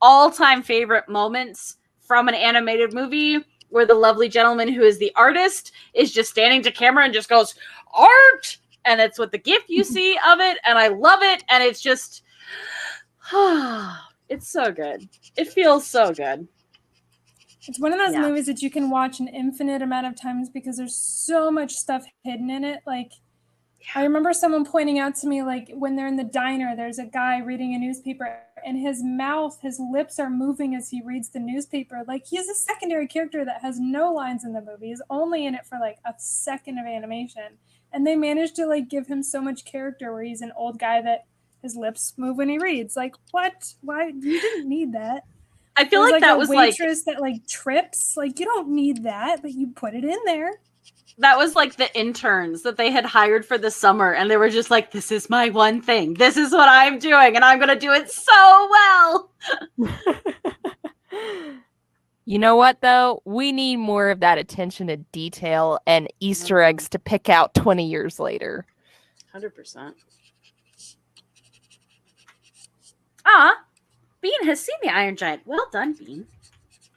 all-time favorite moments from an animated movie where the lovely gentleman who is the artist is just standing to camera and just goes, art! And it's with the gif you see of it, and I love it, and it's just it's so good. It feels so good. It's one of those movies that you can watch an infinite amount of times because there's so much stuff hidden in it. Like, I remember someone pointing out to me, like, when they're in the diner, there's a guy reading a newspaper, and his lips are moving as he reads the newspaper. Like, he's a secondary character that has no lines in the movie. He's only in it for, like, a second of animation. And they managed to, like, give him so much character where he's an old guy that his lips move when he reads. Like, what? Why? You didn't need that. I feel like that was like waitress that like trips. Like, you don't need that, but you put it in there. That was like the interns that they had hired for the summer, and they were just like, "This is my one thing. This is what I'm doing, and I'm gonna do it so well." You know what though? We need more of that attention to detail and Easter eggs to pick out 20 years later. 100%. Bean has seen the Iron Giant. Well done, Bean.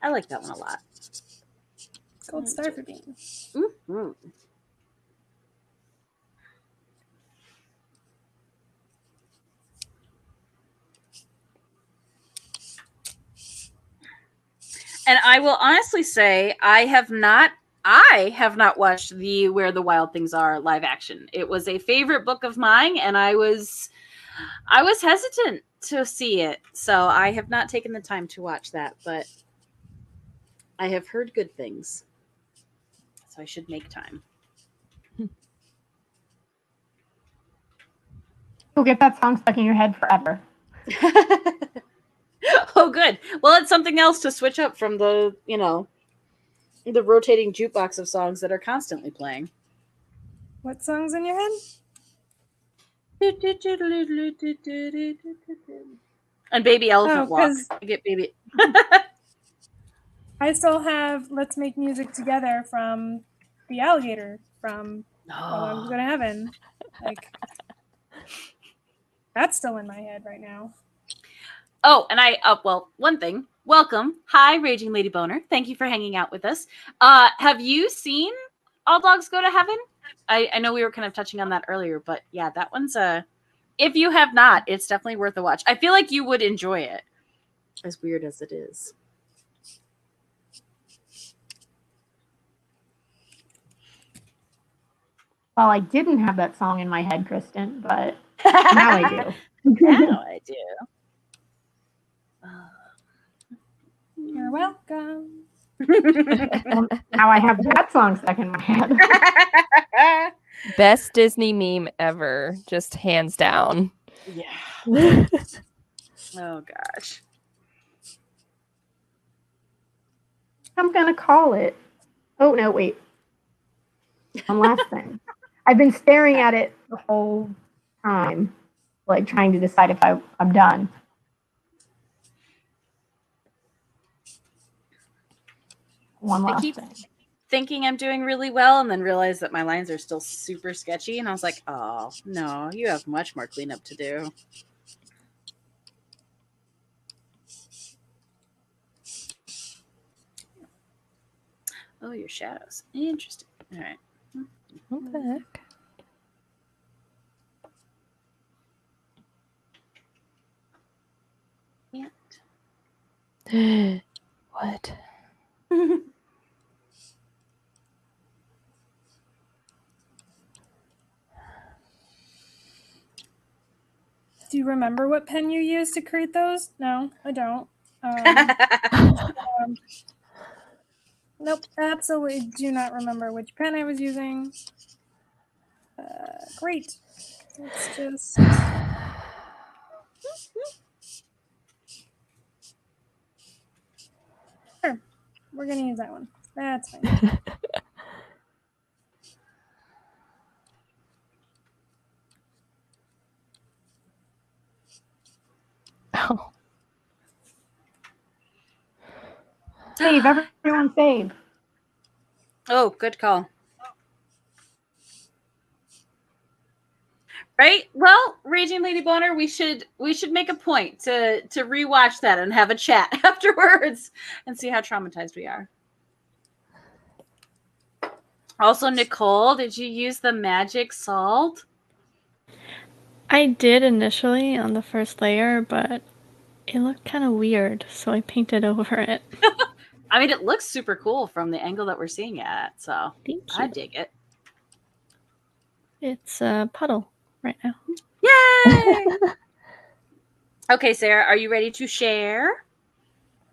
I like that one a lot. Gold star for Bean. Mm-hmm. And I will honestly say I have not watched the Where the Wild Things Are live action. It was a favorite book of mine, and I was hesitant to see it, so I have not taken the time to watch that, but I have heard good things, so I should make time. You'll get that song stuck in your head forever. Oh, good. Well, it's something else to switch up from the rotating jukebox of songs that are constantly playing. What song's in your head? And Baby Elephant Walk. because I get Baby. I still have Let's Make Music Together from The Alligator from While I Was Going to Heaven. Like, that's still in my head right now. Oh, and one thing. Welcome. Hi, Raging Lady Boner. Thank you for hanging out with us. Have you seen All Dogs Go to Heaven? I know we were kind of touching on that earlier, but yeah, that one's if you have not, it's definitely worth a watch. I feel like you would enjoy it, as weird as it is. Well, I didn't have that song in my head, Kristen, but now I do. Now I do. You're welcome. Now I have that song stuck in my head. Best Disney meme ever, just hands down. Yeah. Oh gosh. I'm gonna call it. Oh no, wait. One last thing. I've been staring at it the whole time, like trying to decide if I'm done. One I last keep thing. thinking I'm doing really well and then realize that my lines are still super sketchy. And I was like, oh, no, you have much more cleanup to do. Oh, your shadows. Interesting. All right. What the heck? What? Do you remember what pen you used to create those? No, I don't. Nope, absolutely do not remember which pen I was using. Great. Let's just. Sure, we're gonna use that one. That's fine. Oh. Save, everyone save. Oh, good call. Right? Well, Raging Lady Boner, we should make a point to rewatch that and have a chat afterwards and see how traumatized we are. Also, Nicole, did you use the magic salt? I did initially on the first layer, but it looked kind of weird, so I painted over it. I mean, it looks super cool from the angle that we're seeing it at, so Thank I you. dig it. It's a puddle right now. Yay! Okay, Sarah, are you ready to share?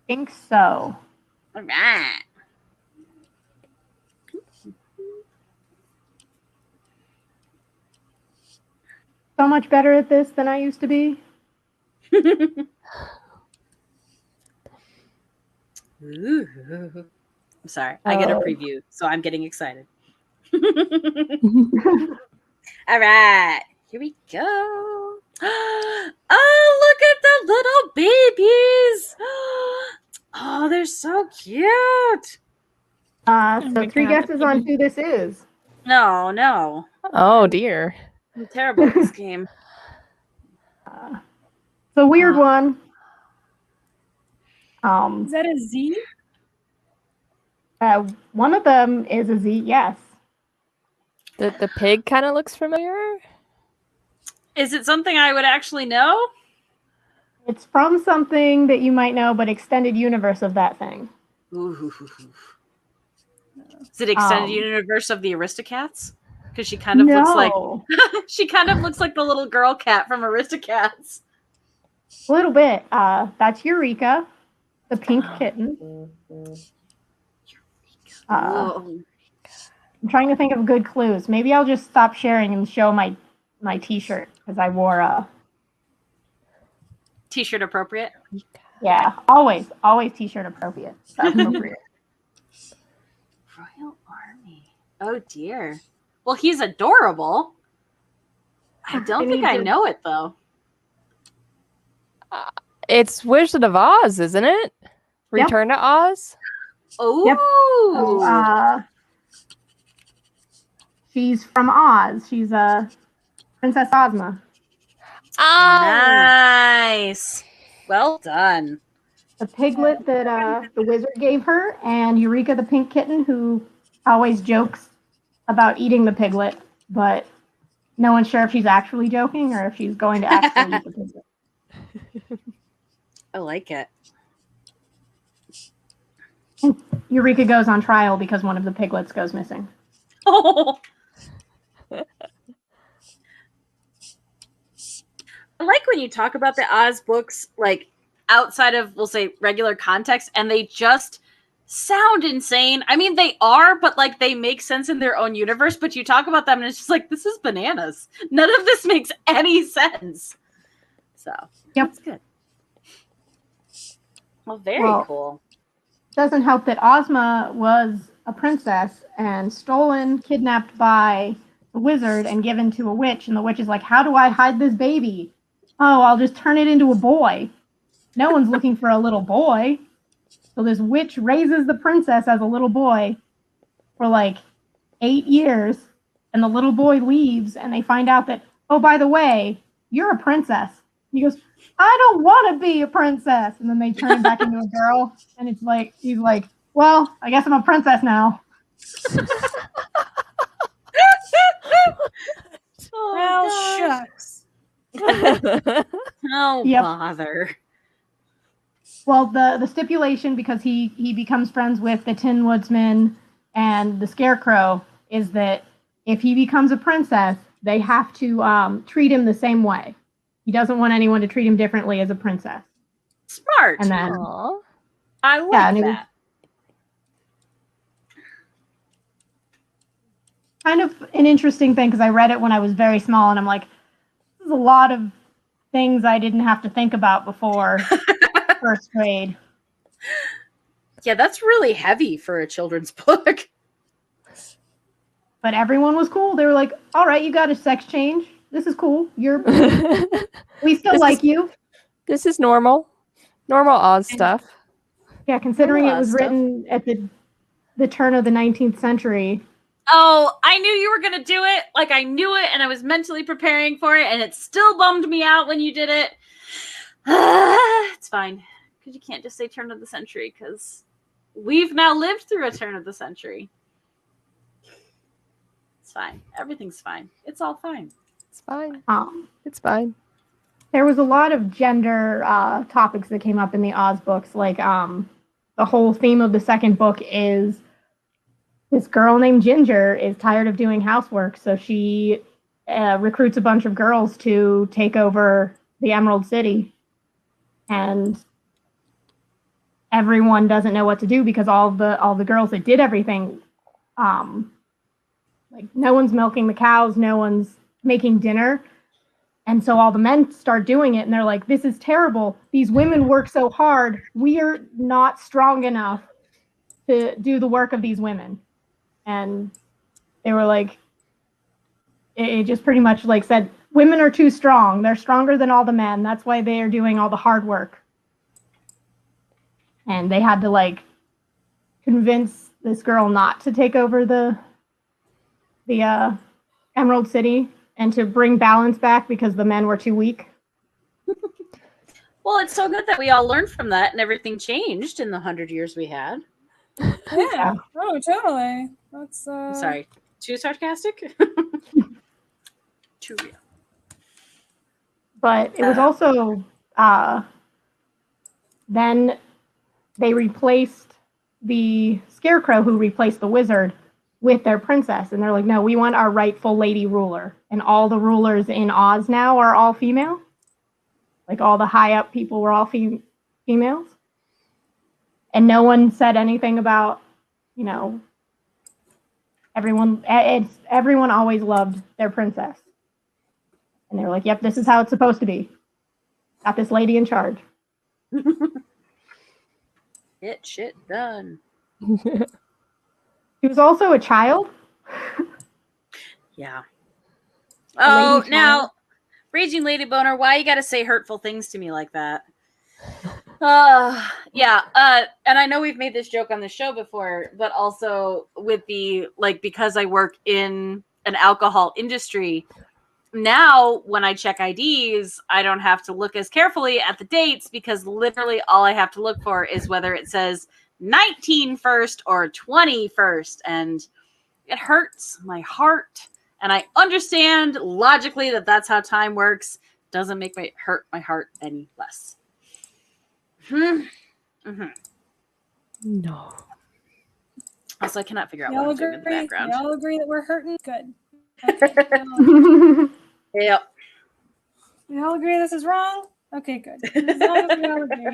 Think so. All right. So much better at this than I used to be. Ooh. I'm sorry. I get a preview, so I'm getting excited. All right. Here we go. Oh, look at the little babies. Oh, they're so cute. So 3 guesses on who this is. No. Oh dear. I'm terrible at this game. It's a weird one. Is that a Z? One of them is a Z, yes. The pig kind of looks familiar. Is it something I would actually know? It's from something that you might know, but extended universe of that thing. Ooh. Is it extended universe of the Aristocats? Because she kind of looks like the little girl cat from Aristocats. A little bit. That's Eureka, the pink kitten. I'm trying to think of good clues. Maybe I'll just stop sharing and show my t-shirt because I wore a T-shirt appropriate. Yeah, always t-shirt appropriate. Appropriate. Royal Army. Oh dear. Well, he's adorable. I don't think I know it though. It's Wizard of Oz, isn't it? Return to Oz. Oh. Yep. So, she's from Oz. She's Princess Ozma. Nice. Well done. The piglet that the wizard gave her, and Eureka the pink kitten, who always jokes about eating the piglet, but no one's sure if she's actually joking or if she's going to actually eat the piglet. I like it. Eureka goes on trial because one of the piglets goes missing. Oh. I like when you talk about the Oz books, like outside of, we'll say, regular context, and they just sound insane. I mean, they are, but like they make sense in their own universe. But you talk about them, and it's just like, this is bananas. None of this makes any sense. So, yep, that's good. Well, very cool. doesn't help that Ozma was a princess and stolen, kidnapped by the wizard and given to a witch. And the witch is like, how do I hide this baby? Oh, I'll just turn it into a boy. No one's looking for a little boy. So this witch raises the princess as a little boy for like 8 years. And the little boy leaves and they find out that, oh, by the way, you're a princess. And he goes, I don't want to be a princess. And then they turn him back into a girl. And it's like, he's like, well, I guess I'm a princess now. Well, gosh. shucks. Oh, Yep. bother. Well, the stipulation, because he becomes friends with the Tin Woodsman and the Scarecrow, is that if he becomes a princess, they have to treat him the same way. He doesn't want anyone to treat him differently as a princess. Smart. And then, Aw. I like yeah, and it was that. kind of an interesting thing because I read it when I was very small, and I'm like, this is a lot of things I didn't have to think about before first grade. Yeah, that's really heavy for a children's book. But everyone was cool. They were like, all right, you got a sex change. This is cool. We still This like is- you. This is normal. Normal Oz stuff. Yeah, considering it Normal was stuff. written at the turn of the 19th century. Oh, I knew you were gonna do it. Like I knew it, and I was mentally preparing for it, and it still bummed me out when you did it. It's fine, because you can't just say turn of the century, because we've now lived through a turn of the century. It's fine. Everything's fine. It's all fine. It's fine. Um, It's fine. there was a lot of gender topics that came up in the Oz books. Like the whole theme of the second book is this girl named Ginger is tired of doing housework, so she recruits a bunch of girls to take over the Emerald City, and everyone doesn't know what to do because all the girls that did everything, like no one's milking the cows, no one's making dinner. And so all the men start doing it, and they're like, this is terrible. These women work so hard. We are not strong enough to do the work of these women. And they were like, it just pretty much like said, women are too strong. They're stronger than all the men. That's why they are doing all the hard work. And they had to like convince this girl not to take over the Emerald City and to bring balance back because the men were too weak. Well, it's so good that we all learned from that, and everything changed in the 100 years we had. Yeah. Oh, totally. That's I'm sorry. Too sarcastic? Too real. But it was also then they replaced the Scarecrow, who replaced the wizard, with their princess, and they're like, no, we want our rightful lady ruler. And all the rulers in Oz now are all female. Like all the high up people were all females, and no one said anything about, you know, everyone always loved their princess, and they were like, yep, this is how it's supposed to be. Got this lady in charge. Get shit done. She was also a child. Yeah. A Oh, lady now, child. Raging Lady Boner, why you gotta say hurtful things to me like that? Yeah. And I know we've made this joke on the show before, but also with the, like, because I work in an alcohol industry, now when I check IDs, I don't have to look as carefully at the dates because literally all I have to look for is whether it says 19 first or 20 first. And it hurts my heart. And I understand logically that that's how time works. Doesn't make me hurt my heart any less. Mm-hmm. No. Also, I cannot figure out y'all what I'm doing in the agree. background. Y'all agree that we're hurting. Good. Okay. Yep. We all agree this is wrong. Okay, good. As long as we all agree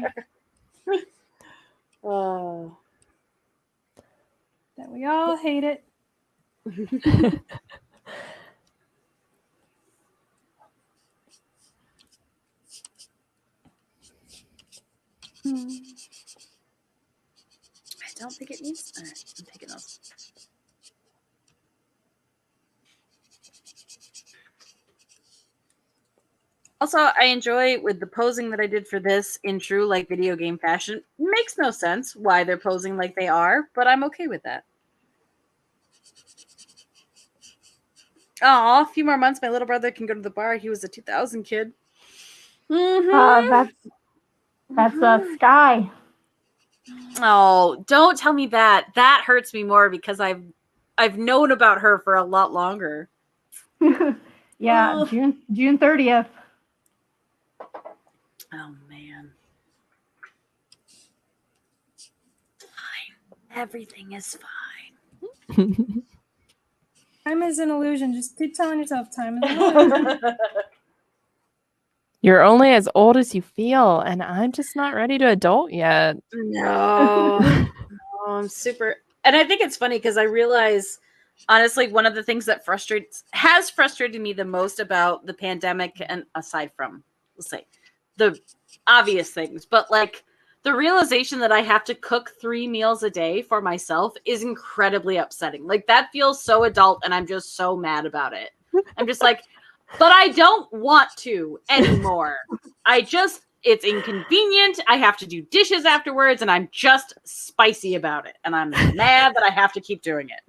Oh. that we all hate it. don't think it needs. All right, I'm taking those. Also, I enjoy with the posing that I did for this in true like video game fashion. Makes no sense why they're posing like they are, but I'm okay with that. Oh, a few more months, my little brother can go to the bar. He was a 2000 kid. That's Sky. Oh, don't tell me that. That hurts me more because I've known about her for a lot longer. Yeah, Ugh. June 30th. Oh man. Fine. Everything is fine. Time is an illusion. Just keep telling yourself time is an illusion. You're only as old as you feel, and I'm just not ready to adult yet. No. No, I'm super. And I think it's funny because I realize, honestly, one of the things that has frustrated me the most about the pandemic, and aside from, let's say, the obvious things, but like the realization that I have to cook 3 meals a day for myself is incredibly upsetting. Like that feels so adult, and I'm just so mad about it. I'm just like, but I don't want to anymore. It's inconvenient. I have to do dishes afterwards, and I'm just spicy about it. And I'm mad that I have to keep doing it.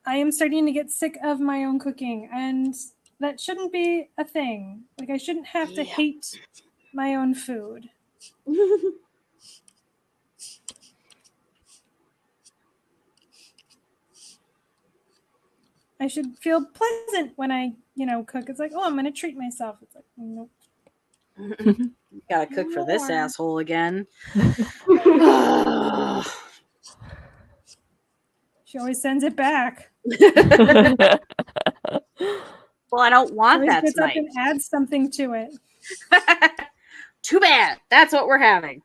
I am starting to get sick of my own cooking, and that shouldn't be a thing. Like, I shouldn't have to hate my own food. I should feel pleasant when I, cook. It's like, oh, I'm going to treat myself. It's like, nope. Gotta cook for this More. asshole again. She always sends it back. Well, I don't She want always that gets up tonight. and adds something to it. Too bad. That's what we're having.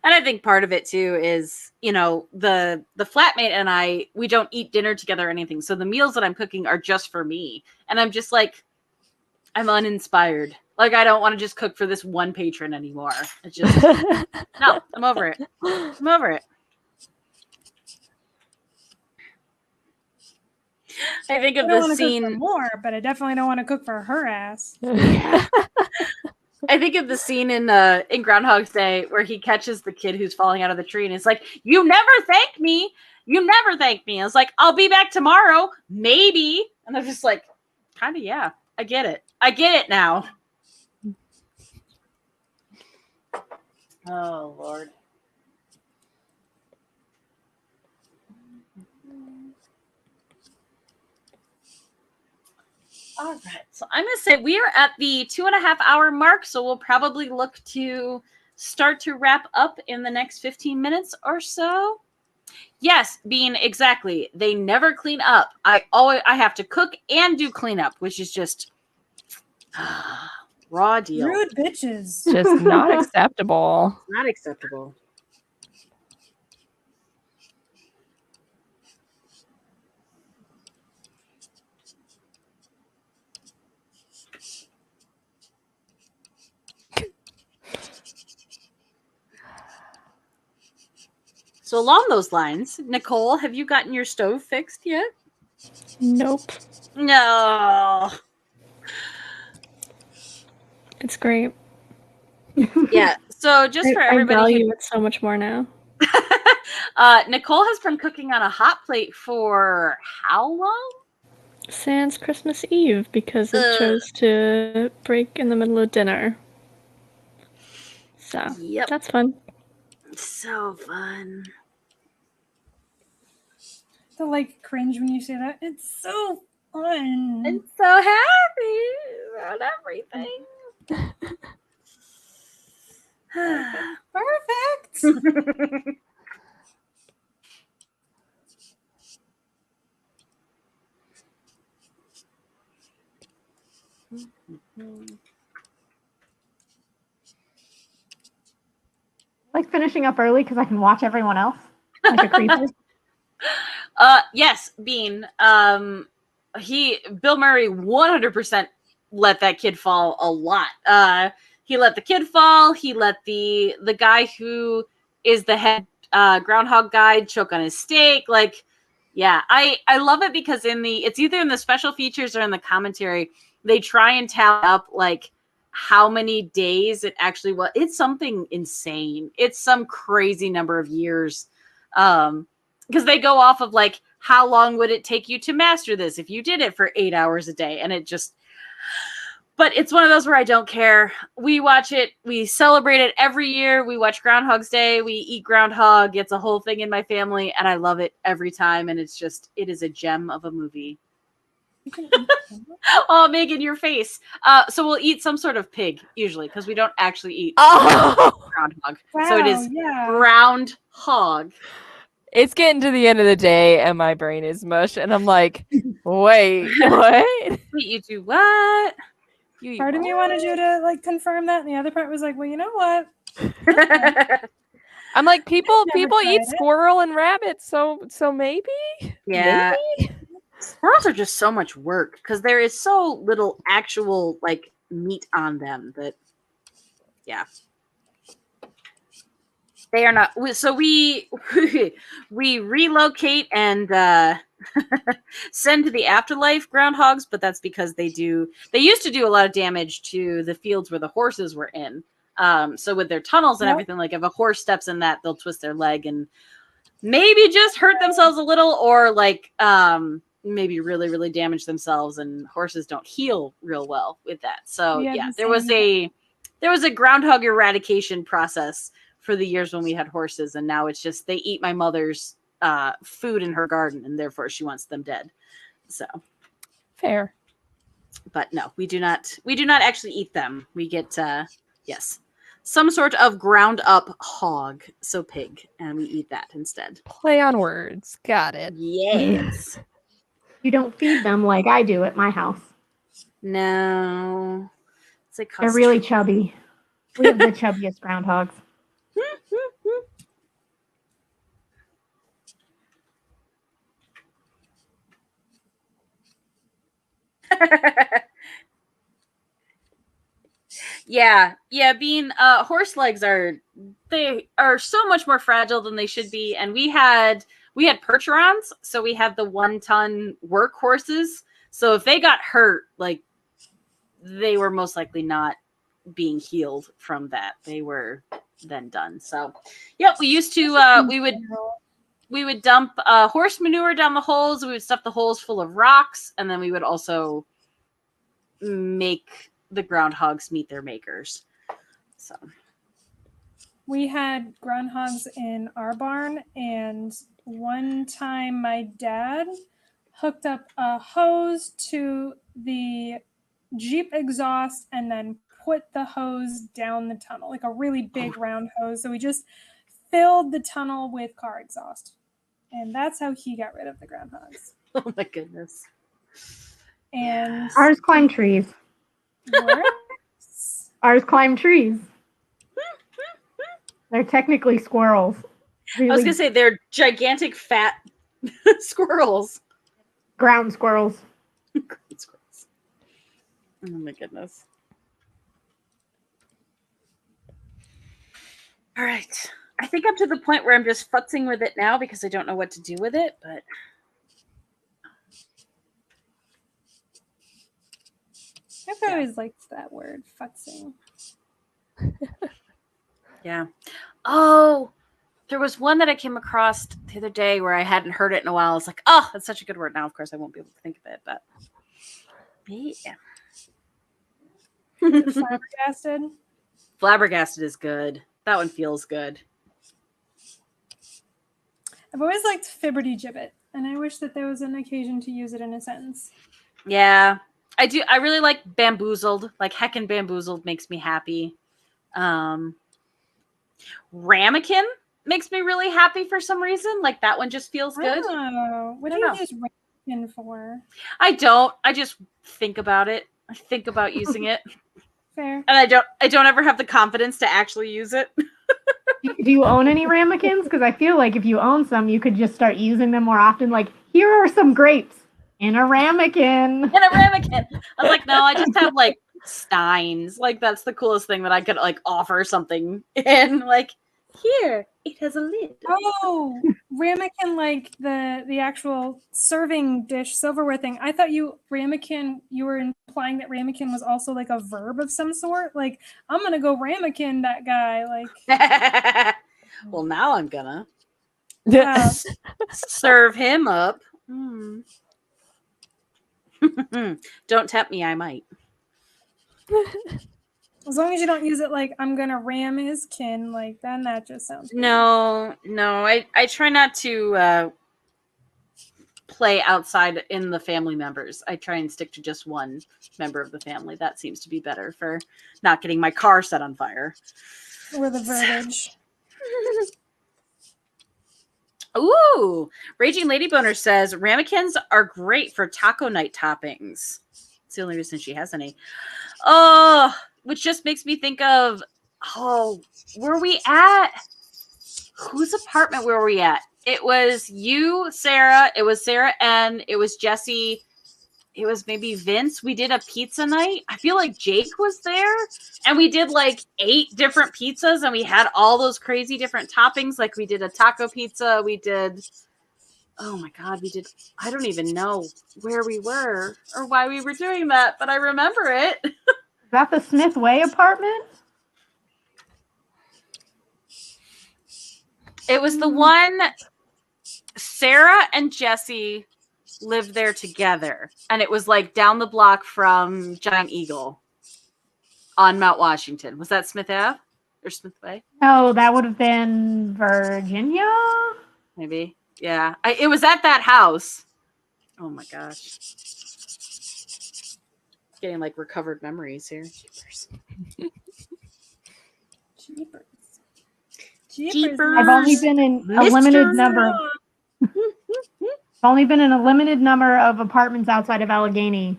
And I think part of it too is, the flatmate and I, we don't eat dinner together or anything. So the meals that I'm cooking are just for me. And I'm just like, I'm uninspired. Like, I don't want to just cook for this one patron anymore. It's just, no, I'm over it. I'm over it. I think of I don't the want to cook for scene. more, but I definitely don't want to cook for her ass. Yeah. I think of the scene in Groundhog's Day where he catches the kid who's falling out of the tree, and it's like, "You never thank me. You never thank me." I was like, "I'll be back tomorrow, maybe." And I'm just like, kind of, yeah. I get it. I get it now. Oh Lord. All right, so I'm going to say we are at the 2.5 hour mark, so we'll probably look to start to wrap up in the next 15 minutes or so. Yes, Bean, exactly. They never clean up. I have to cook and do cleanup, which is just raw deal. Rude bitches. Just not acceptable. Not acceptable. So along those lines, Nicole, have you gotten your stove fixed yet? Nope. No. It's great. Yeah. So just for I everybody value it so much more now. Nicole has been cooking on a hot plate for how long? Sans Christmas Eve, because it chose to break in the middle of dinner. So, Yep. that's fun. So fun. To like cringe when you say that. It's so fun. I'm so happy about everything. Perfect. Like finishing up early because I can watch everyone else like a creeper. Yes, Bean. Bill Murray 100% let that kid fall a lot. he let the kid fall. He let the guy who is the head groundhog guy choke on his steak. Like, yeah, I love it because it's either in the special features or in the commentary, they try and tally up like how many days it actually was. It's something insane. It's some crazy number of years. Because they go off of like, how long would it take you to master this if you did it for 8 hours a day? And it just, but it's one of those where I don't care. We watch it. We celebrate it every year. We watch Groundhog's Day. We eat groundhog. It's a whole thing in my family, and I love it every time. And it is a gem of a movie. Oh, Megan, your face. So we'll eat some sort of pig usually because we don't actually eat groundhog. Wow, So it is yeah. ground hog. It's getting to the end of the day and my brain is mush and I'm like, wait, what? Wait, you do what? You eat Part of me what? wanted you to like confirm that, and the other part was like, well, you know what? I'm like, people Never eat tried it. squirrel and rabbit, so maybe? Yeah. Maybe? Squirrels are just so much work because there is so little actual like meat on them that, yeah. They are not. So we relocate and send to the afterlife groundhogs, but that's because they used to do a lot of damage to the fields where the horses were in. So with their tunnels and everything, like if a horse steps in that, they'll twist their leg and maybe just hurt themselves a little, or like maybe really, really damage themselves. And horses don't heal real well with that. So yeah, there was a groundhog eradication process for the years when we had horses, and now it's just they eat my mother's food in her garden, and therefore she wants them dead. So Fair. But no, we do not actually eat them. We get yes, some sort of ground up hog, so pig, and we eat that instead. Play on words. Got it. Yes. You don't feed them like I do at my house. No. It's like They're really chubby. We have the chubbiest groundhogs. Yeah, being horse legs are so much more fragile than they should be, and we had Percherons, so we had the 1-ton work horses. So if they got hurt, like they were most likely not being healed from that. They were then done. So yep, we used to we would dump horse manure down the holes. We would stuff the holes full of rocks, and then we would also make the groundhogs meet their makers. So We had groundhogs in our barn, and one time my dad hooked up a hose to the Jeep exhaust and then put the hose down the tunnel, like a really big round hose. So we just filled the tunnel with car exhaust. And that's how he got rid of the groundhogs. oh my goodness. And Ours climb trees. works. Ours climb trees. They're technically squirrels. I was gonna say they're gigantic fat squirrels. Ground squirrels. Squirrels. Oh my goodness. All right. I think I'm to the point where I'm just futzing with it now because I don't know what to do with it, but I've always liked that word, futzing. yeah. Oh, there was one that I came across the other day where I hadn't heard it in a while. I was like, oh, that's such a good word. Now, of course, I won't be able to think of it, but yeah. Flabbergasted. Flabbergasted is good. That one feels good. I've always liked fibberty gibbet, and I wish that there was an occasion to use it in a sentence. Yeah, I do. I really like bamboozled. Like heckin' bamboozled makes me happy. Ramekin makes me really happy for some reason. Like that one just feels good. Oh, what do you use ramekin for? I don't. I just think about it. I think about using it. Fair. And I don't ever have the confidence to actually use it. Do you own any ramekins? Because I feel like if you own some, you could just start using them more often. Like, here are some grapes in a ramekin. In a ramekin. I was like, no, I just have like steins. Like that's the coolest thing that I could like offer something in. Like, here, it has a lid. Oh, ramekin, like the actual serving dish silverware thing. I thought ramekin. You were implying that ramekin was also like a verb of some sort. Like I'm gonna go ramekin that guy. Like, Well, now I'm gonna wow. serve him up. Don't tempt me, I might. As long as you don't use it like I'm gonna ram his kin, like then that just sounds weird. No. I try not to play outside in the family members. I try and stick to just one member of the family. That seems to be better for not getting my car set on fire. Or the verbiage. Ooh, Raging Lady Boner says ramekins are great for taco night toppings. It's the only reason she has any. Oh, which just makes me think of, were we at, whose apartment were we at? It was you, Sarah. It was Sarah and it was Jesse. It was maybe Vince. We did a pizza night. I feel like Jake was there. And we did like 8 different pizzas and we had all those crazy different toppings. Like we did a taco pizza. We did, oh my God, I don't even know where we were or why we were doing that, but I remember it. Is that the Smith Way apartment? It was the one Sarah and Jesse lived there together. And it was like down the block from Giant Eagle on Mount Washington. Was that Smith Ave or Smith Way? No, that would have been Virginia. Maybe. Yeah. It was at that house. Oh my gosh. Getting like recovered memories here. Jeepers. I've only been in a limited number. I've only been in a limited number of apartments outside of Allegheny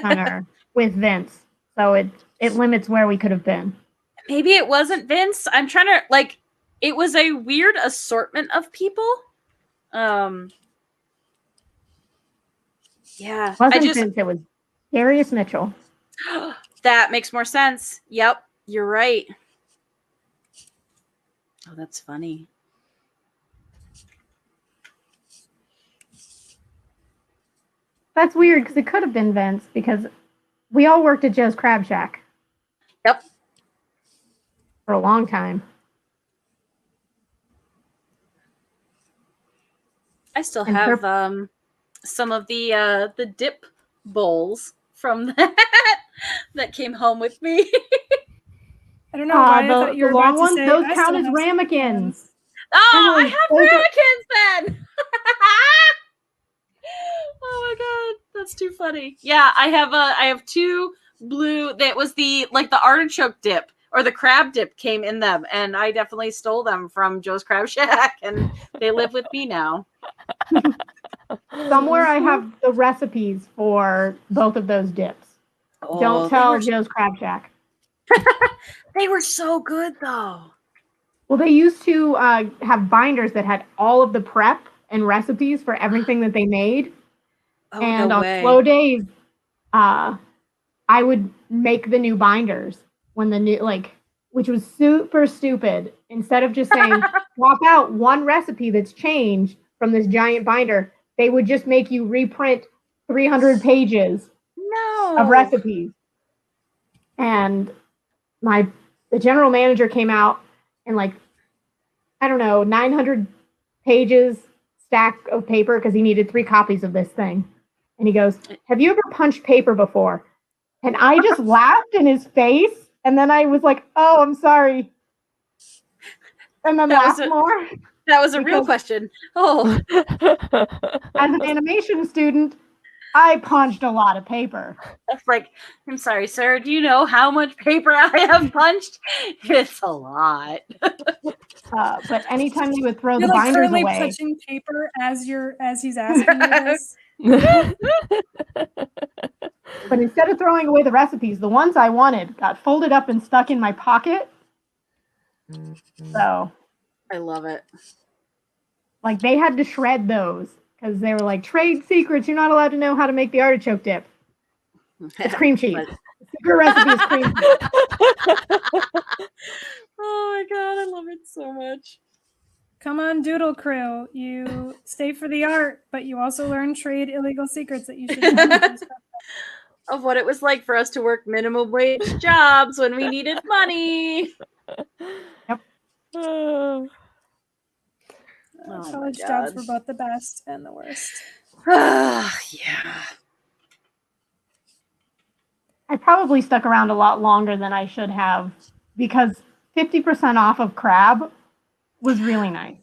Center with Vince, so it limits where we could have been. Maybe it wasn't Vince. I'm trying to like. It was a weird assortment of people. Yeah. It wasn't Vince. It was Darius Mitchell. That makes more sense. Yep, you're right. Oh, that's funny. That's weird because it could have been Vince because we all worked at Joe's Crab Shack. Yep. For a long time. I still have some of the dip bowls from that came home with me. I don't know why I the thought you were long about to ones, say those I count still as have ramekins. Oh, I Emily, have those are- ramekins then. Oh my God, that's too funny. Yeah, I have 2 blue. That was the artichoke dip or the crab dip came in them, and I definitely stole them from Joe's Crab Shack, and they live with me now. Somewhere I have the recipes for both of those dips. Don't tell Joe's Crab Shack. They were so good though. Well, they used to have binders that had all of the prep and recipes for everything that they made. Oh, and no on way. slow days, I would make the new binders when the new, which was super stupid. Instead of just saying, swap out one recipe that's changed from this giant binder, they would just make you reprint 300 pages of recipes. And the general manager came out and 900 pages stack of paper because he needed 3 copies of this thing. And he goes, "Have you ever punched paper before?" And I just laughed in his face. And then I was like, "Oh, I'm sorry." And then laughed more. That was a real question. Oh. As an animation student, I punched a lot of paper. That's like, I'm sorry, sir. Do you know how much paper I have punched? It's a lot. But anytime they would throw You're the like binders currently away, punching paper as he's asking you this. but instead of throwing away the recipes, the ones I wanted got folded up and stuck in my pocket. So I love it. They had to shred those because they were like, trade secrets. You're not allowed to know how to make the artichoke dip. It's cream cheese. Secret recipe is crazy. Oh my god, I love it so much. Come on, Doodle Crew. You stay for the art, but you also learn trade illegal secrets that you should know. Of what it was like for us to work minimum wage jobs when we needed money. Oh. Oh my College God. jobs were both the best and the worst. Yeah. I probably stuck around a lot longer than I should have because 50% off of crab was really nice.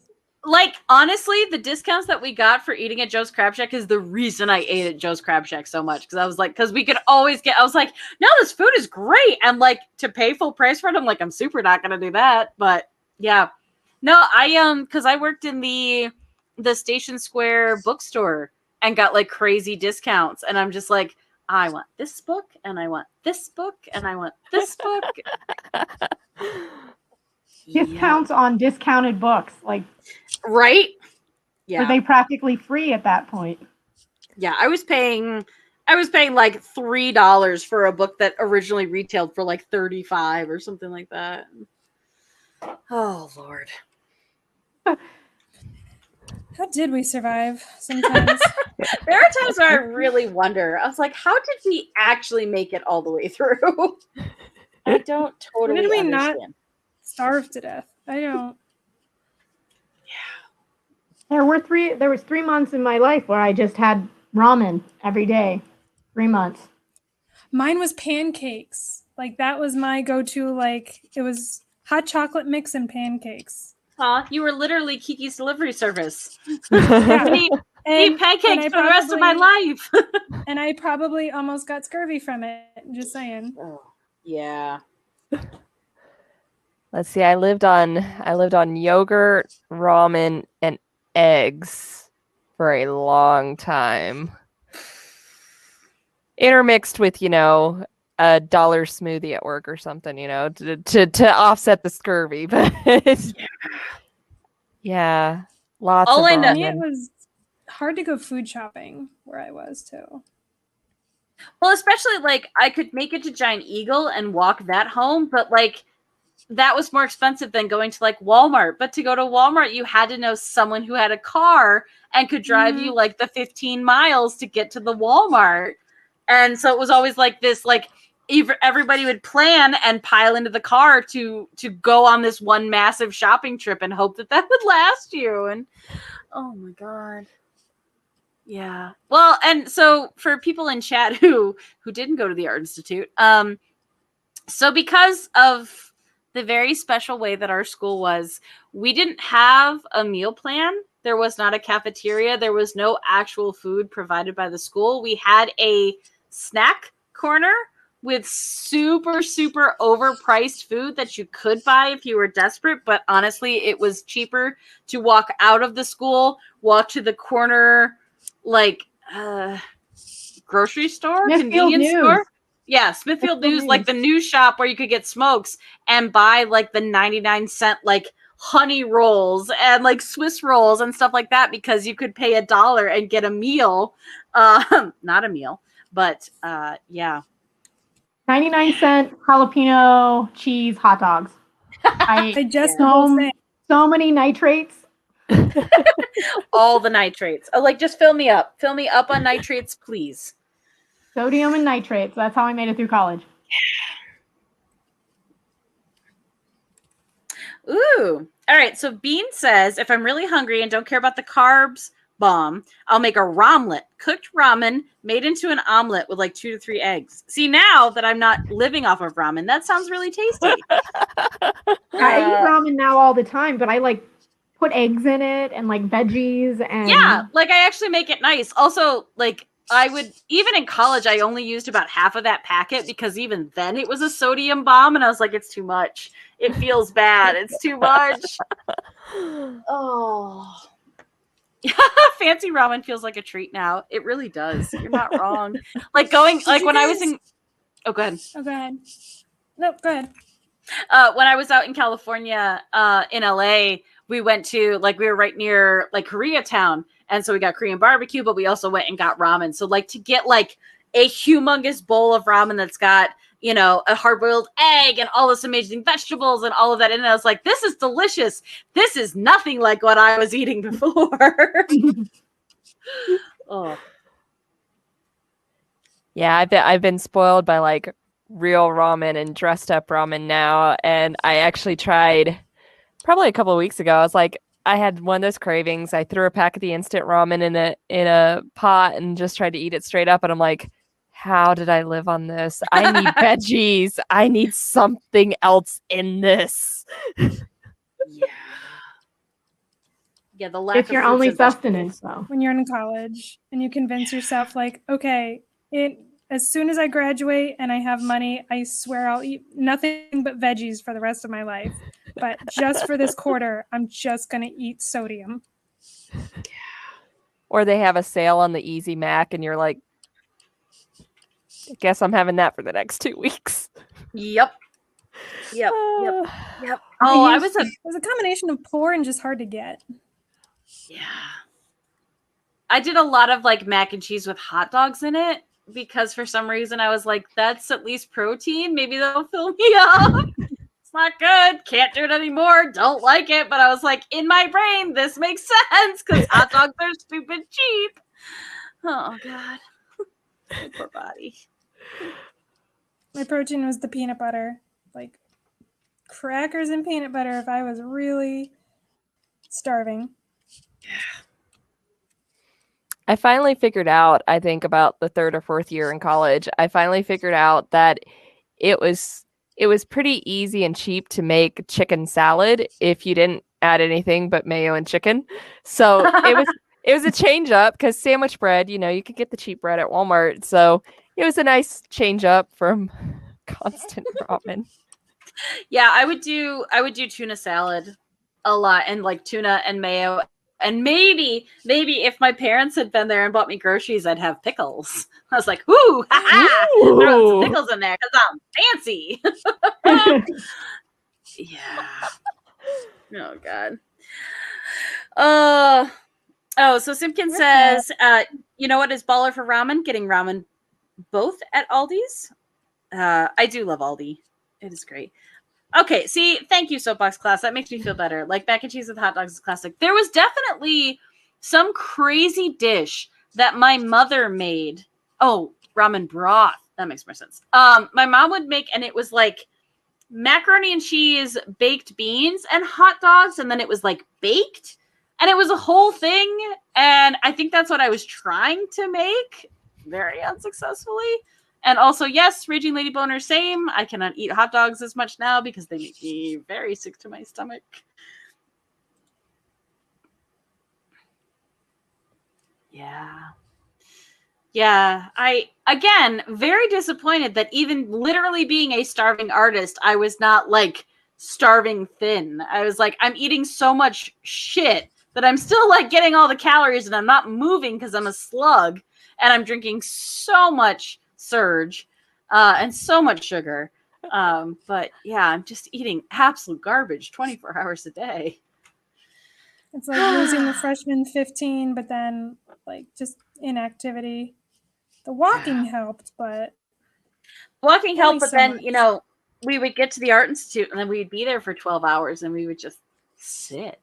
Like, honestly, the discounts that we got for eating at Joe's Crab Shack is the reason I ate at Joe's Crab Shack so much. Because I was like, because we could always get, I was like, no, this food is great. And like, to pay full price for it, I'm like, I'm super not going to do that. But yeah. No, because I worked in the Station Square bookstore and got like crazy discounts. And I'm just like, I want this book and I want this book and I want this book. Discounts on discounted books. Like, right? Yeah. were they practically free at that point? Yeah, I was paying like $3 for a book that originally retailed for like $35 or something like that. Oh Lord. How did we survive sometimes? There are times where I really wonder. I was like, how did we actually make it all the way through? I don't totally did we understand. not starve to death? I don't. There was 3 months in my life where I just had ramen every day. 3 months. Mine was pancakes. Like that was my go-to. Like it was hot chocolate mix and pancakes. You were literally Kiki's delivery service. Yeah. Eat pancakes for the rest of my life. And I probably almost got scurvy from it. Just saying. Oh, yeah. Let's see. I lived on yogurt, ramen, and eggs for a long time. Intermixed with, a $1 smoothie at work or something, to offset the scurvy. But yeah, lots All of I know- For me, it ramen. was hard to go food shopping where I was too. Well, especially like I could make it to Giant Eagle and walk that home, but like that was more expensive than going to like Walmart. But to go to Walmart, you had to know someone who had a car and could drive you like the 15 miles to get to the Walmart. And so it was always like this, like everybody would plan and pile into the car to go on this one massive shopping trip and hope that would last you. And oh my God. Yeah. Well, and so for people in chat who didn't go to the Art Institute, so because of the very special way that our school was, we didn't have a meal plan. There was not a cafeteria. There was no actual food provided by the school. We had a snack corner with super, super overpriced food that you could buy if you were desperate. But honestly, it was cheaper to walk out of the school, walk to the corner, like grocery store, convenience store. Yeah, Smithfield News, like the news shop where you could get smokes and buy like the 99-cent like honey rolls and like Swiss rolls and stuff like that because you could pay $1 and get a meal. Not a meal, but yeah. 99-cent jalapeno cheese hot dogs. I just so many nitrates. All the nitrates. Oh, like just fill me up on nitrates, please. Sodium and nitrates. That's how I made it through college. Ooh. All right. So Bean says, if I'm really hungry and don't care about the carbs bomb, I'll make a romlet, cooked ramen made into an omelet with like 2 to 3 eggs. See, now that I'm not living off of ramen, that sounds really tasty. I eat ramen now all the time, but I like put eggs in it and like veggies and yeah, like I actually make it nice. Also, like I would, even in college, I only used about half of that packet because even then it was a sodium bomb and I was like, it's too much. It feels bad. It's too much. Oh. Fancy ramen feels like a treat now. It really does. You're not wrong. Like going, like when I was in, oh, go ahead. Oh, go ahead. No, go ahead. When I was out in California, in LA, we went to, like, we were right near like Koreatown. And so we got Korean barbecue, but we also went and got ramen. So like to get like a humongous bowl of ramen that's got you know, a hard-boiled egg and all this amazing vegetables and all of that. And I was like, this is delicious. This is nothing like what I was eating before. Oh. Yeah, I've been spoiled by like real ramen and dressed up ramen now, and I actually tried probably a couple of weeks ago. I was like, I had one of those cravings. I threw a pack of the instant ramen in a pot and just tried to eat it straight up, and I'm like, how did I live on this? I need veggies. I need something else in this. Yeah. Yeah, the lack It's of your fruits only and vegetables. sustenance, though. When you're in college and you convince yourself, like, okay, as soon as I graduate and I have money, I swear I'll eat nothing but veggies for the rest of my life. But just for this quarter, I'm just going to eat sodium. Or they have a sale on the Easy Mac, and you're like, I guess I'm having that for the next 2 weeks. Yep. Yep. Uh, Oh, I used was to- It was a combination of poor and just hard to get. Yeah. I did a lot of like mac and cheese with hot dogs in it because for some reason I was like, that's at least protein. Maybe that'll fill me up. It's not good. Can't do it anymore. Don't like it. But I was like, in my brain, this makes sense because hot dogs are stupid cheap. Oh, God. My poor body. My protein was the peanut butter. Like crackers and peanut butter if I was really starving. I finally figured out, I think about the 3rd or 4th year in college, I finally figured out that it was pretty easy and cheap to make chicken salad if you didn't add anything but mayo and chicken. So it was a change up because sandwich bread, you know, you could get the cheap bread at Walmart. So it was a nice change up from constant ramen. Yeah, I would do tuna salad a lot and like tuna and mayo. And maybe if my parents had been there and bought me groceries, I'd have pickles. I was like, ooh, ha-ha, throw some pickles in there because I'm fancy. Yeah. Oh, God. So Simpkin says, you know what is baller for ramen? Getting ramen both at Aldi's. I do love Aldi. It is great. Okay, see, thank you, Soapbox Class. That makes me feel better. Like mac and cheese with hot dogs is classic. There was definitely some crazy dish that my mother made. Oh, ramen broth. That makes more sense. My mom would make, and it was like macaroni and cheese, baked beans, and hot dogs, and then it was like baked, and it was a whole thing. And I think that's what I was trying to make, very unsuccessfully. And also, yes, Raging Lady Boner, same. I cannot eat hot dogs as much now because they make me very sick to my stomach. Yeah. Yeah. Again, very disappointed that even literally being a starving artist, I was not like starving thin. I was like, I'm eating so much shit that I'm still like getting all the calories and I'm not moving because I'm a slug and I'm drinking so much Surge. And so much sugar. But yeah, I'm just eating absolute garbage 24 hours a day. It's like losing the freshman 15, but then like just inactivity. The walking helped, but walking only helped, but so then, much. you know, we would get to the Art Institute and then we'd be there for 12 hours and we would just sit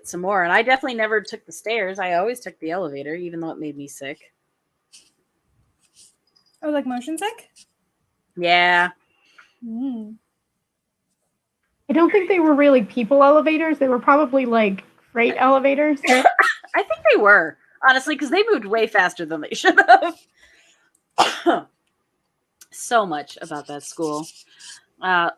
some more. And I definitely never took the stairs. I always took the elevator, even though it made me sick. Oh, like motion sick? Yeah. Mm. I don't think they were really people elevators. They were probably like freight elevators. I think they were, honestly, because they moved way faster than they should have. So much about that school.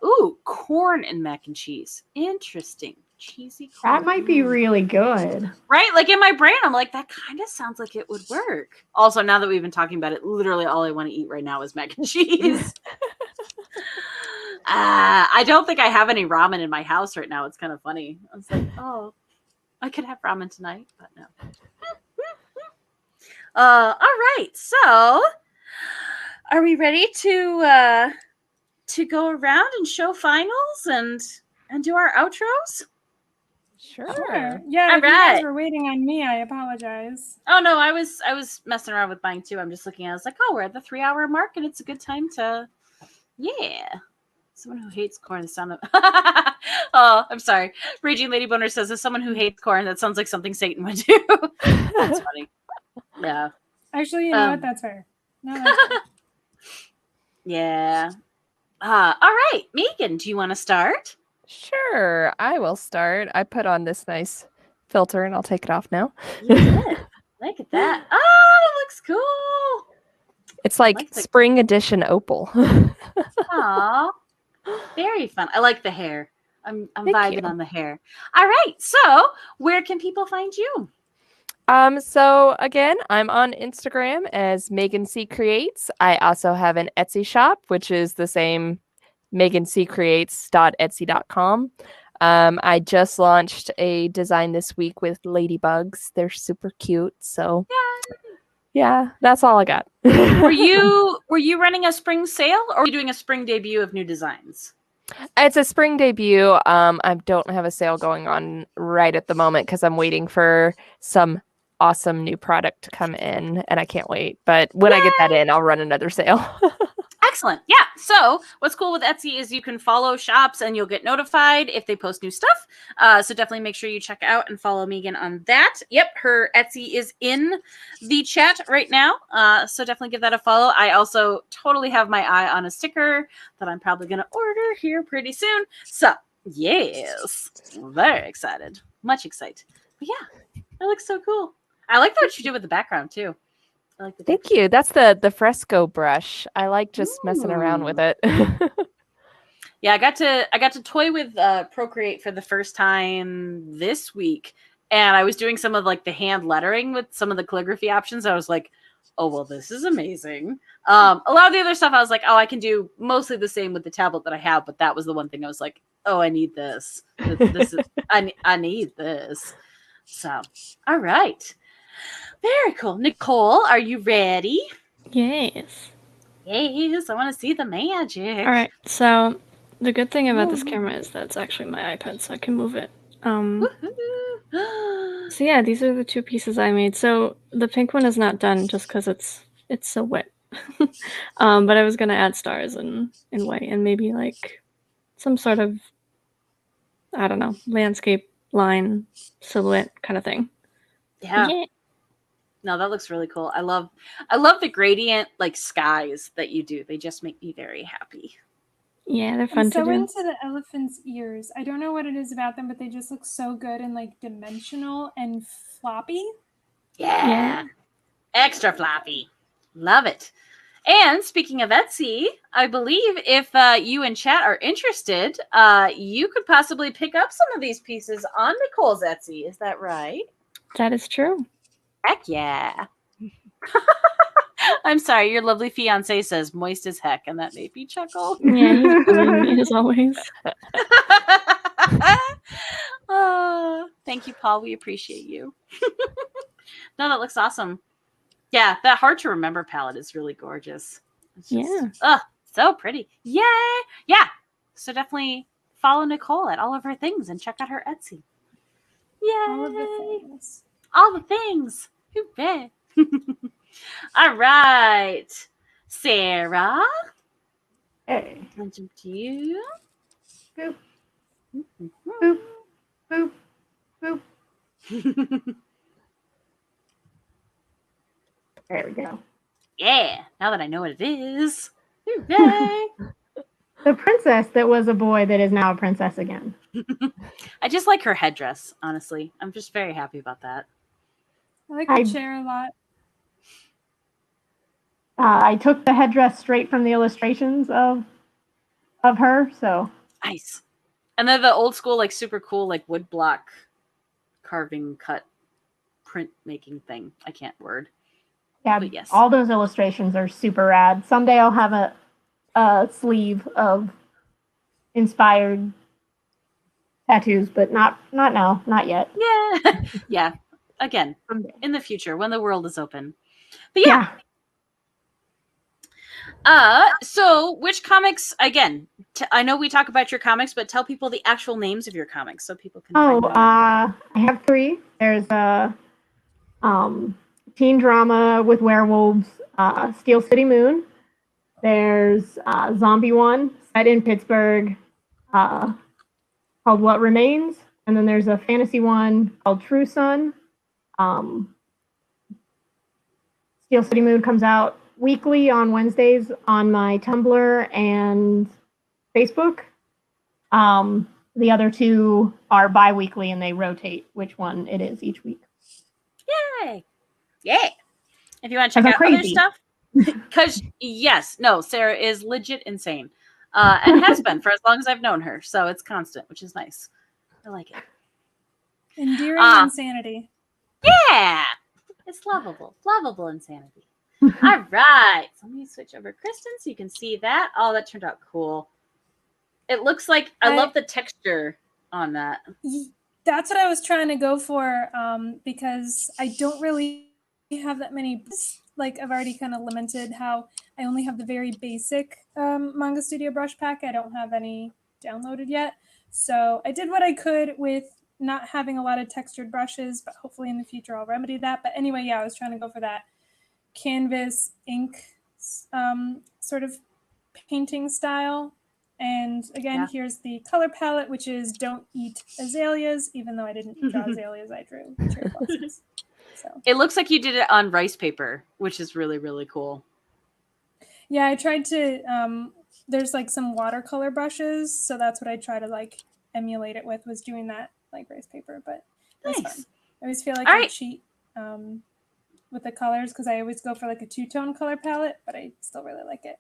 Ooh, corn and mac and cheese. Interesting. Cheesy corn. That might be really good. Right? Like in my brain, I'm like, that kind of sounds like it would work. Also, now that we've been talking about it, literally all I want to eat right now is mac and cheese. I don't think I have any ramen in my house right now. It's kind of funny. I was like, oh, I could have ramen tonight, but no. All right. So, are we ready to go around and show finals and do our outros? Sure. Yeah, All if you guys right. were waiting on me, I apologize. Oh no, I was messing around with mine too. I'm just looking. I was like, oh, we're at the 3-hour mark, and it's a good time to, yeah. Someone who hates corn. The sound of. Oh, I'm sorry. Raging Lady Boner says, as someone who hates corn, that sounds like something Satan would do. That's funny. Yeah. Actually, you know what? That's fair. No, that's fair. Yeah. All right, Megan, do you want to start? Sure, I will start. I put on this nice filter and I'll take it off now. You did. Look at that. Oh, that looks cool. It's like like the- spring edition opal. Aw. Very fun. I like the hair. I'm Thank vibing you. on the hair. All right. So where can people find you? So again, I'm on Instagram as Megan C Creates. I also have an Etsy shop, which is the same megancreates.etsy.com. I just launched a design this week with ladybugs. They're super cute. So yeah, that's all I got. Were you running a spring sale, or were you doing a spring debut of new designs? It's a spring debut. I don't have a sale going on right at the moment because I'm waiting for some awesome new product to come in, and I can't wait. But when I get that in, I'll run another sale. Excellent. Yeah. So what's cool with Etsy is you can follow shops and you'll get notified if they post new stuff. So definitely make sure you check out and follow Megan on that. Yep. Her Etsy is in the chat right now. So definitely give that a follow. I also totally have my eye on a sticker that I'm probably going to order here pretty soon. So yes, very excited. Much excited. But yeah, that looks so cool. I like what you did with the background too. I like the Thank you. That's the fresco brush. I like just messing around with it. Yeah, I got to toy with Procreate for the first time this week, and I was doing some of like the hand lettering with some of the calligraphy options. I was like, oh well, this is amazing. A lot of the other stuff I was like, oh, I can do mostly the same with the tablet that I have, but that was the one thing I was like, oh, I need this. This is I need this. So, all right, very cool. Nicole, are you ready? Yes. Yes, I want to see the magic. All right. So the good thing about this camera is that it's actually my iPad, so I can move it. So yeah, these are the two pieces I made. So the pink one is not done just because it's so wet. But I was gonna add stars in white and maybe like some sort of, I don't know, landscape line silhouette kind of thing. Yeah. No, that looks really cool. I love the gradient like skies that you do. They just make me very happy. Yeah, they're fun I'm to so do. into the elephant's ears. I don't know what it is about them, but they just look so good and like dimensional and floppy. Yeah. Extra floppy. Love it. And speaking of Etsy, I believe if you in chat are interested, you could possibly pick up some of these pieces on Nicole's Etsy. Is that right? That is true. Heck yeah. I'm sorry, your lovely fiance says moist as heck, and that made me chuckle. Yeah, he's brilliant as always. Oh, thank you, Paul. We appreciate you. No, that looks awesome. Yeah, that hard to remember palette is really gorgeous. It's just, so pretty. Yay! Yeah. So definitely follow Nicole at all of her things and check out her Etsy. Yay! All of the things. All the things. Hooray. All right. Sarah. Hey. I'll jump to you. Boop. Boop. Boop. Boop. There we go. Yeah. Now that I know what it is. Hooray. The princess that was a boy that is now a princess again. I just like her headdress, honestly. I'm just very happy about that. I like the chair a lot. I took the headdress straight from the illustrations of her, so Nice. And they're the old school, like super cool, like wood block carving, cut, print making thing. I can't word. yeah, But yes. all those illustrations are super rad. Someday I'll have a sleeve of inspired tattoos, but not now, not yet. Yeah. Yeah. Again, Someday. in the future when the world is open. But yeah. So which comics, again, I know we talk about your comics, but tell people the actual names of your comics so people can find them. I have 3. There's a teen drama with werewolves, Steel City Moon. There's a zombie one set in Pittsburgh called What Remains. And then there's a fantasy one called True Sun. Steel City Moon comes out weekly on Wednesdays on my Tumblr and Facebook. The other 2 are bi-weekly and they rotate which one it is each week. Yay! Yeah. If you want to check out other stuff, because Sarah is legit insane, and has been for as long as I've known her. So it's constant, which is nice. I like it. Endearing insanity. Yeah, it's lovable insanity. All right, so let me switch over Kristen so you can see that. Oh, that turned out cool. It looks like I love the texture on that. That's what I was trying to go for, because I don't really have that many. Like, I've already kind of limited how I only have the very basic Manga Studio brush pack. I don't have any downloaded yet. So I did what I could with not having a lot of textured brushes, but hopefully in the future I'll remedy that. But anyway, yeah, I was trying to go for that canvas ink sort of painting style. And again, here's the color palette, which is Don't Eat Azaleas, even though I didn't draw azaleas, I drew cherry blossoms. So. It looks like you did it on rice paper, which is really, really cool. Yeah, I tried to, there's like some watercolor brushes, so that's what I try to like emulate it with, was doing that like rice paper, but it's fun. I always feel like I cheat with the colors because I always go for like a 2-tone color palette, but I still really like it.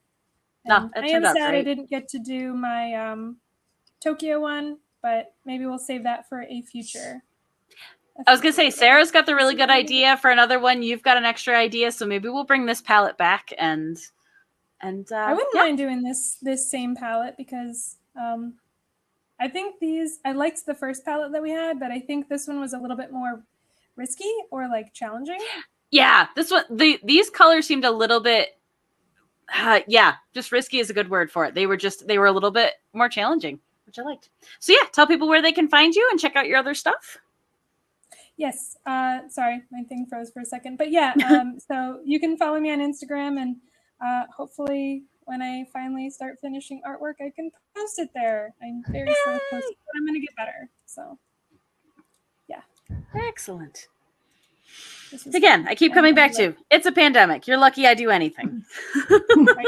I am sad I didn't get to do my Tokyo one, but maybe we'll save that for a future. I was going to say, Sarah's got the really good idea for another one. You've got an extra idea, so maybe we'll bring this palette back and I wouldn't mind doing this same palette because I think I liked the first palette that we had, but I think this one was a little bit more risky or like challenging. Yeah, this one, these colors seemed a little bit just risky is a good word for it. They were a little bit more challenging, which I liked. So yeah, tell people where they can find you and check out your other stuff. Yes. Sorry, my thing froze for a second. But yeah, so you can follow me on Instagram, and hopefully when I finally start finishing artwork, I can post it there. I'm very slow posting, but I'm going to get better. So yeah. Excellent. Again, I keep coming back to, it's a pandemic. You're lucky I do anything. Right.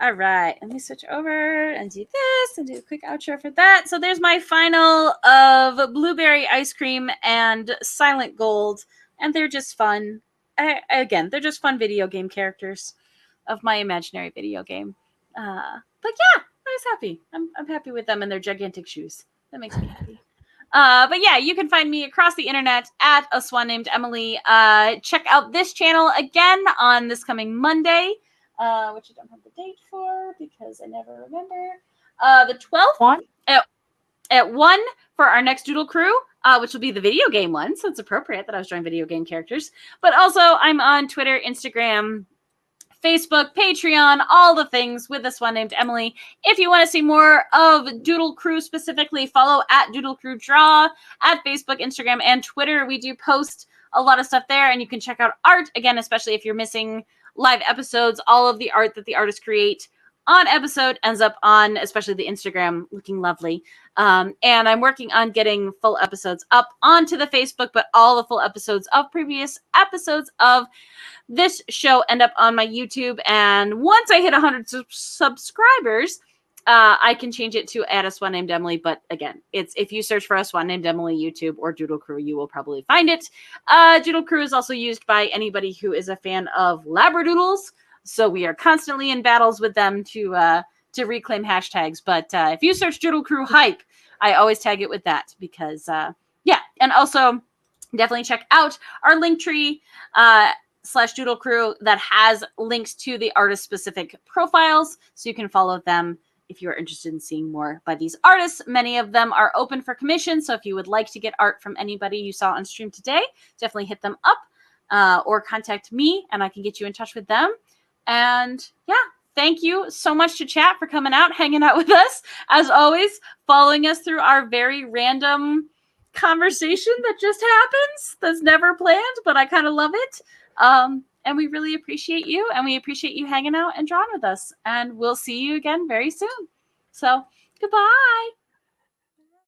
All right, let me switch over and do this and do a quick outro for that. So there's my final of Blueberry Ice Cream and Silent Gold, and they're just fun. Again, they're just fun video game characters of my imaginary video game. But yeah, I was happy. I'm happy with them and their gigantic shoes. That makes me happy. But yeah, you can find me across the internet at A Swan Named Emily. Check out this channel again on this coming Monday, which I don't have the date for because I never remember. The 12th at 1 for our next Doodle Crew, which will be the video game one. So it's appropriate that I was drawing video game characters. But also I'm on Twitter, Instagram, Facebook, Patreon, all the things with this one named Emily. If you want to see more of Doodle Crew specifically, follow at Doodle Crew Draw at Facebook, Instagram, and Twitter. We do post a lot of stuff there, and you can check out art, again, especially if you're missing live episodes. All of the art that the artists create on episode ends up on, especially the Instagram, looking lovely. And I'm working on getting full episodes up onto the Facebook, but all the full episodes of previous episodes of this show end up on my YouTube. And once I hit 100 subscribers, I can change it to at A Swan Named Emily. But again, it's if you search for A Swan Named Emily YouTube or Doodle Crew, you will probably find it. Doodle Crew is also used by anybody who is a fan of Labradoodles. So we are constantly in battles with them to reclaim hashtags. But if you search Doodle Crew hype, I always tag it with that because, and also definitely check out our Linktree /Doodle Crew that has links to the artist-specific profiles, so you can follow them if you are interested in seeing more by these artists. Many of them are open for commission, so if you would like to get art from anybody you saw on stream today, definitely hit them up or contact me, and I can get you in touch with them. And yeah, thank you so much to chat for coming out, hanging out with us. As always, following us through our very random conversation that just happens. That's never planned, but I kind of love it. And we really appreciate you, and we appreciate you hanging out and drawing with us. And we'll see you again very soon. So goodbye.